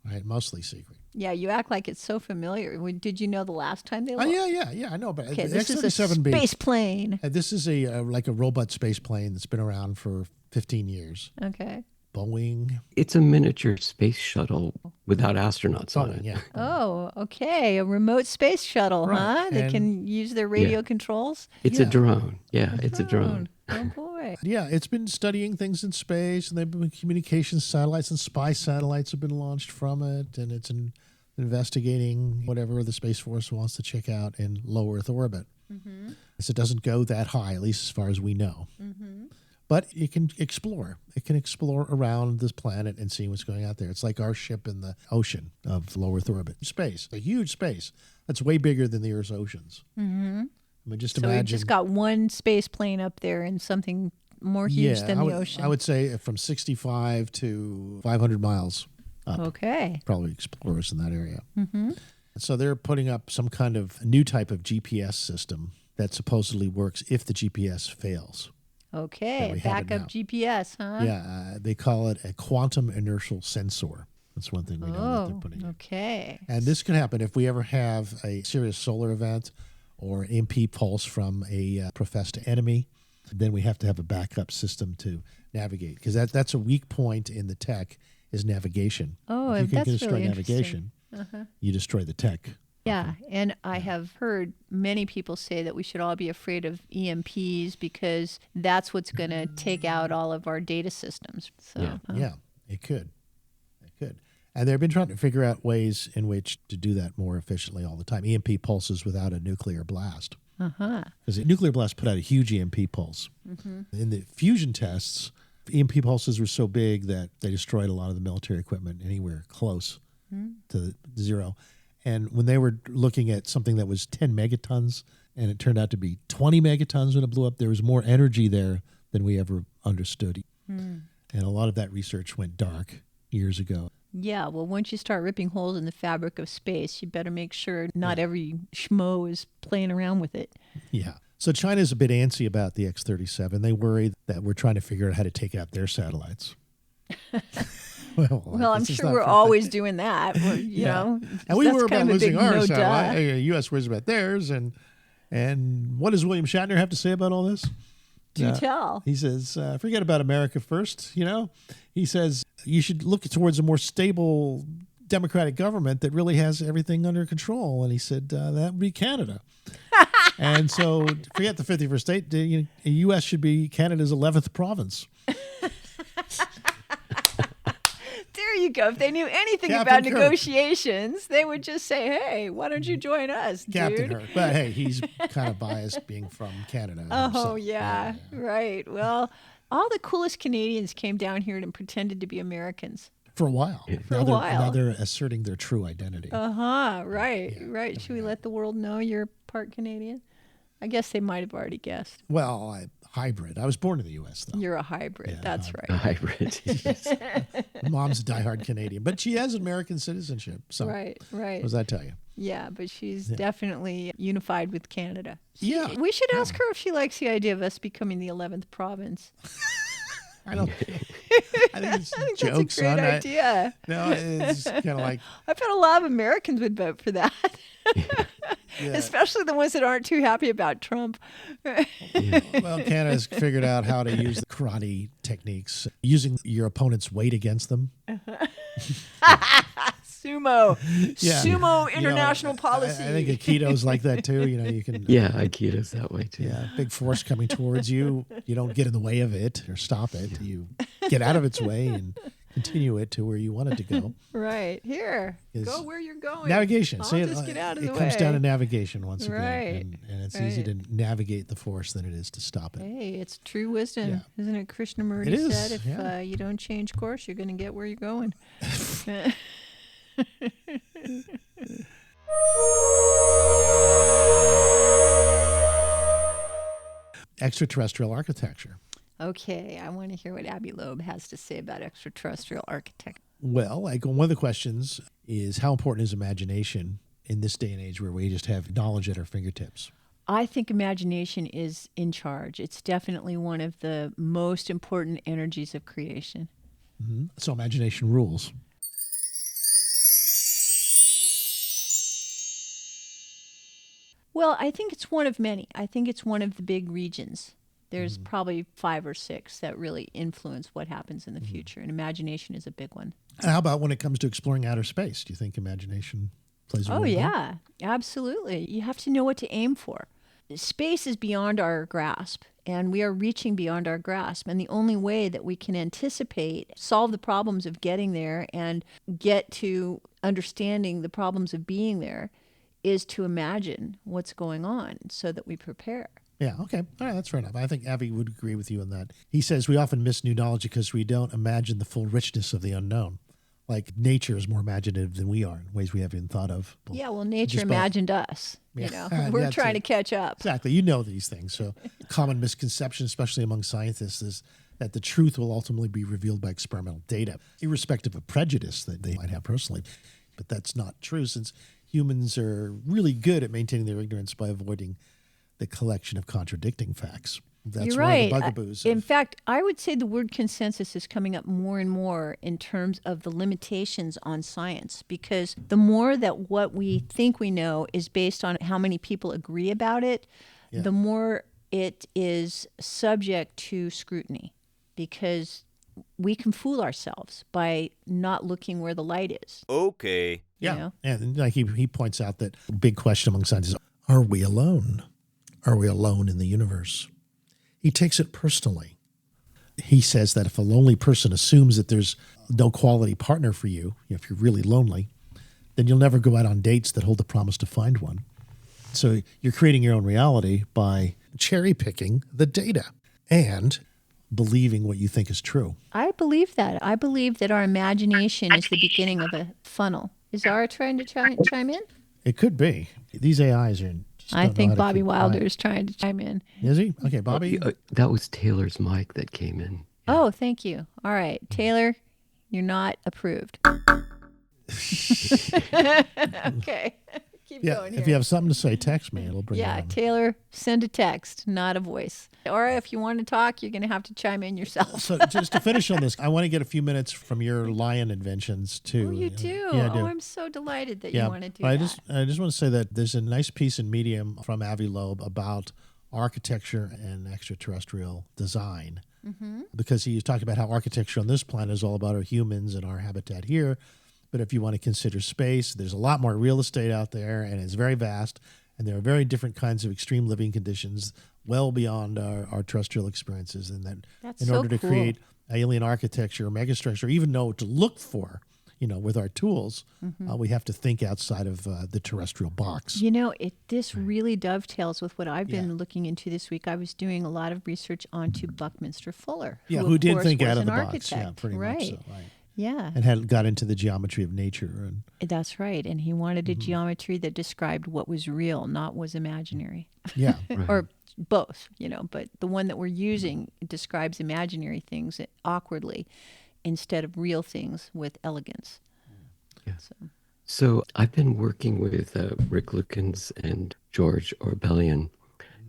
[SPEAKER 4] Right, mostly secret.
[SPEAKER 1] Yeah, you act like it's so familiar. Did you know the last time they
[SPEAKER 4] Oh,
[SPEAKER 1] launched?
[SPEAKER 4] yeah, I know. But
[SPEAKER 1] Okay,
[SPEAKER 4] the
[SPEAKER 1] this is a
[SPEAKER 4] X-37B.
[SPEAKER 1] space plane.
[SPEAKER 4] This is like a robot space plane that's been around for 15 years.
[SPEAKER 1] Okay.
[SPEAKER 4] Boeing.
[SPEAKER 5] It's a miniature space shuttle without astronauts on
[SPEAKER 4] Boeing,
[SPEAKER 5] it.
[SPEAKER 4] yeah.
[SPEAKER 1] Oh, okay. A remote space shuttle,
[SPEAKER 4] Right,
[SPEAKER 1] huh? That
[SPEAKER 4] and-
[SPEAKER 1] can use their radio controls.
[SPEAKER 5] It's a drone. Yeah, it's a drone.
[SPEAKER 1] Oh, boy.
[SPEAKER 4] Yeah, it's been studying things in space, and they've been communications satellites and spy satellites have been launched from it, and it's investigating whatever the Space Force wants to check out in low Earth orbit. So it doesn't go that high, at least as far as we know. But it can explore. It can explore around this planet and see what's going out there. It's like our ship in the ocean of low Earth orbit. Space, a huge space. That's way bigger than the Earth's oceans. I mean, just
[SPEAKER 1] So we
[SPEAKER 4] imagine.
[SPEAKER 1] just got one space plane up there and something more huge than the ocean.
[SPEAKER 4] I would say from 65 to 500 miles up.
[SPEAKER 1] Okay.
[SPEAKER 4] Probably explorers in that area. So they're putting up some kind of new type of GPS system that supposedly works if the GPS fails.
[SPEAKER 1] Okay.
[SPEAKER 4] we have it
[SPEAKER 1] Backup
[SPEAKER 4] now.
[SPEAKER 1] GPS, huh?
[SPEAKER 4] Yeah, they call it a quantum inertial sensor. That's one thing we know that they're
[SPEAKER 1] Oh,
[SPEAKER 4] putting in.
[SPEAKER 1] okay.
[SPEAKER 4] And this can happen if we ever have a serious solar event or an MP pulse from a professed enemy. Then we have to have a backup system to navigate, because that's a weak point in the tech is navigation.
[SPEAKER 1] Oh,
[SPEAKER 4] if you can
[SPEAKER 1] that's
[SPEAKER 4] destroy
[SPEAKER 1] really
[SPEAKER 4] navigation,
[SPEAKER 1] interesting.
[SPEAKER 4] you destroy the tech.
[SPEAKER 1] Yeah, and I have heard many people say that we should all be afraid of EMPs because that's what's going to take out all of our data systems. So,
[SPEAKER 4] Yeah, it could. And they've been trying to figure out ways in which to do that more efficiently all the time. EMP pulses without a nuclear blast. Because a nuclear blast put out a huge EMP pulse. In the fusion tests, EMP pulses were so big that they destroyed a lot of the military equipment anywhere close to zero. And when they were looking at something that was 10 megatons, and it turned out to be 20 megatons when it blew up, there was more energy there than we ever understood. And a lot of that research went dark years ago.
[SPEAKER 1] yeah, well, once you start ripping holes in the fabric of space, you better make sure not every schmo is playing around with it.
[SPEAKER 4] Yeah. So China's a bit antsy about the X-37. They worry that we're trying to figure out how to take out their satellites.
[SPEAKER 1] Well, I'm sure we're always doing that. You know,
[SPEAKER 4] and we
[SPEAKER 1] that's
[SPEAKER 4] were
[SPEAKER 1] kind
[SPEAKER 4] about
[SPEAKER 1] of a big
[SPEAKER 4] losing our
[SPEAKER 1] no-duh.
[SPEAKER 4] satellite. The U.S. worries about theirs. And what does William Shatner have to say about all this?
[SPEAKER 1] Do tell.
[SPEAKER 4] He says, forget about America first, you know. He says, you should look towards a more stable democratic government that really has everything under control. And he said, that would be Canada. And so forget the 51st state. The U.S. should be Canada's 11th province.
[SPEAKER 1] There you go. If they knew anything
[SPEAKER 4] Captain
[SPEAKER 1] about
[SPEAKER 4] Kirk.
[SPEAKER 1] negotiations, they would just say, hey, why don't you join us,
[SPEAKER 4] Captain
[SPEAKER 1] dude?
[SPEAKER 4] Kirk. But hey, he's kind of biased being from Canada.
[SPEAKER 1] Oh,
[SPEAKER 4] himself.
[SPEAKER 1] yeah, right. Well, all the coolest Canadians came down here and pretended to be Americans.
[SPEAKER 4] For a while.
[SPEAKER 1] For a while.
[SPEAKER 4] Now they're asserting their true identity.
[SPEAKER 1] Right, right. Should we let the world know you're part Canadian? I guess they might have already guessed.
[SPEAKER 4] Well, hybrid. I was born in the U.S., though.
[SPEAKER 1] You're a hybrid.
[SPEAKER 4] Yeah,
[SPEAKER 1] That's
[SPEAKER 5] A
[SPEAKER 1] right.
[SPEAKER 5] hybrid.
[SPEAKER 4] Mom's a diehard Canadian, but she has American citizenship. So
[SPEAKER 1] Right, right.
[SPEAKER 4] what does that tell you?
[SPEAKER 1] Yeah, but she's definitely unified with Canada.
[SPEAKER 4] Yeah.
[SPEAKER 1] We should ask her if she likes the idea of us becoming the 11th province.
[SPEAKER 4] I don't. I think it's
[SPEAKER 1] I think
[SPEAKER 4] jokes,
[SPEAKER 1] that's a great
[SPEAKER 4] son.
[SPEAKER 1] idea.
[SPEAKER 4] No, it's kind of like
[SPEAKER 1] I bet a lot of Americans would vote for that. Especially the ones that aren't too happy about Trump.
[SPEAKER 4] well, Canada's figured out how to use the karate techniques, using your opponent's weight against them.
[SPEAKER 1] Sumo.
[SPEAKER 4] Yeah.
[SPEAKER 1] Sumo
[SPEAKER 4] You know,
[SPEAKER 1] international policy.
[SPEAKER 4] I think Aikido's like that too. You know, you can.
[SPEAKER 5] Yeah, Aikido's that way too.
[SPEAKER 4] Yeah, big force coming towards you. You don't get in the way of it or stop it. You get out of its way and continue it to where you want it to go.
[SPEAKER 1] Right. Here.
[SPEAKER 4] Is
[SPEAKER 1] Go where you're going.
[SPEAKER 4] Navigation.
[SPEAKER 1] I'll
[SPEAKER 4] See,
[SPEAKER 1] just get out of the
[SPEAKER 4] it
[SPEAKER 1] way.
[SPEAKER 4] comes down to navigation once again.
[SPEAKER 1] Right.
[SPEAKER 4] And it's easy to navigate the force than it is to stop it.
[SPEAKER 1] Hey, it's true wisdom.
[SPEAKER 4] Yeah.
[SPEAKER 1] Isn't it Krishnamurti
[SPEAKER 4] It is,
[SPEAKER 1] said, if
[SPEAKER 4] yeah.
[SPEAKER 1] you don't change course, you're going to get where you're going.
[SPEAKER 4] Extraterrestrial architecture.
[SPEAKER 1] Okay, I want to hear what Abby Loeb has to say about extraterrestrial architecture.
[SPEAKER 4] Well, like one of the questions is how important is imagination in this day and age where we just have knowledge at our fingertips?
[SPEAKER 1] I think imagination is in charge. It's definitely one of the most important energies of creation.
[SPEAKER 4] Mm-hmm. So imagination rules.
[SPEAKER 1] Well, I think it's one of many. I think it's one of the big regions. There's probably 5 or 6 that really influence what happens in the future, and imagination is a big one.
[SPEAKER 4] And how about when it comes to exploring outer space? Do you think imagination plays a role?
[SPEAKER 1] Oh,
[SPEAKER 4] there?
[SPEAKER 1] yeah, absolutely. You have to know what to aim for. Space is beyond our grasp, and we are reaching beyond our grasp. And the only way that we can anticipate, solve the problems of getting there, and get to understanding the problems of being there is to imagine what's going on so that we prepare.
[SPEAKER 4] Yeah, okay. All right, that's fair enough. I think Avi would agree with you on that. He says we often miss new knowledge because we don't imagine the full richness of the unknown. Like nature is more imaginative than we are in ways we haven't even thought of.
[SPEAKER 1] Yeah, well, nature
[SPEAKER 4] Just by-
[SPEAKER 1] imagined us. You
[SPEAKER 4] Yeah.
[SPEAKER 1] know, we're
[SPEAKER 4] That's
[SPEAKER 1] trying
[SPEAKER 4] it.
[SPEAKER 1] to catch up.
[SPEAKER 4] Exactly. You know these things. So common misconception, especially among scientists, is that the truth will ultimately be revealed by experimental data, irrespective of prejudice that they might have personally. But that's not true, since humans are really good at maintaining their ignorance by avoiding the collection of contradicting facts. That's
[SPEAKER 1] You're
[SPEAKER 4] one
[SPEAKER 1] right.
[SPEAKER 4] of the bugaboos.
[SPEAKER 1] In fact, I would say the word consensus is coming up more and more in terms of the limitations on science, because the more that what we think we know is based on how many people agree about it, the more it is subject to scrutiny, because we can fool ourselves by not looking where the light is.
[SPEAKER 11] Okay.
[SPEAKER 4] Yeah.
[SPEAKER 1] You know?
[SPEAKER 4] And like he points out that big question among scientists, are we alone? Are we alone in the universe? He takes it personally. He says that if a lonely person assumes that there's no quality partner for you, if you're really lonely, then you'll never go out on dates that hold the promise to find one. So you're creating your own reality by cherry picking the data and believing what you think is true.
[SPEAKER 1] I believe that. I believe that our imagination is the beginning of a funnel. Is Zara trying to chime in?
[SPEAKER 4] It could be. These AIs are...
[SPEAKER 1] I think Bobby Wilder is trying to chime in.
[SPEAKER 4] Is he? Okay, Bobby.
[SPEAKER 5] That was Taylor's mic that came in.
[SPEAKER 1] Oh, thank you. All right. Taylor, you're not approved. Okay. Keep going here.
[SPEAKER 4] If you have something to say, text me. It'll bring it on.
[SPEAKER 1] Taylor, send a text, not a voice. Or if you want to talk, you're going to have to chime in yourself.
[SPEAKER 4] So just to finish on this, I want to get a few minutes from your lion inventions too.
[SPEAKER 1] Oh, you do?
[SPEAKER 4] Yeah, I do.
[SPEAKER 1] Oh, I'm so delighted that you want to do
[SPEAKER 4] I
[SPEAKER 1] that.
[SPEAKER 4] I just want to say that there's a nice piece in Medium from Avi Loeb about architecture and extraterrestrial design. Because he's talking about how architecture on this planet is all about our humans and our habitat here. But if you want to consider space, there's a lot more real estate out there, and it's very vast. And there are very different kinds of extreme living conditions well beyond our terrestrial experiences. And that in order to create alien architecture or megastructure, even know what to look for, with our tools, we have to think outside of the terrestrial box.
[SPEAKER 1] This really dovetails with what I've been looking into this week. I was doing a lot of research onto Buckminster Fuller.
[SPEAKER 4] Who did think out of the box.
[SPEAKER 1] Architect.
[SPEAKER 4] Yeah, pretty much so. Right.
[SPEAKER 1] Yeah.
[SPEAKER 4] And got into the geometry of nature.
[SPEAKER 1] That's right. And he wanted a geometry that described what was real, not was imaginary.
[SPEAKER 4] Yeah.
[SPEAKER 1] Or both, but the one that we're using describes imaginary things awkwardly instead of real things with elegance.
[SPEAKER 5] Yeah. So I've been working with Rick Lukens and George Orbelian,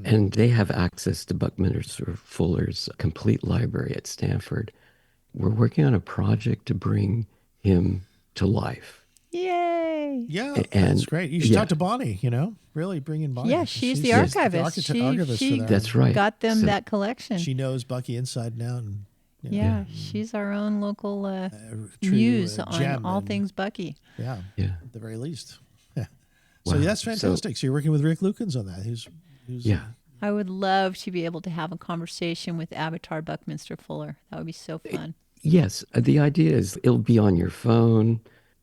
[SPEAKER 5] and they have access to Buckminster Fuller's complete library at Stanford. We're working on a project to bring him to life.
[SPEAKER 1] Yay!
[SPEAKER 4] Yeah, that's great. You should talk to Bonnie, really bring in Bonnie.
[SPEAKER 1] Yeah, she's the archivist.
[SPEAKER 4] Archivist
[SPEAKER 1] she
[SPEAKER 5] that's right.
[SPEAKER 1] Got them that collection.
[SPEAKER 4] She knows Bucky inside and out. And,
[SPEAKER 1] she's our own local muse on all things Bucky.
[SPEAKER 4] Yeah, at the very least. Yeah. So that's fantastic. So you're working with Rick Lukens on that. Who's
[SPEAKER 1] I would love to be able to have a conversation with Avatar Buckminster Fuller. That would be so fun.
[SPEAKER 5] Yes. The idea is it'll be on your phone.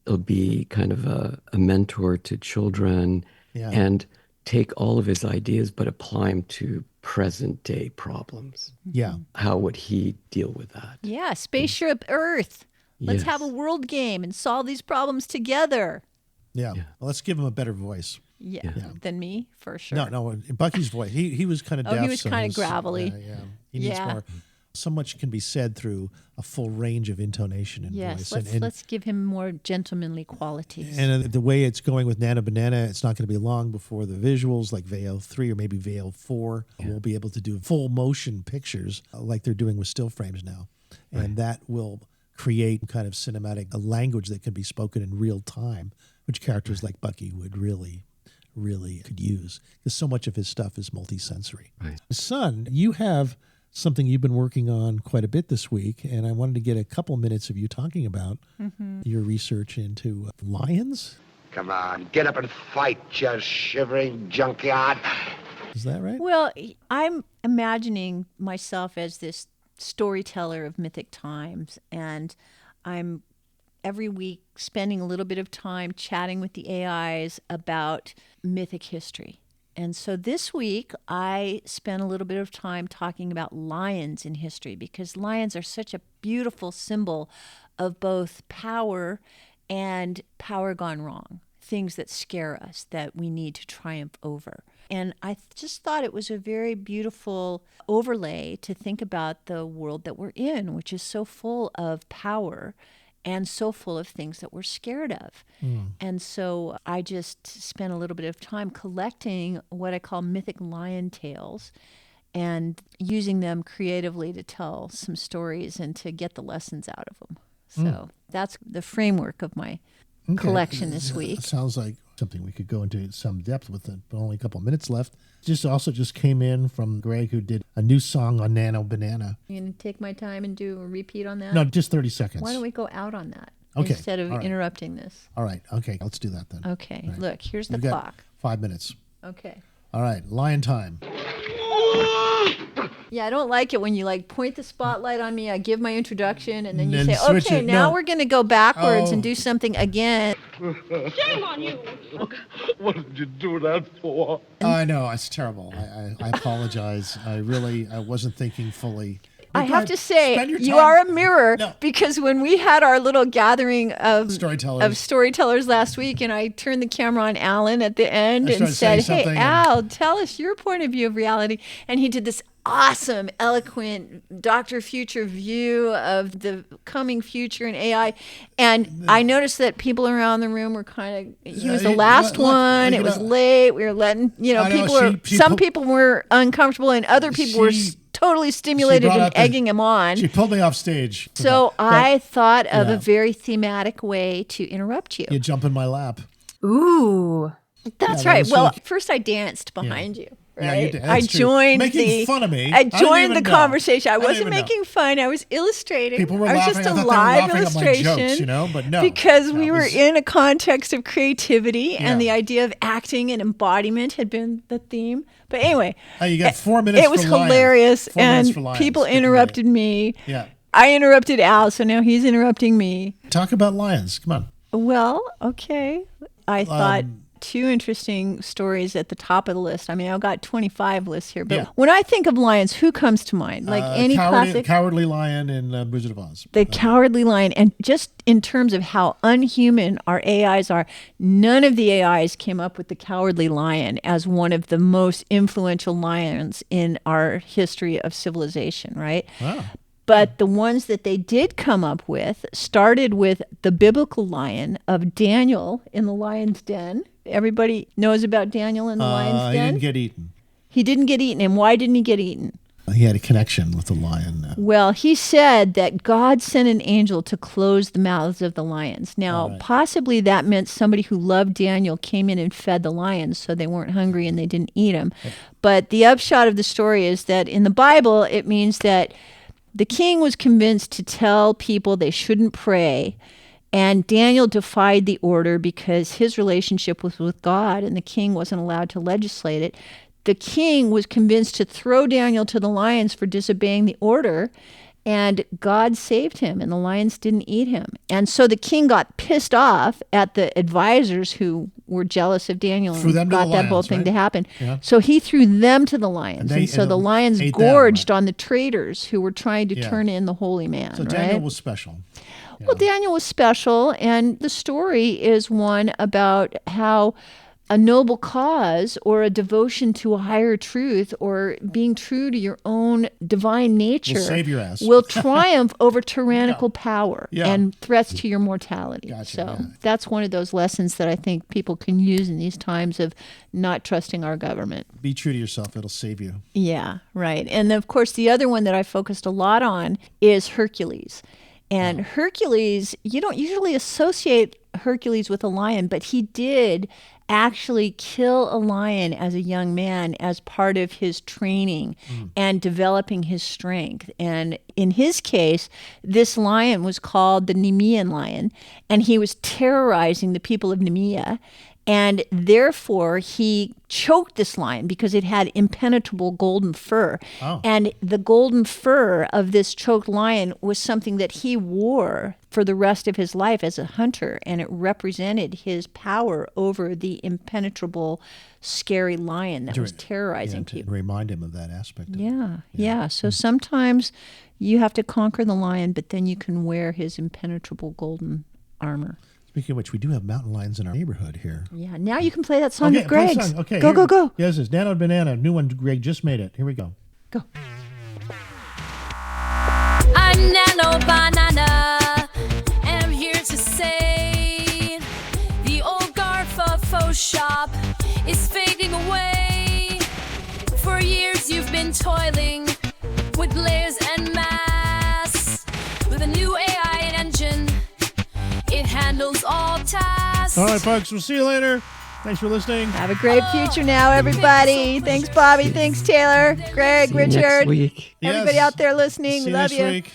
[SPEAKER 5] It'll be kind of a mentor to children and take all of his ideas, but apply them to present day problems.
[SPEAKER 4] Yeah.
[SPEAKER 5] How would he deal with that?
[SPEAKER 1] Yeah. Spaceship Earth. Let's have a world game and solve these problems together.
[SPEAKER 4] Yeah. Well, let's give him a better voice.
[SPEAKER 1] Yeah. Than me, for sure.
[SPEAKER 4] No, Bucky's voice. He was kind of deaf.
[SPEAKER 1] He was kind of gravelly.
[SPEAKER 4] He needs more. So much can be said through a full range of intonation and voice.
[SPEAKER 1] Yes, let's give him more gentlemanly qualities.
[SPEAKER 4] And the way it's going with Nana Banana, it's not going to be long before the visuals, like Veo 3 or maybe Veo 4, will be able to do full motion pictures like they're doing with still frames now. Right. And that will create kind of cinematic language that can be spoken in real time, which characters like Bucky would really could use, because so much of his stuff is multisensory.
[SPEAKER 5] Right.
[SPEAKER 4] Son, you have something you've been working on quite a bit this week, and I wanted to get a couple minutes of you talking about your research into lions.
[SPEAKER 12] Come on, get up and fight, you shivering junkyard.
[SPEAKER 4] Is that right?
[SPEAKER 1] Well, I'm imagining myself as this storyteller of mythic times, and I'm every week spending a little bit of time chatting with the AIs about mythic history. And so this week, I spent a little bit of time talking about lions in history, because lions are such a beautiful symbol of both power and power gone wrong, things that scare us that we need to triumph over. And I just thought it was a very beautiful overlay to think about the world that we're in, which is so full of power and so full of things that we're scared of. And so I just spent a little bit of time collecting what I call mythic lion tales and using them creatively to tell some stories and to get the lessons out of them. So that's the framework of my collection this week.
[SPEAKER 4] Sounds like something we could go into some depth with it, but only a couple minutes left. Just came in from Greg, who did a new song on Nano Banana.
[SPEAKER 1] You going to take my time and do a repeat on that?
[SPEAKER 4] No, just 30 seconds.
[SPEAKER 1] Why don't we go out on that
[SPEAKER 4] instead
[SPEAKER 1] of interrupting this?
[SPEAKER 4] All right. Okay, let's do that then.
[SPEAKER 1] Okay.
[SPEAKER 4] Right.
[SPEAKER 1] Look, here's the
[SPEAKER 4] We've got
[SPEAKER 1] clock.
[SPEAKER 4] 5 minutes.
[SPEAKER 1] Okay.
[SPEAKER 4] All right, lion time.
[SPEAKER 1] Yeah, I don't like it when you point the spotlight on me. I give my introduction, and then you
[SPEAKER 4] Then
[SPEAKER 1] say,
[SPEAKER 4] switch
[SPEAKER 1] "Okay,
[SPEAKER 4] it.
[SPEAKER 1] now
[SPEAKER 4] No.
[SPEAKER 1] we're going to go backwards and
[SPEAKER 4] Oh.
[SPEAKER 1] do something again."
[SPEAKER 11] Shame on you.
[SPEAKER 12] What did you do that for?
[SPEAKER 4] I know, it's terrible. I apologize. I wasn't thinking fully.
[SPEAKER 1] I
[SPEAKER 4] Go
[SPEAKER 1] have
[SPEAKER 4] ahead.
[SPEAKER 1] to say,
[SPEAKER 4] Spend your
[SPEAKER 1] you
[SPEAKER 4] time-
[SPEAKER 1] are a mirror
[SPEAKER 4] No.
[SPEAKER 1] because when we had our little gathering of
[SPEAKER 4] Storytellers.
[SPEAKER 1] storytellers last week, and I turned the camera on Alan at the end
[SPEAKER 4] I
[SPEAKER 1] and
[SPEAKER 4] started saying
[SPEAKER 1] said, "Hey,
[SPEAKER 4] something
[SPEAKER 1] Al, tell us your point of view of reality," and he did this awesome, eloquent Dr. Future view of the coming future and AI. And I noticed that people around the room were he was the last one. It was late. We were letting,
[SPEAKER 4] I know,
[SPEAKER 1] some people were uncomfortable and other people were totally stimulated
[SPEAKER 4] brought
[SPEAKER 1] and
[SPEAKER 4] up
[SPEAKER 1] egging him on.
[SPEAKER 4] She pulled me off stage.
[SPEAKER 1] So I thought of
[SPEAKER 4] yeah.
[SPEAKER 1] a very thematic way to interrupt you.
[SPEAKER 4] You jump in my lap.
[SPEAKER 1] Ooh, that's
[SPEAKER 4] that
[SPEAKER 1] right.
[SPEAKER 4] was
[SPEAKER 1] Well,
[SPEAKER 4] like-
[SPEAKER 1] first I danced behind you.
[SPEAKER 4] Yeah,
[SPEAKER 1] Right?
[SPEAKER 4] you did.
[SPEAKER 1] I
[SPEAKER 4] That's true.
[SPEAKER 1] joined
[SPEAKER 4] Making fun of me.
[SPEAKER 1] I
[SPEAKER 4] I didn't
[SPEAKER 1] joined the
[SPEAKER 4] even know.
[SPEAKER 1] conversation. I
[SPEAKER 4] didn't
[SPEAKER 1] wasn't
[SPEAKER 4] even know.
[SPEAKER 1] making fun. I was illustrating.
[SPEAKER 4] People were
[SPEAKER 1] I was
[SPEAKER 4] laughing.
[SPEAKER 1] just
[SPEAKER 4] I
[SPEAKER 1] a
[SPEAKER 4] thought they were
[SPEAKER 1] live
[SPEAKER 4] laughing at my
[SPEAKER 1] illustration.
[SPEAKER 4] jokes, but no.
[SPEAKER 1] Because we
[SPEAKER 4] That
[SPEAKER 1] were
[SPEAKER 4] was-
[SPEAKER 1] in a context of creativity, and
[SPEAKER 4] Yeah.
[SPEAKER 1] the idea of acting and embodiment had been the theme. But anyway,
[SPEAKER 4] You got 4 minutes.
[SPEAKER 1] it was
[SPEAKER 4] for lions.
[SPEAKER 1] hilarious,
[SPEAKER 4] 4 minutes
[SPEAKER 1] and
[SPEAKER 4] for lions.
[SPEAKER 1] people
[SPEAKER 4] Get ready.
[SPEAKER 1] interrupted me.
[SPEAKER 4] Yeah.
[SPEAKER 1] I interrupted Al, so now he's interrupting me.
[SPEAKER 4] Talk about lions. Come on.
[SPEAKER 1] Well, okay. I thought two interesting stories at the top of the list. I mean, I've got 25 lists here, but
[SPEAKER 4] Yeah.
[SPEAKER 1] when I think of lions, who comes to mind? Like any classic?
[SPEAKER 4] Cowardly Lion in Wizard of Oz.
[SPEAKER 1] The Cowardly Lion. And just in terms of how unhuman our AIs are, none of the AIs came up with the Cowardly Lion as one of the most influential lions in our history of civilization, right?
[SPEAKER 4] Wow.
[SPEAKER 1] But the ones that they did come up with started with the biblical lion of Daniel in the lion's den. Everybody knows about Daniel in the lion's
[SPEAKER 4] He
[SPEAKER 1] den?
[SPEAKER 4] didn't get eaten.
[SPEAKER 1] He didn't get eaten. And why didn't he get eaten?
[SPEAKER 4] He had a connection with the lion.
[SPEAKER 1] Well, he said that God sent an angel to close the mouths of the lions. Now, possibly that meant somebody who loved Daniel came in and fed the lions so they weren't hungry and they didn't eat him. But the upshot of the story is that in the Bible, it means that the king was convinced to tell people they shouldn't pray, and Daniel defied the order because his relationship was with God, and the king wasn't allowed to legislate it. The king was convinced to throw Daniel to the lions for disobeying the order, and God saved him, and the lions didn't eat him. And so the king got pissed off at the advisors who were jealous of Daniel
[SPEAKER 4] Threw them
[SPEAKER 1] and
[SPEAKER 4] to
[SPEAKER 1] got
[SPEAKER 4] the
[SPEAKER 1] that whole
[SPEAKER 4] lions,
[SPEAKER 1] thing
[SPEAKER 4] right?
[SPEAKER 1] to happen.
[SPEAKER 4] Yeah.
[SPEAKER 1] So he threw them to the lions. And so
[SPEAKER 4] and
[SPEAKER 1] the lions
[SPEAKER 4] ate them,
[SPEAKER 1] gorged
[SPEAKER 4] right.
[SPEAKER 1] on the traitors who were trying to
[SPEAKER 4] Yeah.
[SPEAKER 1] turn in the holy man.
[SPEAKER 4] So
[SPEAKER 1] right?
[SPEAKER 4] Daniel was special.
[SPEAKER 1] Well, Daniel was special, and the story is one about how a noble cause or a devotion to a higher truth or being true to your own divine nature
[SPEAKER 4] Will save your ass.
[SPEAKER 1] will triumph over tyrannical power
[SPEAKER 4] Yeah.
[SPEAKER 1] and threats to your mortality.
[SPEAKER 4] Gotcha,
[SPEAKER 1] So
[SPEAKER 4] yeah.
[SPEAKER 1] that's one of those lessons that I think people can use in these times of not trusting our government.
[SPEAKER 4] Be true to yourself. It'll save you.
[SPEAKER 1] Yeah, right. And of course, the other one that I focused a lot on is Hercules. And Hercules, you don't usually associate Hercules with a lion, but he did actually kill a lion as a young man as part of his training and developing his strength. And in his case, this lion was called the Nemean lion, and he was terrorizing the people of Nemea. And therefore, he choked this lion because it had impenetrable golden fur.
[SPEAKER 4] Oh.
[SPEAKER 1] And the golden fur of this choked lion was something that he wore for the rest of his life as a hunter. And it represented his power over the impenetrable, scary lion that was terrorizing
[SPEAKER 4] to
[SPEAKER 1] people.
[SPEAKER 4] remind him of that aspect. Of
[SPEAKER 1] Yeah. So sometimes you have to conquer the lion, but then you can wear his impenetrable golden armor.
[SPEAKER 4] Speaking of which, we do have mountain lions in our neighborhood here.
[SPEAKER 1] Yeah, now you can play that song
[SPEAKER 4] Okay,
[SPEAKER 1] of
[SPEAKER 4] play the
[SPEAKER 1] Greg's.
[SPEAKER 4] song. Okay,
[SPEAKER 1] Go,
[SPEAKER 4] here-
[SPEAKER 1] go, go.
[SPEAKER 4] Yes, it's Nano Banana. New one, Greg just made it. Here we go.
[SPEAKER 1] Go.
[SPEAKER 10] I'm Nano Banana, and I'm here to say the old Garfa faux shop is fading away. For years you've been toiling with layers and masks. With a new AI and engine, it handles all tasks.
[SPEAKER 4] All right, folks, we'll see you later. Thanks for listening.
[SPEAKER 1] Have a great future now, everybody. Thanks, Bobby. Thanks, Taylor, Greg,
[SPEAKER 5] See you next
[SPEAKER 1] Richard.
[SPEAKER 5] week.
[SPEAKER 1] Everybody
[SPEAKER 4] Yes.
[SPEAKER 1] out there listening,
[SPEAKER 4] See
[SPEAKER 1] we
[SPEAKER 4] you
[SPEAKER 1] love
[SPEAKER 4] next
[SPEAKER 1] you.
[SPEAKER 4] week.